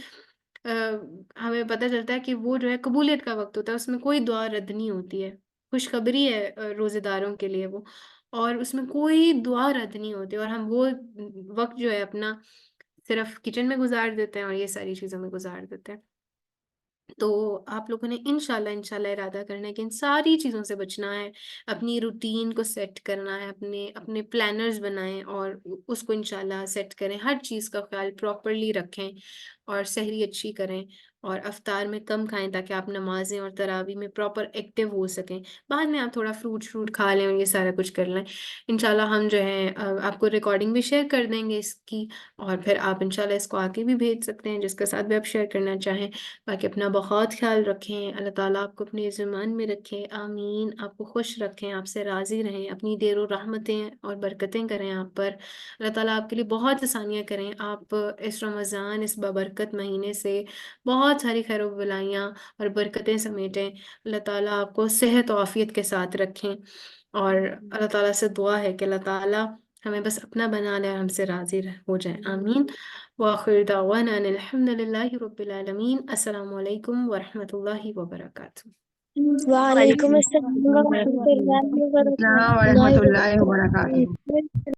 ہمیں پتہ چلتا ہے کہ وہ جو ہے قبولیت کا وقت ہوتا ہے، اس میں کوئی دعا رد نہیں ہوتی ہے، خوشخبری ہے روزے داروں کے لیے وہ، اور اس میں کوئی دعا رد نہیں ہوتی، اور ہم وہ وقت جو ہے اپنا صرف کچن میں گزار دیتے ہیں اور یہ ساری چیزوں میں گزار دیتے ہیں۔ تو آپ لوگوں نے انشاءاللہ ارادہ کرنا ہے کہ ان ساری چیزوں سے بچنا ہے، اپنی روٹین کو سیٹ کرنا ہے، اپنے پلانرز بنائیں اور اس کو انشاءاللہ سیٹ کریں، ہر چیز کا خیال پراپرلی رکھیں، اور سحری اچھی کریں، اور افطار میں کم کھائیں تاکہ آپ نمازیں اور تراویح میں پراپر ایکٹیو ہو سکیں۔ بعد میں آپ تھوڑا فروٹ کھا لیں اور یہ سارا کچھ کر لیں۔ انشاءاللہ ہم جو ہے آپ کو ریکارڈنگ بھی شیئر کر دیں گے اس کی، اور پھر آپ انشاءاللہ اس کو آگے بھی بھیج سکتے ہیں جس کے ساتھ بھی آپ شیئر کرنا چاہیں۔ باقی اپنا بہت خیال رکھیں، اللہ تعالیٰ آپ کو اپنے زمان میں رکھے، آمین، آپ کو خوش رکھیں، آپ سے راضی رہیں، اپنی دیر و رحمتیں اور برکتیں کریں آپ پر، اللہ تعالیٰ آپ کے لیے بہت آسانیاں کریں، آپ اس رمضان، اس بابرکت مہینے سے بہت ساری خیر و بلائیاں اور برکتیں سمیٹیں، اللہ تعالیٰ آپ کو صحت و عافیت کے ساتھ رکھیں، اور اللہ تعالیٰ سے دعا ہے کہ اللہ تعالیٰ ہمیں بس اپنا بنا لے اور ہم سے راضی ہو جائیں، آمین۔ وآخر دعوانا ان الحمد للہ رب العالمین۔ السلام علیکم ورحمۃ اللہ وبرکاتہ۔ وعلیکم السلام ورحمۃ اللہ السلام ورحمۃ اللہ وبرکاتہ۔ وبرکاتہ۔